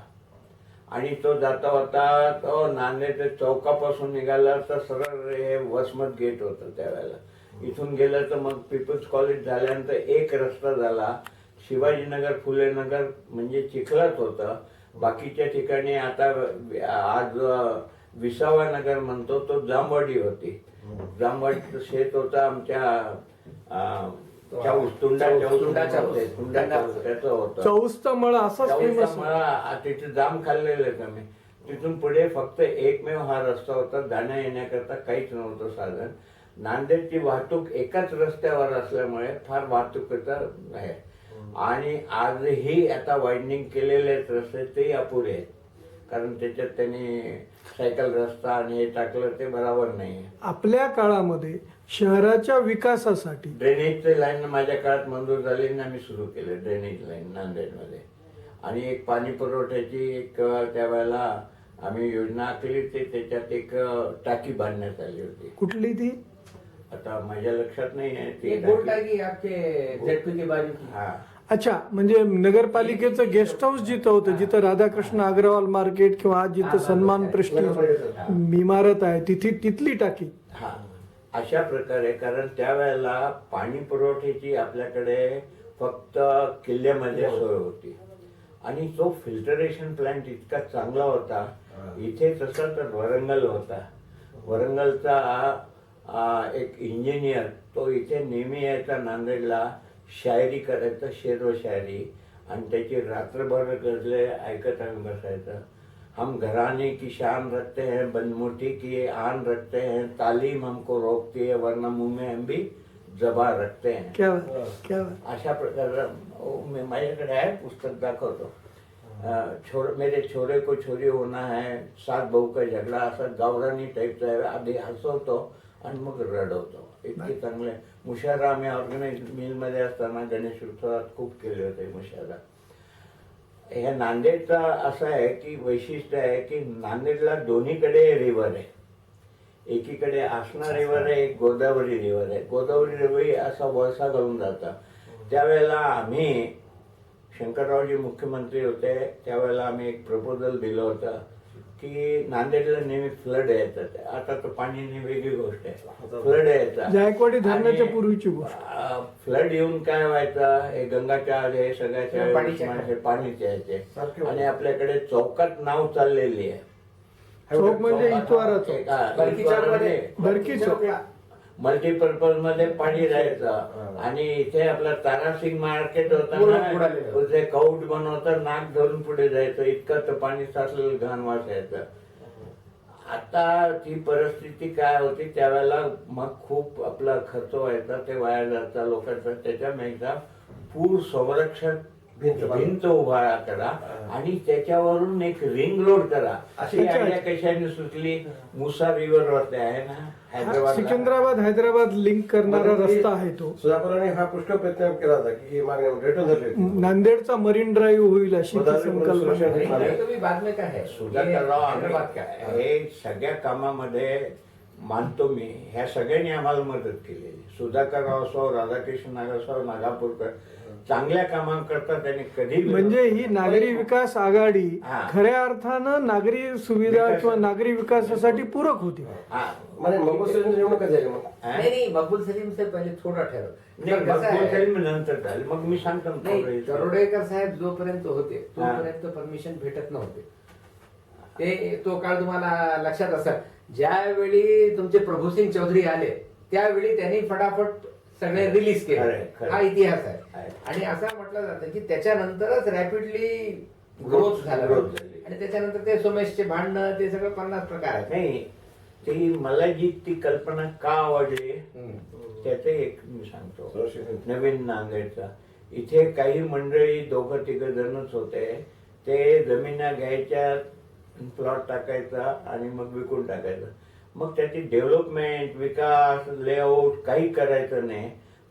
आणि तो जाता होता तो नांदेड चौकापासून निघाला तर सरळ हे वसमत गेट होतं त्यावेळेला. इथून गेलं तर मग पीपल्स कॉलेज झाल्यानंतर एक रस्ता झाला शिवाजीनगर फुलेनगर म्हणजे चिखलाच होतं. बाकीच्या ठिकाणी आता आज विसावा नगर म्हणतो तो जांभवाडी होती. जांभवाडीचं शेत होतं आमच्या त्याचं होतं चौसचा मळा असाच फेमस. मला तिथे जाम खाल्लेलं कमी. तिथून पुढे फक्त एकमेव हा रस्ता होता जाण्या येण्याकरता काहीच नव्हतं साधन. नांदेडची वाहतूक एकाच रस्त्यावर असल्यामुळे फार वाहतुकीचा आहे आणि आजही आता वायडिंग केलेले रस्ते ते अपुरे आहेत कारण त्याच्यात त्यांनी सायकल रस्ता आणि हे टाकलं ते बरोबर नाही. आपल्या काळामध्ये शहराच्या विकासासाठी ड्रेनेजची लाईन माझ्या काळात मंजूर झाली आणि आम्ही सुरू केले ड्रेनेज लाईन नांदेडमध्ये आणि एक पाणी पुरवठ्याची एक त्यावेळेला आम्ही योजना आखली ते त्याच्यात एक टाकी बांधण्यात आली होती. कुठली ती आता माझ्या लक्षात नाही आहे ती एक गोल टाकी आपके ZP की बाजू की. हा अच्छा म्हणजे नगरपालिकेचं गेस्ट हाऊस जिथं होतं जिथं राधाकृष्ण अग्रवाल मार्केट किंवा आज जिथं सन्मान प्रेस्टिज इमारत आहे तिथे तिथली टाकी. हा अशा प्रकारे कारण त्यावेळेला पाणी पुरवठ्याची आपल्याकडे फक्त किल्ल्यामध्ये सोय होती आणि तो फिल्टरेशन प्लांट इतका चांगला होता. इथे तसा तर वरंगल होता. वरंगलचा एक इंजिनियर तो इथे नेहमी यायचा नांदेडला शायरी करायचा शेर व शायरी आणि त्याची रात्रभर गजले ऐकत आम्ही बसायचं. हम घराने की शान रखते हैं बनमुठी की आन रखते हैं तालीम हमको रोकती है वरना मुंह में हम भी जबा रखते हैं. क्या बात, क्या बात. अशा प्रकार माझ्याकडे आहे पुस्तक दाखवतो. मेरे छोरे को छोरी होना है 7 बहू का झगडा असा गावरानी टाईपचा आहे. आधी हसवतो आणि मग रडवतो. इतके चांगले मुशारा आम्ही ऑर्गनाइज मिलमध्ये असताना गणेश उत्सवात खूप केले होते मुशारा. ह्या नांदेडचा असं आहे की वैशिष्ट्य आहे की नांदेडला दोन्हीकडे रिव्हर आहे. एकीकडे आसना रिव्हर आहे एक गोदावरी रिव्हर आहे. गोदावरी रिव्हर असा वळसा घालून जाता. त्यावेळेला आम्ही शंकररावजी मुख्यमंत्री होते त्यावेळेला आम्ही एक प्रपोजल दिलं होतं की नांदेडला नेहमी फ्लड यायचं. आता तर पाणी वेगळी गोष्ट आहे. फ्लड यायचा जायकवाडी धरणाच्या पूर्वीची गोष्ट. फ्लड येऊन काय व्हायचं हे गंगाच्या हे सगळ्याच्या पाणीच यायचे आणि आपल्याकडे चौकात नाव चाललेली आहे. चौक म्हणजे इतवारा चौक बरकी चौक मल्टीपर्पज मध्ये पाणी राहायचं आणि इथे आपला तारासिंग मार्केट होता ना तिथे कौट बनवतं नाक धरून पुढे जायचं इतकं तर पाणी साचलेलं घाण वास यायचं. आता ती परिस्थिती काय होती त्यावेळेला मग खूप आपला खर्च व्हायचा ते वाया जायचा लोकांचा. त्याच्यापेक्षा पूर संरक्षण भिंत उभा करा आणि त्याच्यावरून एक रिंग रोड करा. अशी अच्छा. आयडिया कशाने सुचली? मुसा रिव्हर वरती आहे ना हैदराबाद. सिकंदराबाद हैदराबाद लिंक करणारा रस्ता आहे तो. सुधाकरांनी हा पुष्कळ प्रयत्न केला होता की ही मागणी रिटर्न झाली होती. नांदेडचा मरीन ड्राईव्ह होईल अशी ती संकल्पना. तो भी बाद में का है सुधाकरराव हैदराबाद का है. हे सगळ्या कामामध्ये मानतो मी. ह्या सगळ्यांनी आम्हाला मदत केलेली. सुधाकरराव असो, राधाकृष्ण नागर असो, नागापूरकर चांगल्या कामांकरता त्यांनी कधी म्हणजे ही नागरी विकास आघाडी हा. खऱ्या अर्थानं नागरी सुविधा किंवा नागरी विकासासाठी पूरक होती. हा. म्हणजे मगोस निवडणूक कधी झाली मग? हा? नहीं मकबूल सलीम से पहले थोड़ा ठहरो. नाही, तर कसं आहे? मग तरी मी नंतर झालं. मग मी सांगतो ना नाही थोडं. दरोडेकर साहेब जोपर्यंत होते तोपर्यंत परमिशन भेटत नव्हते. ते तो काळ तुम्हाला लक्षात असेल. ज्यावेळी तुमचे प्रभूसिंग चौधरी आले त्यावेळी त्यांनी फटाफट सगळे रिलीज खरंय, केले. खरंय. हा इतिहास आहे. आहे. आणि असं म्हटलं जातं की त्याच्यानंतरच रॅपिडली ग्रोथ झाला. Growth झाली. आणि त्याच्यानंतर ते सोमेशचे भांडणं ते सगळं 50 प्रकार आहेत. नाही, ती मला जी ती कल्पना का आवडली हम्म. त्याचं एक मी सांगतो. संशोधन. नवीन नांदेडचा इथे काही मंडळी 2-3 जणच होते. ते जमिना घ्यायच्या, प्लॉट टाकायचा आणि मग विकून टाकायचा. मग त्याची डेव्हलपमेंट, विकास, लेआउट काही करायचं नाही.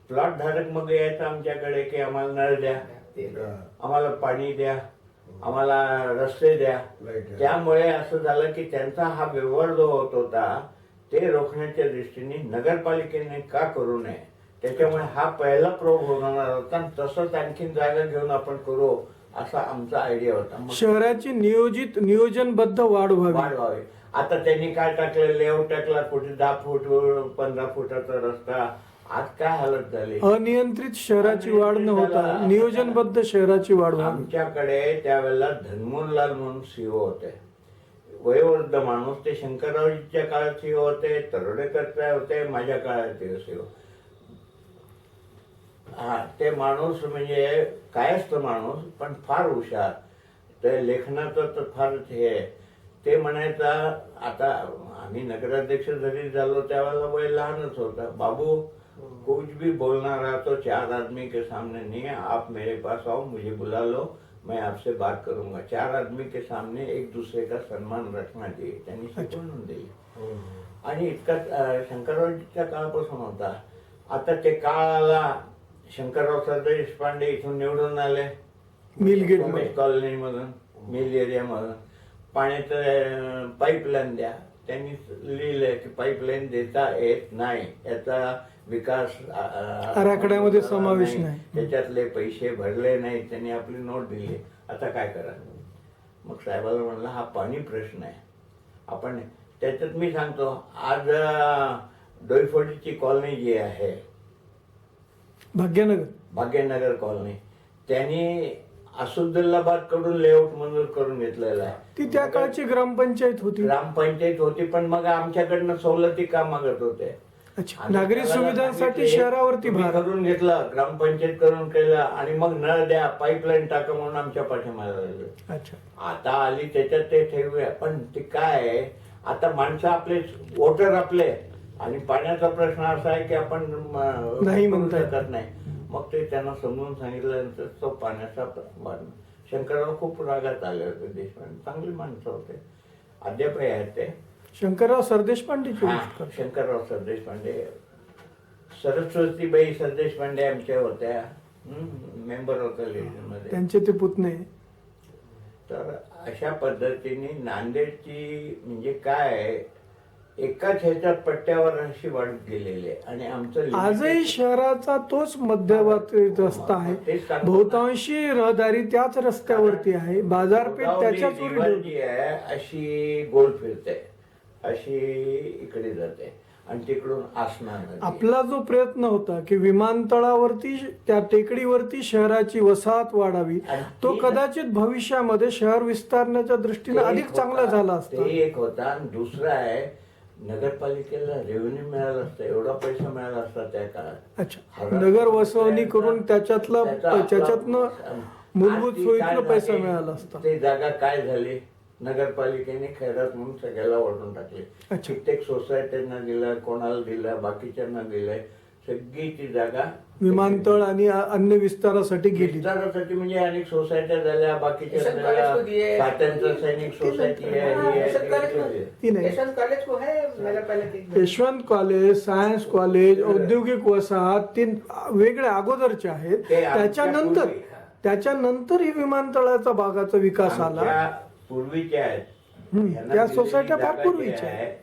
प्लॉट धारक मग यायचं आमच्याकडे की आम्हाला नळ द्या, आम्हाला पाणी द्या, आम्हाला रस्ते द्या. Right, yeah. त्यामुळे असं झालं की त्यांचा हा व्यवहार जो होत होता ते रोखण्याच्या दृष्टीने नगरपालिकेने का करू नये, त्याच्यामुळे हा पहिला प्रयोग होणार होता. आणि तसंच आणखीन जागा घेऊन आपण करू असा आमचा आयडिया होता. मग शहराची नियोजनबद्ध वाढ व्हावी. वाढ व्हावी. आता त्यांनी काय टाकलं, लेआउट टाकला, कुठे 10 फूट 15 फुटाचा रस्ता. आज काय हालत झाली. अनियंत्रित शहराची वाढ न होता नियोजनबद्ध शहराची वाढ व्हावी. आमच्याकडे त्यावेळेला धनमोहनलाल म्हणून सीओ होते, वयोवृद्ध माणूस. ते शंकररावजीच्या काळात सीओ होते, तरोडेकरचे होते, माझ्या काळात ते सीओ. हा, ते माणूस म्हणजे कायस्थ माणूस पण फार हुशार. ते लेखनाचं तर फारच हे आहे. ते म्हणायचा, आता आम्ही नगराध्यक्ष जरी झालो त्यावेळेला वय लहानच होता. बाबू कुछ भी बोलना रहा तो 4 आदमी के सामने नहीं है. आप मेरे पास आओ, मुझे बुला लो, मैं आपसे बात करूंगा. 4 आदमी के सामने एक दूसरे का सम्मान रखना चाहिए. त्यांनी शिकवून दिली. आणि इतका शंकररावजीच्या काळापासून होता. आता ते काळाला शंकरराव सरदेशपांडे देशपांडे इथून निवडून आले मिलगेट सोमेश कॉलनीमधून, मिल एरियामधून. पाण्याचं पाईपलाईन द्या. त्यांनी लिहिलंय की पाईपलाईन देता येत नाही, याचा विकास आराखड्यामध्ये समावेश नाही. त्याच्यातले पैसे भरले नाही. त्यांनी आपली नोट दिली. आता काय करा. मग साहेबाला म्हणलं हा पाणी प्रश्न आहे. आपण त्याच्यात मी सांगतो, आज डोईफोडीची कॉलनी जी आहे भाग्यनगर कॉलनी, त्यांनी असुद्दुल्लाबाद कडून लेआउट मंजूर करून घेतलेला आहे. ती त्या काळची ग्रामपंचायत होती. ग्रामपंचायत होती, पण मग आमच्याकडनं सवलती का मागत होते. अच्छा, नागरी सुविधांसाठी शहरावरती भार करून घेतला, ग्रामपंचायत करून केलं आणि मग नळ द्या, पाईपलाईन टाका म्हणून आमच्या पाठीमागे लागले. अच्छा, आता आली त्याच्यात ते ठेवूया. पण ते काय आहे, आता माणसं आपले वोटर आपले, आणि पाण्याचा प्रश्न असा आहे की आपण नाही करू म्हणता येत. शकत नाही. मग ते त्यांना समजून सांगितल्यानंतर तो पाण्याचा शंकरराव खूप रागात आले होते. देशपांडे चांगली माणसं होते, अद्यापही आहेत ते. शंकरराव सरदेशपांडेची हा, गोष्ट करतो. शंकरराव सरदेशपांडे, सरस्वतीबाई सरदेशपांडे आमच्या होत्या, मेंबर होत्या लेडीजमध्ये. त्यांचे ते पुतणे. तर अशा पद्धतीने नांदेडची म्हणजे काय एकाच ह्याच्यात पट्ट्यावर अशी वाढत गेलेली आहे. आणि आमचं आजही शहराचा तोच मध्यवर्ती रस्ता आहे. तेच सांगतो. बहुतांशी रहदारी त्याच रस्त्यावरती आहे. बाजारपेठ त्याच्याच दिवार जी आहे अशी गोल फिरते, अशी इकडे जाते आणि तिकडून आसना नदी. आपला जो प्रयत्न होता की विमानतळावरती त्या टेकडीवरती शहराची वसाहत वाढावी, आणि तो ती- कदाचित भविष्यामध्ये शहर विस्तारण्याच्या दृष्टीने ते अधिक एक चांगला होता. झाला असता. ते एक होता. आणि दुसरा आहे, नगरपालिकेला रेव्हेन्यू मिळाला असता, एवढा पैसा मिळाला असता त्या काळात. अच्छा, नगर वसवणी करून त्याच्यातनं मूलभूत आज ती सोयीतनं काय पैसा झाली? मिळाला असता. ते जागा काय झाली, नगरपालिकेने खैरात म्हणून सगळ्याला वाढून टाकले. अच्छा. कित्येक सोसायट्यांना दिलं, कोणाला दिलं, बाकीच्यांना दिलंय. सगळी ती जागा विमानतळ आणि अन्य विस्तारासाठी गेली. विस्तारासाठी म्हणजे अनेक सोसायट्या झाल्या, बाकीच्या यशवंत झाल्या, कॉलेज को दिए. स्वातंत्र्य सैनिक सोसायटी आहे, हाँ, ही आहे, यशवंत कॉलेज को ती नाही. यशवंत कॉलेज को है नगर पालिका यशवंत कॉलेज, सायन्स कॉलेज, औद्योगिक वसाहत तीन वेगळ्या अगोदरच्या आहेत. ते आमच्या पूर्वी. त्याच्यानंतर ही विमानतळाचा भागाचा विकास आला. आमच्या पूर्वीच्या आहेत. ह्यांना त्या दिलेली सोसायट्या फार जागा जी पूर्वीच्या आहे,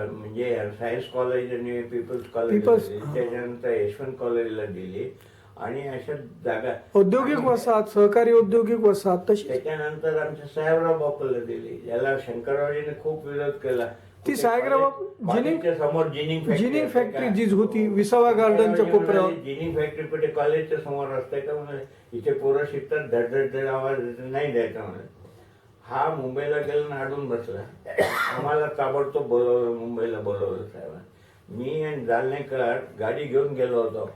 म्हणजे सायन्स कॉलेज आणि पीपल्स कॉलेज People's, दिली, त्याच्यानंतर यशवंत कॉलेजला दिली आणि अशा जागा औद्योगिक वसाहत, सहकारी औद्योगिक वसाहत तशी त्याच्यानंतर आमच्या साहेबराव बापूला दिली, ज्याला शंकररावजीने खूप विरोध केला. ती साहेबराव बापू कॉलेजच्या समोर जिनिंग फॅक्टरी जी होती विसावा गार्डनच्या कोपऱ्यावर, जिनिंग फॅक्टरी कुठे कॉलेजच्या समोर असते का म्हणे, इथे पोरं शिकतात, धड आवाज नाही द्यायचा म्हणे. हा मुंबईला गेला आणि अडून बसला. आम्हाला ताबडतोब बोलवलं, मुंबईला बोलवलं साहेबांनी. मी आणि जालनेकर गाडी घेऊन गेलो होतो.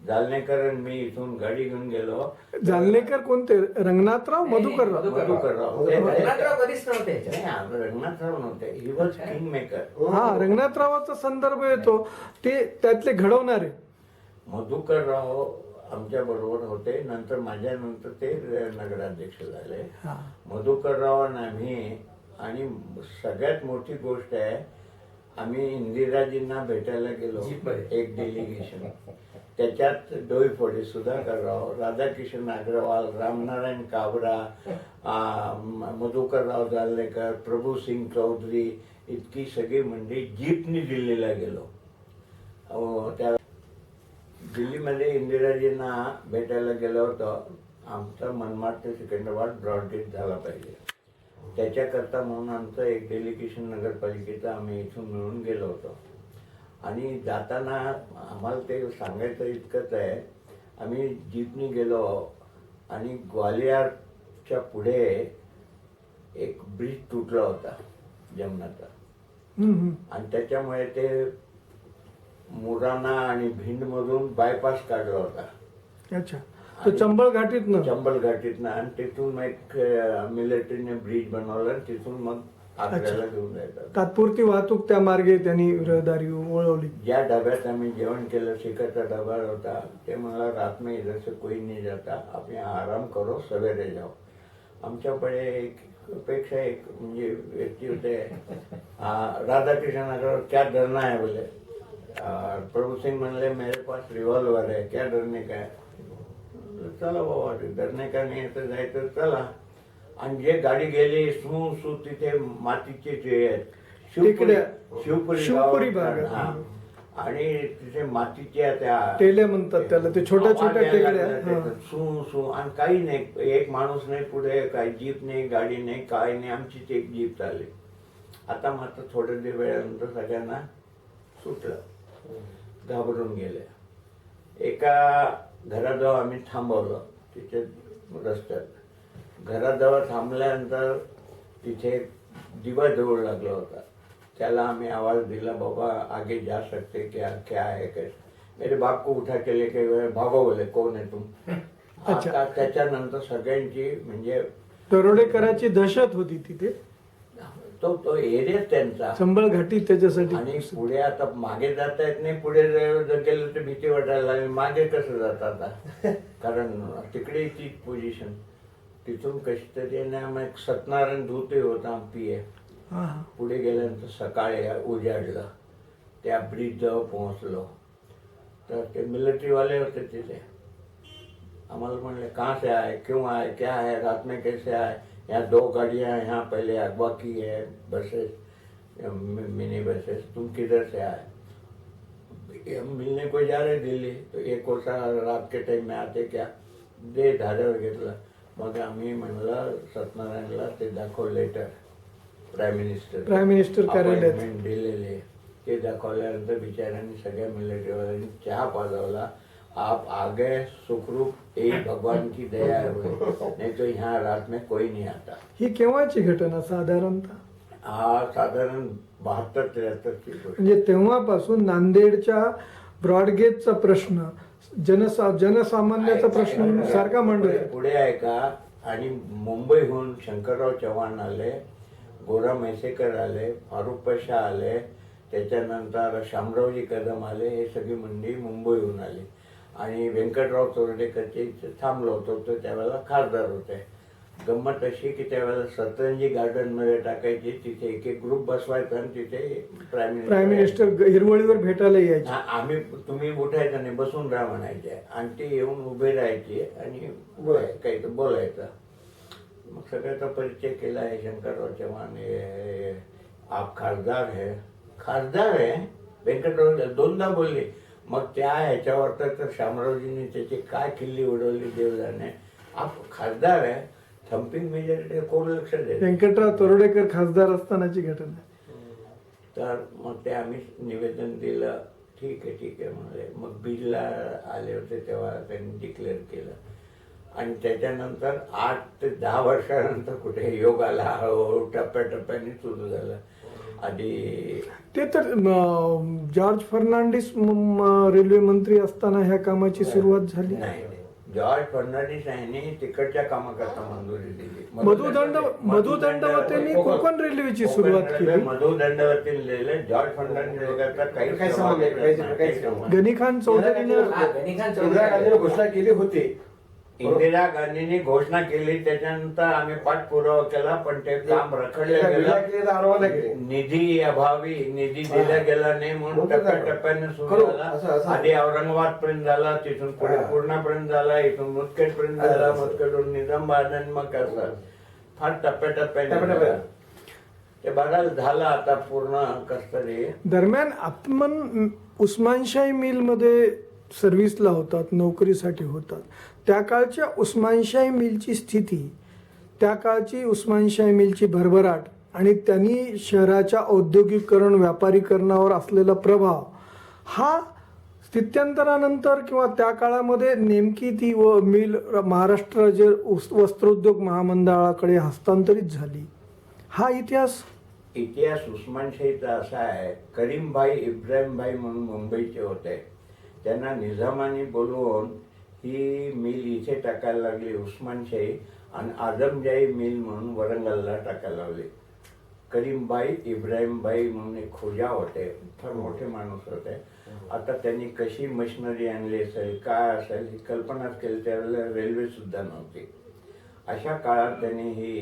जालनेकर आणि मी इथून गाडी घेऊन गेलो. जालनेकर कोणते? रंगनाथराव, मधुकरराव. मधुकरराव रंगनाथराव कधीच नव्हते याच्यात. नाही, आम्ही रंगनाथराव नव्हते. He was king maker. हा, रंगनाथरावाचा संदर्भ येतो, ते त्यातले घडवणारे. मधुकरराव आमच्या बरोबर होते. नंतर माझ्यानंतर ते नगराध्यक्ष झाले. हा. मधुकरराव आणि आम्ही, आणि सगळ्यात मोठी गोष्ट आहे, आम्ही इंदिराजींना भेटायला गेलो, जीपमध्ये. एक डेलिगेशन. त्याच्यात डोईफोडे, सुधाकरराव, राधाकिशन अग्रवाल, रामनारायण काबरा, मधुकरराव जालनेकर, प्रभूसिंग चौधरी, इतकी सगळी मंडळी जीपनी दिल्लीला गेलो. त्या दिल्लीमध्ये इंदिराजींना भेटायला गेलो होतो. आमचा मनमाड ते सिकंदराबाद ब्रॉडगेज झाला पाहिजे, त्याच्याकरता म्हणून आमचं एक डेलिगेशन नगरपालिकेचं आम्ही इथून मिळून गेलो होतो. आणि जाताना आम्हाला ते सांगायचं इतकंच आहे, आम्ही जीपनी गेलो आणि ग्वालियरच्या पुढे एक ब्रिज तुटला होता जमनाचा, आणि त्याच्यामुळे ते मुराना आणि भिंडमधून बायपास काढला होता. अच्छा, तो चंबळ घाटीतनं. चंबल घाटीतनं, आणि तिथून एक मिलिटरीने ब्रिज बनवला आणि तिथून मग आग्र्याला घेऊन जायचं. तात्पुरती वाहतूक त्या मार्गे त्यांनी रहदारी वळवली. ज्या डब्यात आम्ही जेवण केलं, शिकाचा डबा होता, ते मला रात में इधर से कोई नहीं जाता, आपण आराम करो, सवेरे जाओ. आमच्याकडे एक पेक्षा एक म्हणजे व्यक्ती होते, राधाकृष्ण अग्रवाल, क्या डरना है बोले. प्रभू सिंग म्हणले, मेरे पास रिव्हॉल्वर है, क्या डरने का है. चला बाबा, डरने का नाही तर जायचं, चला. आणि जे गाडी गेली सू तिथे मातीचे ते आहेत, शिवपुरी भागात. हा. आणि तिथे मातीच्या त्या टेल्या म्हणतात त्याला, ते छोट्या छोट्या टेकड्या. हा. सू आणि काही नाही, एक माणूस नाही पुढे, काही जीप नाही, गाडी नाही, काय नाही. आमचीच एक जीप चालली. आता मात्र थोड्या वेळानंतर सगळ्यांना सुटलं, घाबरून गेले. एका घराजवळ आम्ही थांबवलं, तिथे रस्त्यात. घराजवळ थांबल्यानंतर तिथे दिवा जवळ लागला होता. त्याला आम्ही आवाज दिला, बाबा आगे जा सकते क्या, क्या है कैसे. मेरे बाप को उठा के लेके भागो बोले, कोण आहे तुम. आता त्याच्यानंतर सगळ्यांची म्हणजे दरोडेकराची दहशत होती तिथे. तो एरिया त्यांचा चंबळ घाटी त्याच्यासाठी. आणि पुढे आता मागे जाता येत नाही. पुढे जर गेलं तर भीती वाटायला लागली, मागे कसं जात आता, कारण तिकडे ती पोझिशन. तिथून कशी तरी मग सत्यनारायण धूते होता पीए. पुढे गेल्यानंतर सकाळी उजाडलं, त्या ब्रिज जवळ पोहोचलो तर ते मिलिटरीवाले होते तिथे. आम्हाला म्हणले, कहाँ से आए, क्यों आए, क्या है, रात में कैसे आए, यहाँ 2 गाड़ियाँ हैं, यहाँ पहले अगवा की है, बसेस, मिनी बसेस, तुम किधर से आए. हम मिलने को जा रहे दिल्ली. तो एक कोसा रात के टाइम में आते क्या, दे धाऱ्यावर घेतलं. मग आम्ही म्हणलं सत्यनारायणला ते दाखव लेटर, प्राईम मिनिस्टर कार्यालयात दिलेले. ते दाखवल्यानंतर बिचाऱ्यांनी सगळ्या मिलिटरीवाल्यांनी चहा पाजवला. आप आगे सुखरूप एक भगवान की दया है, नहीं तो यहाँ रात में कोई नहीं आता. ही केव्हाची घटना साधारणतः? हा साधारण 72-73 ची गोष्ट. म्हणजे तेव्हापासून नांदेडच्या ब्रॉडगेजचा प्रश्न, जनसामान्याचा प्रश्न सारखा मांडला. पुढे आहे का. आणि मुंबईहून शंकरराव चव्हाण आले, गोरा म्हैसेकर आले, फारुख पाशा आले, त्याच्यानंतर शामरावजी कदम आले, हे सगळी मंडळी मुंबईहून आली आणि व्यंकटराव तोरडेकरचे इथे थांबलो होतो, तर त्यावेळेला खासदार होते. गंमत अशी की त्यावेळेला सतरंजी गार्डनमध्ये टाकायची, तिथे एक एक ग्रुप बसवायचा आणि तिथे प्राईम मिनिस्टर हिरवळीवर भेटायला यायचे. आम्ही तुम्ही उठायचं नाही, बसून राहा म्हणायचे आणि ते येऊन उभे राहायचे आणि काही तर बोलायचं. मग सगळ्याचा परिचय केला आहे. शंकरराव चव्हाण हे आप खासदार है व्यंकटराव दोनदा बोलले. मग त्या ह्याच्यावर तर शामरावजींनी त्याची काय किल्ली उडवली देव जाणे. आप खासदार आहे, थम्पिंग मेजॉरिटी कोण लक्ष देत. व्यंकटराव तोरडेकर खासदार असतानाची घटना. तर मग ते आम्ही निवेदन दिलं, ठीक आहे म्हणाले. मग बीडला आले होते तेव्हा त्यांनी डिक्लेअर केलं आणि त्याच्यानंतर 8 ते 10 वर्षानंतर कुठे योग आला, हळूहळू टप्प्याटप्प्याने सुरू झालं. आधी ते तर जॉर्ज फर्नांडिस रेल्वे मंत्री असताना ह्या कामाची सुरुवात झाली. नाही, जॉर्ज फर्नांडिस यांनी तिकडच्या कामाकरता मंजुरी दिली. मधुदंडवतेने कोकण रेल्वेची सुरुवात केली. मधुदंडवतीने लिहिले. जॉर्ज फर्नांडिस वगैरेचा काही संबंध गणिखान चौधरीने गणिखान इंदिरा गांधीने घोषणा केली होती. इंदिरा गांधींनी घोषणा केली, त्याच्यानंतर आम्ही पाठपुरावा केला, पण ते काम रखडलं गेलं. निधी अभावी निधी दिला गेला नाही म्हणून टप्प्याटप्प्याने सुरू झाला. आधी औरंगाबाद पर्यंत झाला, तिथून पुढे पूर्णापर्यंत झाला, इथून मुदखेड पर्यंत झाला, मुदखेडून निजामाबाद आणि मग कसं फार टप्प्याटप्प्याने ते बघायला झालं. आता पूर्ण कसं तरी दरम्यान आपण उस्मानशाही मिलमध्ये सर्व्हिसला होतात, नोकरीसाठी होतात. त्या काळच्या उस्मानशाही मिलची स्थिती, त्या काळची उस्मानशाही मिलची भरभराट आणि त्यांनी शहराच्या औद्योगिकरण व्यापारीकरणावर असलेला प्रभाव, हा स्थित्यंतरानंतर किंवा त्या काळामध्ये नेमकी ती मिल महाराष्ट्र राज्य वस्त्रोद्योग महामंडळाकडे हस्तांतरित झाली. हा इतिहास उस्मानशाहीचा असा आहे. करीमभाई इब्राहिमभाई म्हणून मुंबईचे होते. त्यांना निजामाने बोलवून ही मिल इथे टाकायला लागली उस्मानशाही, आणि आजमशाही मिल म्हणून वरंगलला टाकायला लावली. करीमभाई इब्राहिमभाई म्हणून एक खोजा होते, फार मोठे माणूस होते. आता त्यांनी कशी मशिनरी आणली असेल, काय असेल ही कल्पनाच केली. त्यावेळेला रेल्वे सुद्धा नव्हती. अशा काळात त्यांनी ही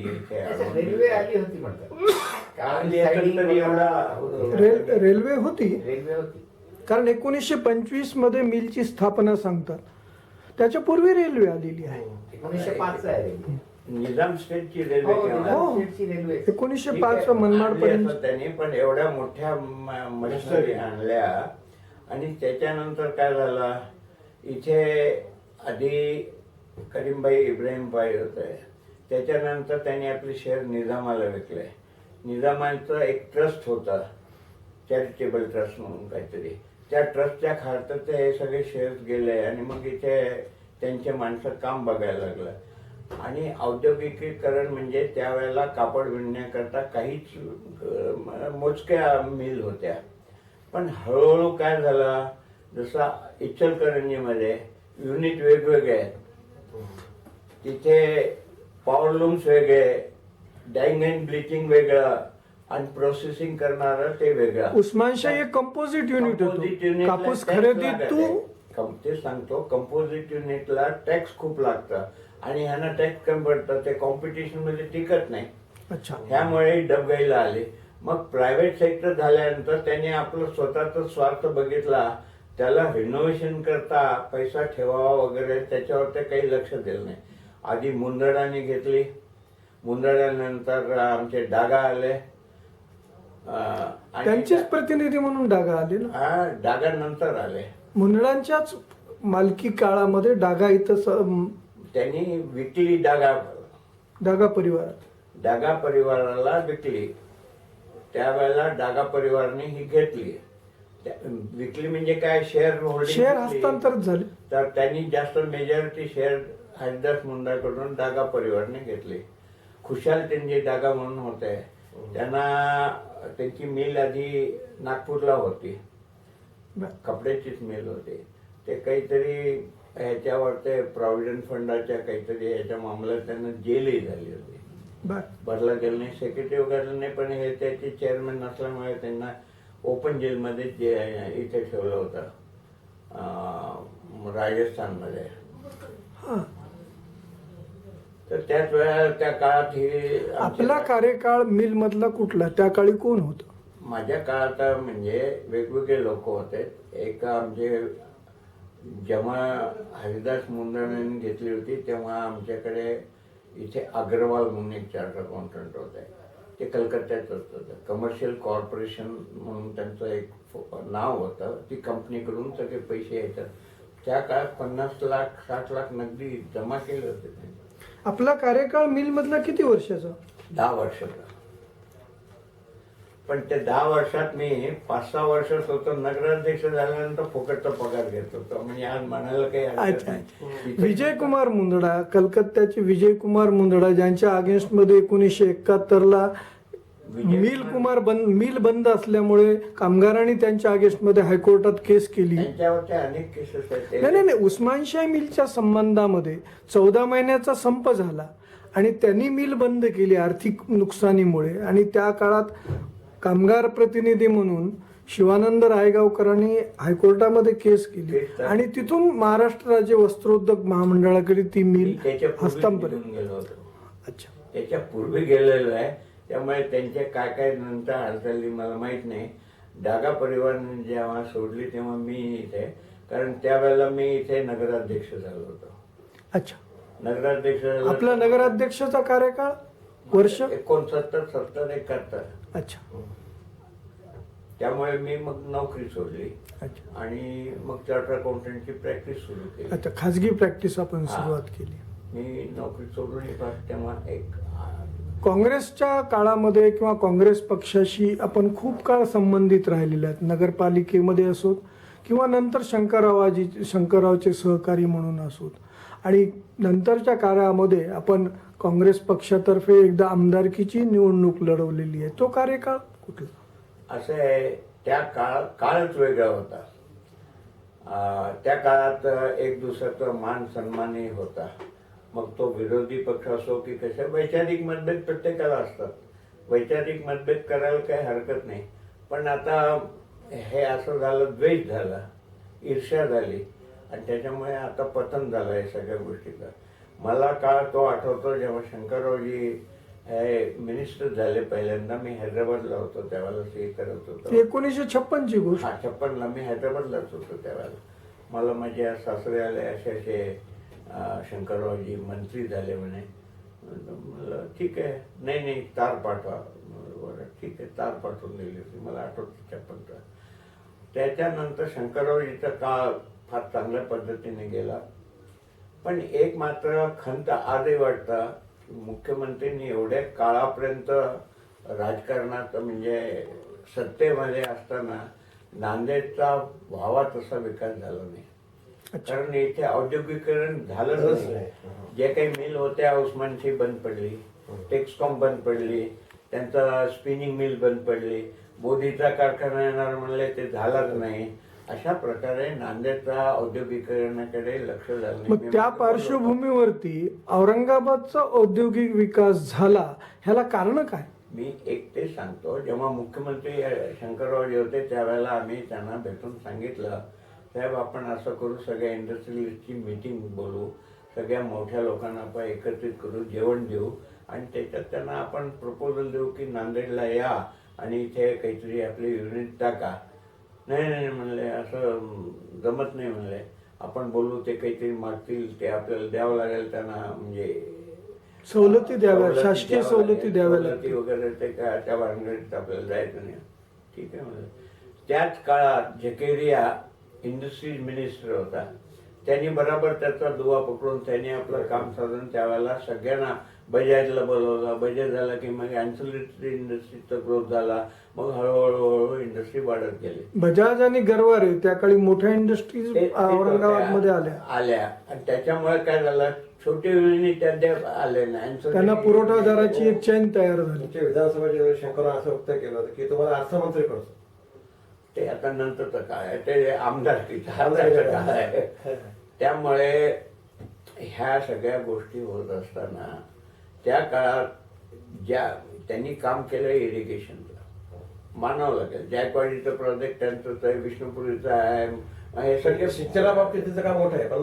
रेल्वे आली होती म्हणतात. रेल्वे होती. रेल्वे होती कारण 1925 मध्ये मिलची स्थापना सांगतात. त्याच्या पूर्वी रेल्वे आलेली आहे. 1905 आहे रेल्वे. निजाम स्टेटची रेल्वे निजाम स्टेटची रेल्वे 1905 मनमाड पर्यंत त्यांनी पण एवढ्या मोठ्या मशिनरी आणल्या. आणि त्याच्यानंतर काय झालं, इथे आधी करीमभाई इब्राहिमभाई होते. त्याच्यानंतर त्यांनी आपले शेअर निजामाला विकले. निजामाचं एक ट्रस्ट होता, चॅरिटेबल ट्रस्ट म्हणून काहीतरी. त्या ट्रस्टच्या खात्यात ते सगळे शेअर्स गेले आणि मग इथे त्यांचे माणसं काम बघायला लागलं. आणि औद्योगिकीकरण म्हणजे त्यावेळेला कापड विणण्याकरता काहीच मोजक्या मिल होत्या. पण हळूहळू काय झालं, जसा इचलकरंजीमध्ये युनिट वेगवेगळे आहेत, तिथे पॉवरलूम्स वेगळे, डायइंग अँड ब्लिचिंग वेगळं आणि प्रोसेसिंग करणारं ते वेगळं. उस्मानशाही एक कंपोजिट युनिट होतं. कापूस खरेदीतून ते सांगतो, कंपोजिट युनिटला टॅक्स खूप लागतं आणि ह्यांना टॅक्स कमी पडतं. ते कॉम्पिटिशन मध्ये टिकत नाही. अच्छा, त्यामुळे डबगाईला आले. मग प्रायव्हेट सेक्टर झाल्यानंतर त्यांनी आपलं स्वतःचा स्वार्थ बघितला. त्याला रिनोव्हेशन करता पैसा ठेवावा वगैरे त्याच्यावर ते काही लक्ष दिलं नाही. आधी मुंदडाने घेतली, मुंदड्यानंतर आमचे डागा आले. त्यांचेच प्रतिनिधी म्हणून डागा आले ना. डागा नंतर आले. मुंदडांच्याच मालकी काळामध्ये डागा इथं त्यांनी विकली. डागा परिवाराला विकली. त्यावेळेला डागा परिवाराने ही घेतली. विकली म्हणजे काय, शेअर हस्तांतरित झाले. तर त्यांनी जास्त मेजॉरिटी शेअर हरिदास मुंडाकडून डागा परिवाराने घेतले. खुशाल त्यांचे डागा म्हणून होते, त्यांना त्यांची मिल आधी नागपूरला होती, कपड्याचीच मिल होती. ते काहीतरी ह्याच्यावर ते प्रॉव्हिडंट फंडाच्या काहीतरी ह्याच्या मामल्यात त्यांना जेलही झाली होती. भरला गेलं नाही, सेक्रेटरी वगैरे नाही. पण हे त्याचे चेअरमॅन नसल्यामुळे त्यांना ओपन जेलमध्ये जे इथे ठेवलं होतं राजस्थानमध्ये. हा. तर त्याच वेळेला त्या काळात ही आपला कार्यकाळ मिल मधला कुठला, त्या काळी कोण होतं? माझ्या काळात म्हणजे वेगवेगळे लोक होते. एक आमचे जेव्हा हरिदास मुंदडांनी घेतली होती तेव्हा आमच्याकडे इथे अग्रवाल म्हणून एक चार्टर्ड अकाउंटंट होते. ते कलकत्त्यात होतं. कमर्शियल कॉर्पोरेशन म्हणून त्यांचं एक नाव होतं. ती कंपनीकडून सगळे पैसे येतात. त्या काळात 50 लाख 60 लाख नगदी जमा केले होते त्यांनी. आपला कार्यकाळ मिल मधला किती वर्षाचा? 10 वर्षाचा. पण ते 10 वर्षात मी 5-6 वर्षात होतो. नगराध्यक्ष झाल्यानंतर फुकटचा पगार घेत होतो. म्हणजे आज म्हणायला काही हरकत अच्छा. नाही. विजयकुमार मुंदडा, कलकत्त्याचे विजयकुमार मुंदडा, ज्यांच्या अगेन्स्ट मध्ये 1971 मिल बंद असल्यामुळे कामगारांनी त्यांच्या अगेन्स्ट मध्ये हायकोर्टात केस केली. त्यांच्यावरच्या अनेक केसेस आहेत. नाही, उस्मानशाही मिलच्या संबंधामध्ये 14 महिन्याचा संप झाला आणि त्यांनी मिल बंद केली आर्थिक नुकसानीमुळे. आणि त्या काळात कामगार प्रतिनिधी म्हणून शिवानंद रायगावकरांनी हायकोर्टामध्ये केस केली आणि तिथून महाराष्ट्र राज्य वस्त्रोद्योग महामंडळाकडे ती मिल हस्तांतरित. गेलो होतो. अच्छा. त्याच्या पूर्वी गेलेलो आहे. त्यामुळे त्यांचे काय काय नंतर हालचाली मला माहित नाही. डागा परिवाराने जेव्हा सोडली तेव्हा मी इथे, कारण त्यावेळेला मी इथे नगराध्यक्ष झालो होतो. अच्छा. नगराध्यक्ष झालो. आपला नगराध्यक्षाचा कार्यकाळ वर्ष 69, 70, 71. अच्छा. त्यामुळे मी मग नोकरी सोडली अच्छा. आणि मग चार्टर्ड अकाउंटंटची प्रॅक्टिस सुरू केली. अच्छा, खाजगी प्रॅक्टिस आपण सुरुवात केली. मी नोकरी सोडून येतात तेव्हा एक काँग्रेसच्या काळामध्ये किंवा काँग्रेस पक्षाशी आपण खूप काळ संबंधित राहिलेले आहेत. नगरपालिकेमध्ये असोत किंवा नंतर शंकररावचे सहकारी म्हणून असोत. आणि नंतरच्या काळामध्ये आपण काँग्रेस पक्षातर्फे एकदा आमदारकीची निवडणूक लढवलेली आहे. तो कार्यकाळ कुठला? असं आहे, त्या काळच वेगळा होता. त्या काळात एक दुसऱ्याचा मान सन्मानही होता. मग तो विरोधी पक्ष असो की कशा, वैचारिक मतभेद प्रत्येकाला असतात. वैचारिक मतभेद करायला काही हरकत नाही. पण आता हे असं झालं, द्वेष झाला, ईर्ष्या झाली आणि त्याच्यामुळे आता पतन झालं आहे सगळ्या गोष्टीचं. मला काळ तो आठवतो जेव्हा शंकररावजी हे मिनिस्टर झाले पहिल्यांदा. मी हैदराबादला होतो त्यावेळेला, ते करत होतो. 1956ची गोष्ट. 56ला मी हैदराबादलाच होतो त्यावेळेला. मला माझ्या सासरे आले, असे शंकररावजी मंत्री झाले म्हणे. मला ठीक आहे, नाही तार पाठवा. बरं ठीक आहे, तार पाठवून दिली होती. मला आठवतं 56चा. त्याच्यानंतर शंकररावजीचा काळ फार चांगल्या पद्धतीने गेला. पण एक मात्र खंत आजही वाटतं, मुख्यमंत्र्यांनी एवढ्या काळापर्यंत राजकारणात म्हणजे सत्तेमध्ये असताना नांदेडचा व्हावा तसा विकास झाला नाही. कारण इथे औद्योगिकरण झालंच नाही. जे काही मिल होत्या उस्मानची बंद पडली, टेक्सकॉम बंद पडली, त्यांचा स्पिनिंग मिल बंद पडली, बोधीचा कारखाना येणार म्हणले ते झालाच नाही. अशा प्रकारे नांदेडचा औद्योगिकरणाकडे लक्ष झालं नाही. मग त्या पार्श्वभूमीवरती औरंगाबादचा औद्योगिक विकास झाला, ह्याला कारण काय? मी एक ते सांगतो, जेव्हा मुख्यमंत्री शंकररावजी होते त्यावेळेला आम्ही त्यांना भेटून सांगितलं, साहेब आपण असं करू, सगळ्या इंडस्ट्रियलिस्टची मीटिंग बोलू, सगळ्या मोठ्या लोकांना आपण एकत्रित करू, जेवण देऊ आणि त्याच्यात त्यांना आपण प्रपोजल देऊ की नांदेडला या आणि इथे काहीतरी आपली युनिट टाका. नाही म्हणले, असं जमत नाही म्हणले. आपण बोलू, ते काहीतरी मागतील, ते आपल्याला द्यावं लागेल त्यांना, म्हणजे सवलती द्याव्या, शासकीय सवलती द्याव्या लागतील वगैरे. ते काय त्या भानगडीत आपल्याला जायचं नाही. ठीक आहे म्हणलं. त्याच काळात झकेरिया इंडस्ट्रीज मिनिस्टर होता. त्यांनी बरोबर त्याचा दुवा पकडून त्यांनी आपलं काम साधून त्यावेळेला सगळ्यांना बजाजला बोलवलं. बजाज झाला की मग ॲन्सिलरी इंडस्ट्रीचा ग्रोथ झाला. मग हळूहळू इंडस्ट्री वाढत गेली. बजाज आणि गरवारे त्या काळी मोठ्या इंडस्ट्रीज औरंगाबाद मध्ये आल्या आणि त्याच्यामुळे काय झालं, छोटे युनिट त्या आले नाही. त्यांना पुरवठादाराची एक चैन तयार झाली. तुमच्या विधानसभेच्या शंकरराव असं वक्तव्य केलं होतं की तुम्हाला अर्थमंत्री करतो. ते आता नंतरचं काय आहे, ते आमदारकीचं काय आहे. त्यामुळे ह्या सगळ्या गोष्टी होत असताना त्या काळात ज्या त्यांनी काम केलं इरिगेशनचं, मानावं लागेल. जायकवाडीचं प्रोजेक्ट त्यांचंच आहे, विष्णुपुरीचं आहे, हे सगळे शिक्षणाबाबतीत तिचं काम मोठं आहे, पण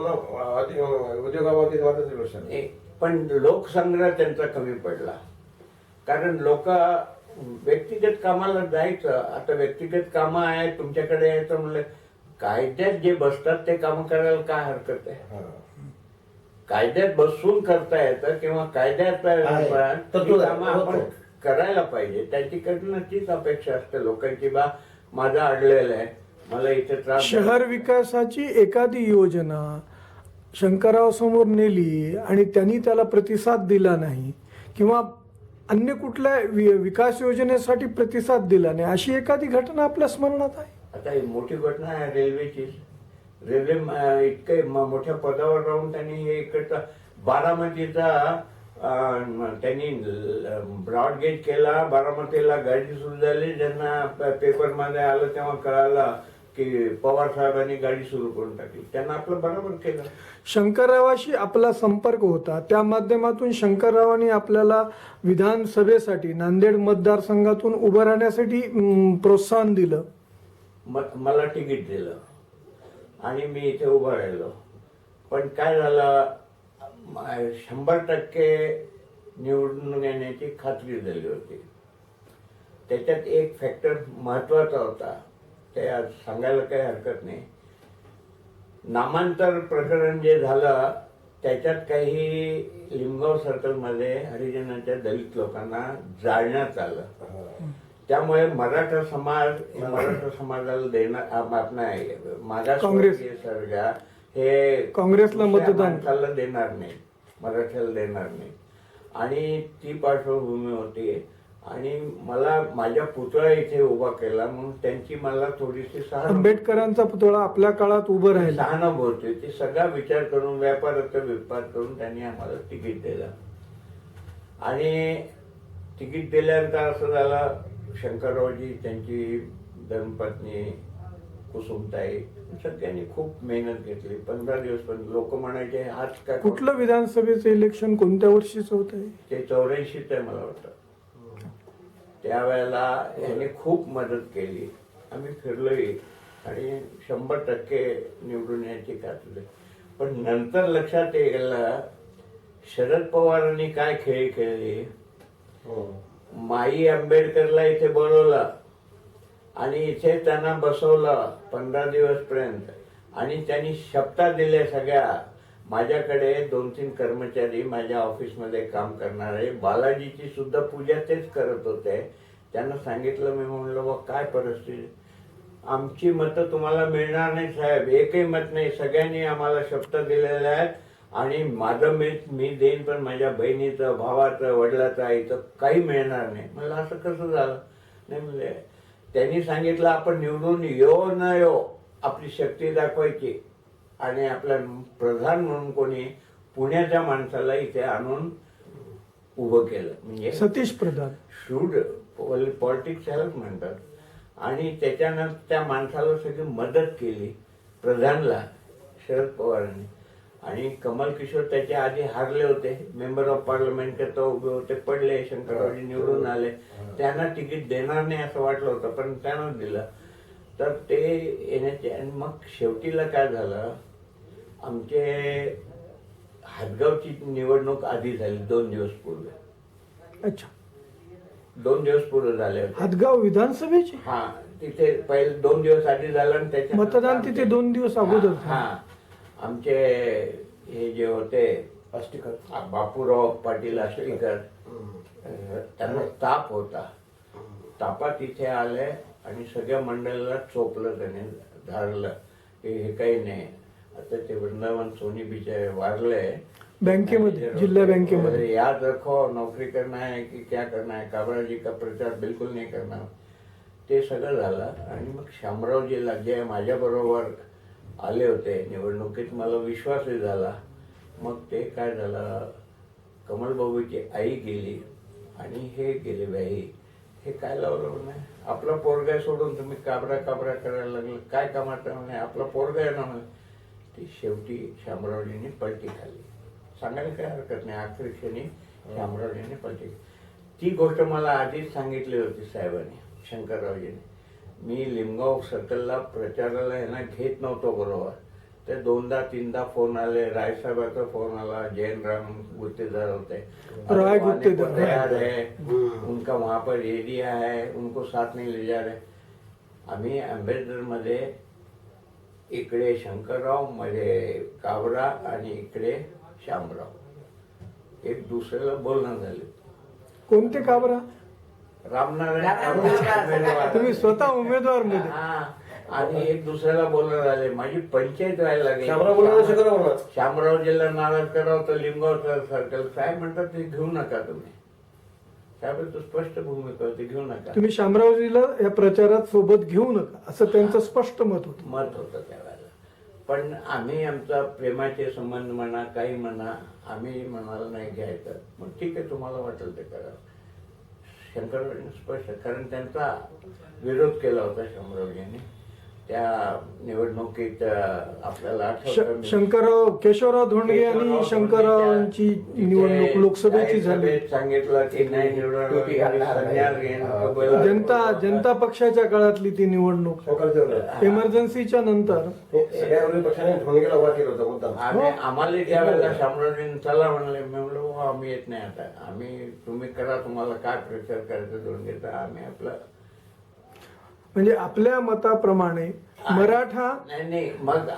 उद्योगाबाबतीत मात्र ती गोष्ट नाही. पण लोकसंग्रह त्यांचा कमी पडला. कारण लोक व्यक्तिगत कामाला जायचं. आता व्यक्तिगत कामं आहे तुमच्याकडे यायचं म्हणलं, कायद्यात जे बसतात ते काम करायला काय हरकत आहे? हा. कायद्यात बसून करता येतं किंवा कायद्यात तत्व- कामं आपण करायला पाहिजे. त्याच्याकडनं तीच अपेक्षा असते लोकांची. बा माझं अडलेलं आहे, मला इथे त्रास शहर विकासाची एखादी योजना शंकरराव समोर नेली आणि त्यांनी त्याला प्रतिसाद दिला नाही किंवा अन्य कुठल्या विकास योजनेसाठी प्रतिसाद दिला नाही, अशी एखादी घटना आपल्या स्मरणात आहे? आता ही मोठी घटना आहे रेल्वेची. रेल्वे इतके मोठ्या पदावर राहून त्यांनी हे इकडचा बारामतीचा त्यांनी ब्रॉड गेज केला. बारामतीला गाडी सुरू झाली. ज्यांना पेपरमध्ये आलं तेव्हा कळालं की पवार साहेबांनी गाडी सुरू करून टाकली. त्यांना आपलं बरोबर केलं. शंकररावाशी आपला संपर्क होता, त्या माध्यमातून शंकररावांनी आपल्याला विधानसभेसाठी नांदेड मतदारसंघातून उभं राहण्यासाठी प्रोत्साहन दिलं. मला तिकीट दिलं आणि मी इथे उभं राहिलो. पण काय झालं, 100% निवडून येण्याची खात्री झाली होती. त्याच्यात एक फॅक्टर महत्वाचा होता, ते आज सांगायला काही हरकत नाही. नामांतर प्रकरण जे झालं त्याच्यात काही लिंबगाव सर्कलमध्ये हरिजनांच्या दलित लोकांना जाळण्यात आलं. त्यामुळे मराठा समाजाला देणार नाही, मागासवर्गीय सर्जा हे काँग्रेसला मतदान माणसाला देणार नाही, मराठ्याला देणार नाही. आणि ती पार्श्वभूमी होती. आणि मला माझ्या पुतळा इथे उभा केला म्हणून त्यांची मला थोडीशी आंबेडकरांचा पुतळा आपल्या काळात उभं राहिला. सहानुभूती, ती सगळा विचार करून व्यापाराचा विपार करून त्यांनी आम्हाला तिकीट दिलं. आणि तिकीट दिल्यानंतर असं झालं, शंकररावजी, त्यांची धर्मपत्नी कुसुमताई, सगळ्यांनी खूप मेहनत घेतली. 15 दिवस. पण लोक म्हणायचे आज काय. कुठलं विधानसभेचं इलेक्शन कोणत्या वर्षीचं होतं? ते 84 आहे मला वाटतं. त्यावेळेला यांनी खूप मदत केली. आम्ही फिरलोय आणि 100% निवडून यायची खात्री. पण नंतर लक्षात येईल शरद पवारांनी काय खेळ खेळली. माई आंबेडकरला इथे बोलवलं आणि इथे त्यांना बसवलं 15 दिवस पर्यंत. आणि त्यांनी शपथा दिल्या सगळ्या. माझ्याकडे 2-3 कर्मचारी माझ्या ऑफिसमध्ये काम करणारे, बालाजीची सुद्धा पूजा तेच करत होते. त्यांना सांगितलं, मी म्हणलं बा काय परिस्थिती, आमची मतं तुम्हाला मिळणार नाही साहेब, एकही मत नाही. सगळ्यांनी आम्हाला शपथा दिलेल्या आहेत आणि माझं मी देईन, पण माझ्या बहिणीचं, भावाचं, वडिलाचं, आईचं काही मिळणार नाही. मला असं कसं झालं? नाही म्हणजे त्यांनी सांगितलं आपण निवडून येऊ न येऊ आपली शक्ती दाखवायची. आणि आपल्या प्रधान म्हणून कोणी पुण्याच्या माणसाला इथे आणून उभं केलं. म्हणजे सतीश प्रधान शूड पॉलिटिक्स ह्यालाच म्हणतात. आणि त्याच्यानंतर त्या माणसाला सगळी मदत केली, प्रधानला, शरद पवारांनी. आणि कमल किशोर त्याच्या आधी हारले होते, मेंबर ऑफ पार्लमेंट तो उभे होते, पडले. शंकररावजी निवडून आले. त्यांना तिकीट देणार नाही असं वाटलं होतं, पण त्यानं दिलं. तर ते येण्याचे. आणि मग शेवटीला काय झालं, आमचे हातगावची निवडणूक आधी झाली 2 दिवस पूर्वी. अच्छा, 2 दिवस पूर्वी झाले होते. हातगाव विधानसभेची? हा, तिथे पहिले 2 दिवस आधी झालं आणि त्याच्या मतदान तिथे 2 दिवस अगोदर. हा, आमचे हे जे होते अष्टीकर, बापूराव पाटील अष्टीकर, त्यांना ताप होता. तापात इथे आले आणि सगळ्या मंडळाला चोपलं, त्याने धारलं की हे काही नाही. आता ते वृंदावन सोनी बिचारे वारले बँकेमध्ये, जिल्हा बँकेमध्ये. याद रखो नौकरी करना है की क्या करना है, काबराजी का प्रचार बिलकुल नाही करणार. ते सगळं झालं. आणि मग शामरावजीला जे माझ्याबरोबर आले होते निवडणुकीत, मला विश्वासही झाला. मग ते काय झालं, कमलबाबूची आई गेली आणि हे गेले बाई, हे काय लावलं नाही, आपला पोरगा सोडून तुम्ही काबरा करायला लागलं, काय कामाचं म्हणे, आपला पोरगा आहे ना म्हणे. ती शेवटी शामरावजींनी पलटी खाल्ली. सांगायला काय हरकत नाही, आखरी क्षणी शामरावजींनी पलटी. ती गोष्ट मला आधीच सांगितली होती साहेबांनी. शंकररावजीने. मी लिमगाव सर्कलला प्रचाराला यांना घेत नव्हतो बरोबर. ते 2दा-3दा फोन आले, रायसाहेबाचा फोन आला, जैन राम गुत्तेदार होते, राय "अब आने को गुत्तेदार, तैयार है, उनका वहां पर एरिया है, उनको साथ नहीं ले जा रहे." आम्ही अँबेसडर मध्ये इकडे शंकरराव, मध्ये काबरा आणि इकडे श्यामराव एक दुसऱ्याला बोलणं झाले. कोणते का बरं? रामनारायण तुम्ही स्वतः उमेदवार मध्ये? हा, आणि एक दुसऱ्याला बोलणं झाले. माझी पंचायत व्हायला शामराव बोलणार, शंकरराव बोलणार. शामरावजीला नाराज करावं तर लिंगाव सर्कल साहेब म्हणतात ते घेऊ नका तुम्ही. साहेब स्पष्ट भूमिका होती, घेऊ नका. तुम्ही शामरावजीला या प्रचारात सोबत घेऊ नका असं त्यांचं स्पष्ट मत होतं. मत होतं त्यावेळेला. पण आम्ही आमचा प्रेमाचे संबंध म्हणा, काही म्हणा, आम्ही म्हणाला नाही घ्यायचं. मग ठीक आहे, तुम्हाला वाटेल ते करा. शंकररावजींनी स्पष्ट, कारण त्यांचा विरोध केला होता शंभरावजींनी त्या निवडणुकीत. आपल्याला आठवतं शंकरराव, केशवराव धोंडगे आणि शंकररावांची निवडणूक लोकसभेची झाली. सांगितलं की नाही निवडणार. जनता पक्षाच्या काळातली ती निवडणूक, शंकरराव इमर्जन्सीच्या नंतर. सगळ्या विरोधी पक्षाने धोंडगेला उभा केलं होतं मुद्दाम. आम्हाला ज्या वेळेला शामरावजींनी चला म्हणले, मी म्हणलो "हो, आम्ही येत नाही आता, आम्ही तुम्ही करा, तुम्हाला काय प्रेशर करायचं धोंडगेचा, आम्ही आपलं." म्हणजे आपल्या मताप्रमाणे मराठा नाही, मग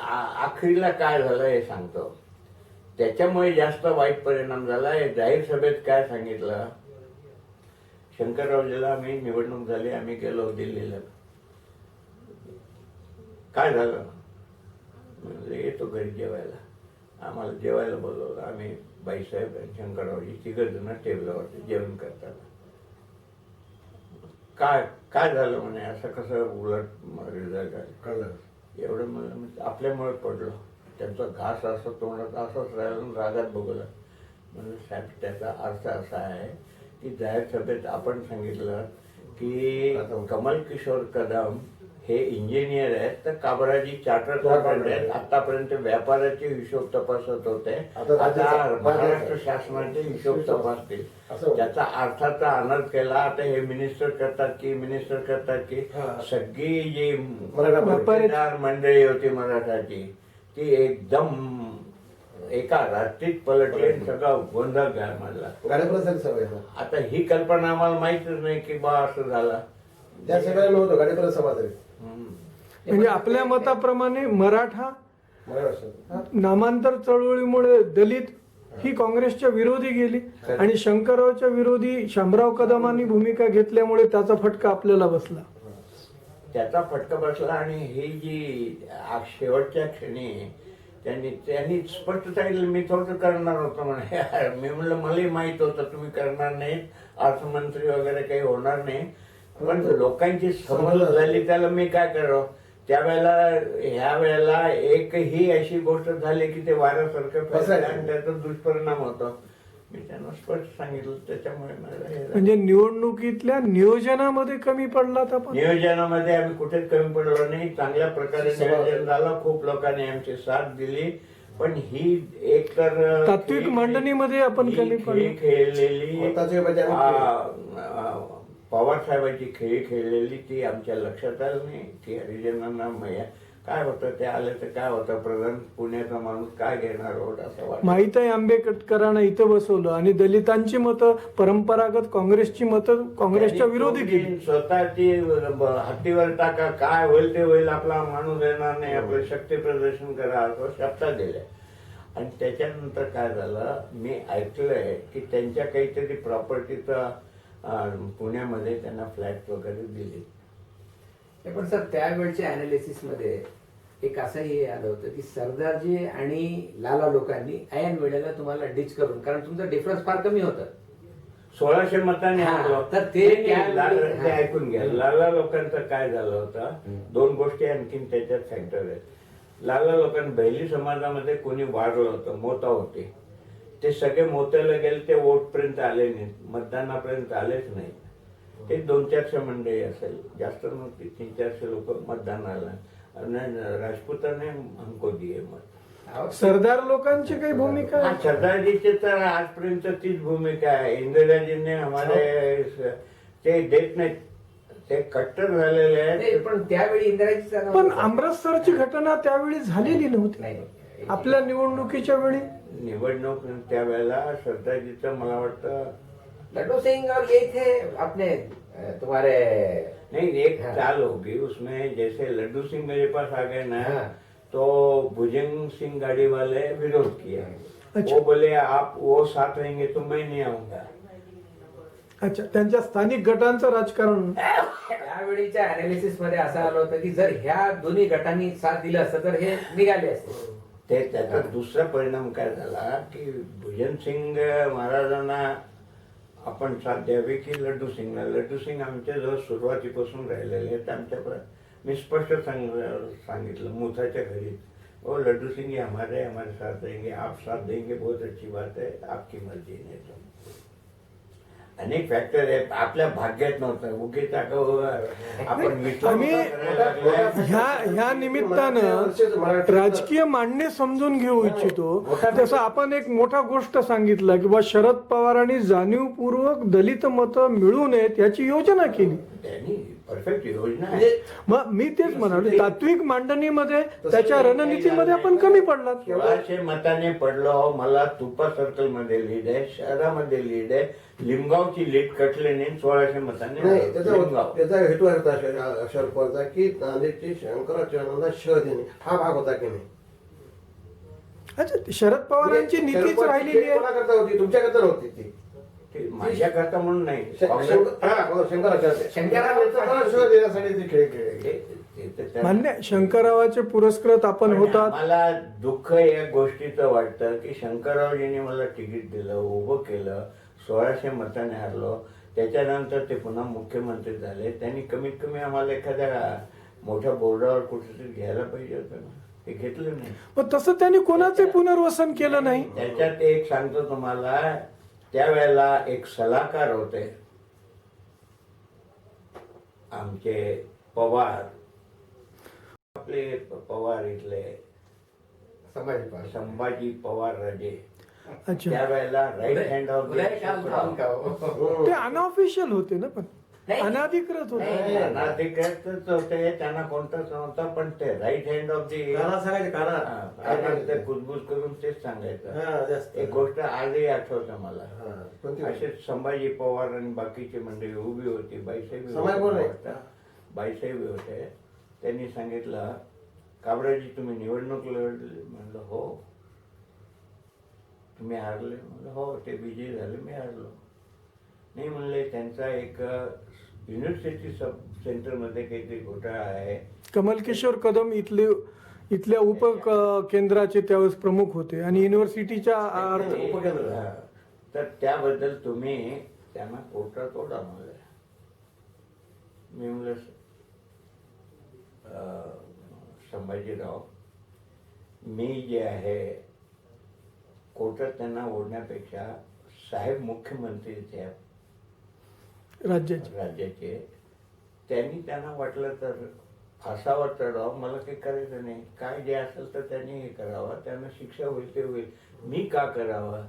अखेरीला काय झालं हे सांगतो. त्याच्यामुळे जास्त वाईट परिणाम झाला. हे जाहीर सभेत काय सांगितलं, शंकररावजीला आम्ही निवडणूक झाली, आम्ही गेलो दिल्लीला. काय झालं म्हणजे येतो घरी जेवायला. आम्हाला जेवायला बोलवलं. आम्ही बाईसाहेब आणि शंकररावजी 3 जण टेबलावरती जेवण करतात. काय झालं म्हणे, असं कसं उलट रिझल्ट कळलं. एवढं मला आपल्यामुळे पडलो. त्यांचा घास असं तोंडात असंच राहिलं, रागात बघलं. म्हणजे साहेब त्याचा अर्थ असा आहे की जाहीर सभेत आपण सांगितलं की कमल किशोर कदम हे इंजिनियर आहेत, तर काबराजी चार्टर्ड अकाउंटंट आहेत. आतापर्यंत व्यापाराचे हिशोब तपासत होते, आता महाराष्ट्र शासनाचे हिशोब तपासतील. त्याचा अर्थाचा अनर्थ केला. आता हे मिनिस्टर करतात की सगळी जी गुत्तेदार मंडळी होती मराठाची ती एकदम एका रात्रीत पलटली, सगळा गोंधळ घालला. गाडीपर्यंत सभा. आता ही कल्पना आम्हाला माहितच नाही की बा असं झालं. त्या सगळ्याला नव्हतं गाडीपर्यंत सभा झाली. म्हणजे आपल्या मताप्रमाणे मराठा महाराष्ट्रात नामांतर चळवळीमुळे दलित ही काँग्रेसच्या विरोधी गेली आणि शंकररावच्या विरोधी शामराव कदमांनी भूमिका घेतल्यामुळे त्याचा फटका आपल्याला बसला. त्याचा फटका बसला. आणि ही जी शेवटच्या क्षणी त्यांनी स्पष्ट सांगितलं मी थोडं करणार होतो म्हणे. मी म्हणलं मलाही माहित होतं तुम्ही करणार नाही, अर्थमंत्री वगैरे काही होणार नाही, पण लोकांची समज झाली त्याला मी काय करावं. त्यावेळेला ह्या वेळेला एकही अशी गोष्ट झाली की ते वाऱ्यासारखं फिरलं आणि त्याचा दुष्परिणाम होतो. मी त्यांना स्पष्ट सांगितलं. त्याच्यामुळे म्हणजे निवडणुकीतल्या नियोजनामध्ये कमी पडलात आपण? नियोजनामध्ये आम्ही कुठेच कमी पडलो नाही. चांगल्या प्रकारे नियोजन झालं. खूप लोकांनी आमची साथ दिली. पण ही एक तर तात्विक मांडणीमध्ये आपण कमी पडलो. खेळलेली पवार साहेबांची खेळी खेळलेली ती आमच्या लक्षात आलं नाही. ती हरिजनांना काय होतं, ते आलं तर काय होतं, प्रधान पुण्याचा माणूस काय घेणार होत असं वाटतं. माहित आहे आंबेडकरांना इथं बसवलं आणि दलितांची मतं, परंपरागत काँग्रेसची मतं काँग्रेसच्या विरोधी केली. स्वतःची हातीवर टाका, काय होईल ते होईल, आपला माणूस येणार नाही, आपलं शक्ती प्रदर्शन करा असं शब्दात दिले. आणि त्याच्यानंतर काय झालं, मी ऐकलंय की त्यांच्या काहीतरी प्रॉपर्टीचा पुण्यामध्ये त्यांना फ्लॅट वगैरे दिले. पण सर त्यावेळच्या अनालिसिस मध्ये एक असंही आलं होतं की सरदारजी आणि लाला लोकांनी ऐन वेळेला तुम्हाला डिच करून, कारण तुमचा डिफरन्स फार कमी होता, 1600 मतांनी आणलं. तर ते ऐकून घ्या. लाला लोकांचं काय झालं होतं, 2 गोष्टी आणखीन त्याच्यात फॅक्टर आहेत. लाला लोकांना बहिली समाजामध्ये कोणी वाढलं होतं, मोता होते, ते सगळे मोत्याला गेले, ते वोटपर्यंत आले नाहीत, मतदानापर्यंत आलेच नाही. ते 200-400 मंडळी असेल, जास्त नव्हती, 300-400 लोक मतदानाला. राजपूतांनी हमको दिए मत. सरदार लोकांची काही भूमिका आहे? सरदारजीची तर आजपर्यंत तीच भूमिका आहे. इंदिराजींनी आम्हाला ते देत नाहीत, ते कट्टर झालेले आहेत. नाही, पण त्यावेळी इंदिराजी जाणं पण होतं. अमृतसरची घटना त्यावेळी झालेली नव्हती. नाही. आपल्या निवडणुकीच्या वेळी निवडणूक त्यावेळेला सरदारजीचं मला वाटतं लड्डू सिंह और ये थे अपने तुम्हारे नहीं, एक हाँ। चाल होगी उसमें, जैसे लड्डू सिंह मेरे पास आ गए ना, हाँ। तो भुजंग सिंह गाड़ी वाले विरोध किया। अच्छा। वो बोले आप वो साथ रहेंगे तो मैं नहीं आऊंगा। अच्छा, त्यांच्या स्थानिक गटांचं राजकारण. त्यावेळीच्या अनालिसिस मध्ये असं आलं होतं की जर ह्या दोन्ही गटांनी साथ दिलं असतं तर हे निघाले असते. ते त्याचा दुसरा परिणाम काय झाला की भुजन सिंग महाराजांना आपण साथ द्यावी की लड्डू सिंगला. लड्डू सिंग आमच्या जवळ सुरुवातीपासून राहिलेले आहेत. मी स्पष्ट सांगितलं मुथाच्या घरी, ओ लड्डू सिंग ये हमारे साथ रहेंगे, आप साथ देंगे, बहुत अच्छी बात है, आपकी मर्जी नहीं. तो अनेक फॅक्टर आहे, आपल्या भाग्यात नव्हतं. उगीच आपण आम्ही ह्या निमित्तानं राजकीय मांडणी समजून घेऊ इच्छितो. जसं आपण एक मोठा गोष्ट सांगितलं की बा शरद पवारांनी जाणीवपूर्वक दलित मतं मिळू नयेत याची योजना केली. त्यांनी परफेक्ट योजना आहे. मग मी तेच म्हणालो, तात्विक मांडणीमध्ये त्याच्या रणनीतीमध्ये आपण कमी पडलात. 1600 मताने पडलो. मला तुपा सर्कल मध्ये लीड आहे, शहरामध्ये लीड आहे. लिमगावची लीड कटले नाही, 1600 मताने नाही, लिमगाव. त्याचा हेतू होता शरद पवारचा की नांदेडची शंकराचार्यांना शह देणे हा भाग होता की नाही. अच्छा, शरद पवारांची नीतीच राहिलेली आहे. कोणाकरता होती? तुमच्याकरता नव्हती ती. ते माझ्याकरता म्हणून नाही, शंकराचार्य शह देण्यासाठी ते खेळ खेळले. मान्य, शंकररावाचे पुरस्कृत आपण होतात. मला दुःख या गोष्टीचं वाटतं की शंकररावजींनी मला तिकीट दिलं, उभं केलं, 1600 मताने हारलो. त्याच्यानंतर ते पुन्हा मुख्यमंत्री झाले. त्यांनी कमीत कमी आम्हाला एखाद्या मोठ्या बोर्डावर कुठेतरी घ्यायला पाहिजे होतं ना, ते घेतलं नाही. पण तसं त्यांनी कोणाचे पुनर्वसन केलं नाही. त्याच्यात एक सांगतो तुम्हाला, त्यावेळेला एक सलाहकार होते आमचे पवार, आपले पवार इथले संभाजी पवार राजे. अच्छा, त्यावेळेला राईट हँड ऑफ ते अनऑफिशियल होते ना, पण अनाधिकृत होते. अनाधिकृतच होते, त्यांना कोणताच नव्हता, पण ते राईट हँड ऑफ दी कुजबूज करून तेच सांगायचं. एक गोष्ट आजही आठवतं मला. असे संभाजी पवार आणि बाकीची मंडळी उभी होती, बाईसाहेब होते. त्यांनी सांगितलं, काबराजी तुम्ही निवडणूक लढली? म्हणलं हो. तुम्ही हारले? म्हणलं हो. ते विजयी झाले, मी हारलो. नाही म्हणले, त्यांचा एक युनिव्हर्सिटी सब सेंटरमध्ये काहीतरी घोटाळा आहे. कमल किशोर कदम इथल्या उपकेंद्राचे त्यावेळेस प्रमुख होते आणि युनिव्हर्सिटीच्या उपकेंद्र, तर त्याबद्दल तुम्ही त्यांना कोर्टात ओढा म्हणलं. मी म्हणलं संभाजीराव, मी जे आहे कोर्टात त्यांना ओढण्यापेक्षा साहेब मुख्यमंत्री राज्याचे, त्यांनी त्यांना वाटलं तर फासावर चढावं, मला काही करायचं नाही. काय जे असेल तर त्यांनी हे करावं, त्यांना शिक्षा होईल ते होईल, मी का करावं?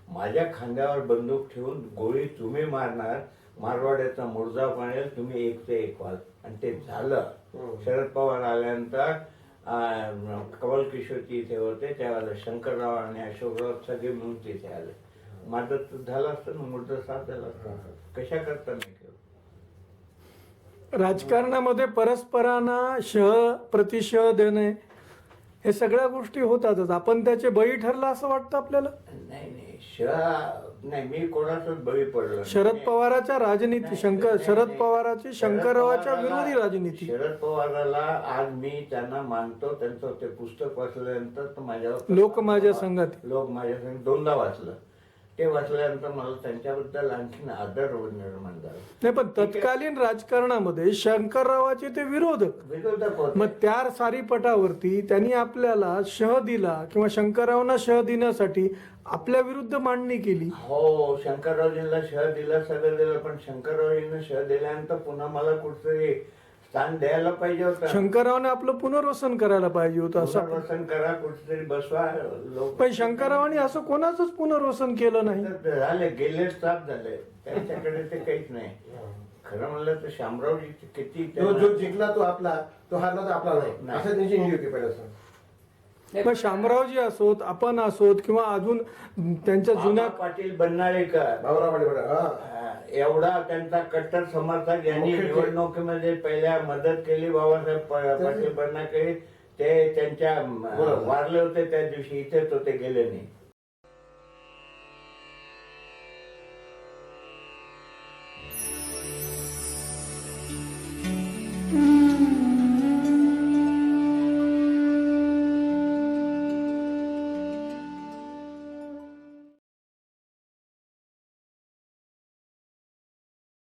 माझ्या खांद्यावर बंदूक ठेवून गोळी तुम्ही मारणार, मारवाड्याचा मुर्जा पाडेल, तुम्ही एक ते एक व्हाल. आणि ते झालं. शरद पवार आल्यानंतर कमल किशोरची इथे होते, त्यावेळेला शंकरराव आणि अशोकराव सगळे मिळून तिथे आले. माझं झालं असतं ना, मुर्दा साथ झाला असता. कशा करता नाही ठेव. राजकारणामध्ये परस्परांना शह प्रतिशह देणे हे सगळ्या गोष्टी होतातच. आपण त्याचे बळी ठरला असं वाटतं आपल्याला? नाही, नाही, मी कोणाचाच बळी पडलो. शरद पवाराच्या राजनीती, शरद पवाराची शंकररावाच्या विरोधी राजनीती. शरद पवाराला आज मी त्यांना मानतो. त्यांचं ते पुस्तक वाचल्यानंतर तर माझ्यावर लोक माझ्या संघात, लोक माझ्या संघ 2दा वाचलं. ते वाचल्यानंतर मला त्यांच्याबद्दल आणखीन आदर निर्माण झाला. नाही, पण तत्कालीन राजकारणामध्ये शंकररावाचे ते विरोधक होते. मग त्या सारीपटावरती त्यांनी आपल्याला शह दिला किंवा शंकररावांना शह देण्यासाठी आपल्या विरुद्ध मांडणी केली. हो, शंकररावजींना शह दिला, सगळं दिलं, पण शंकररावजींना शह दिल्यानंतर पुन्हा मला कुठतरी स्थान द्यायला पाहिजे होतं. शंकररावने आपलं पुनर्वसन करायला पाहिजे होतं. असं पुनर्वसन करा, कुठेतरी बसवा लोक. पण शंकररावांनी असं कोणाचंच पुनर्वसन केलं नाही. झाले, गेले साफ झाले, त्यांच्याकडे ते काहीच नाही. खरं म्हणलं तर शामरावजी किती जो त्यांना- जिंकला तो आपला, तो हारला तर आपला नाही, नाही. असं त्यांची निधी होती पहिल्यापासून. मग शामरावजी असोत, आपण असोत, किंवा अजून त्यांच्या जुन्या मामा पाटील बन्नाळेकर भाऊराव पाटील, हा. एवढा त्यांचा कट्टर समर्थक यांनी मुख्य- निवडणुकीमध्ये पहिल्या मदत केली. बाबासाहेब पाटील बन्नाळेकर ते त्यांच्या बरोबर. वारले होते त्या दिवशी, इथेच होते, गेले नाही.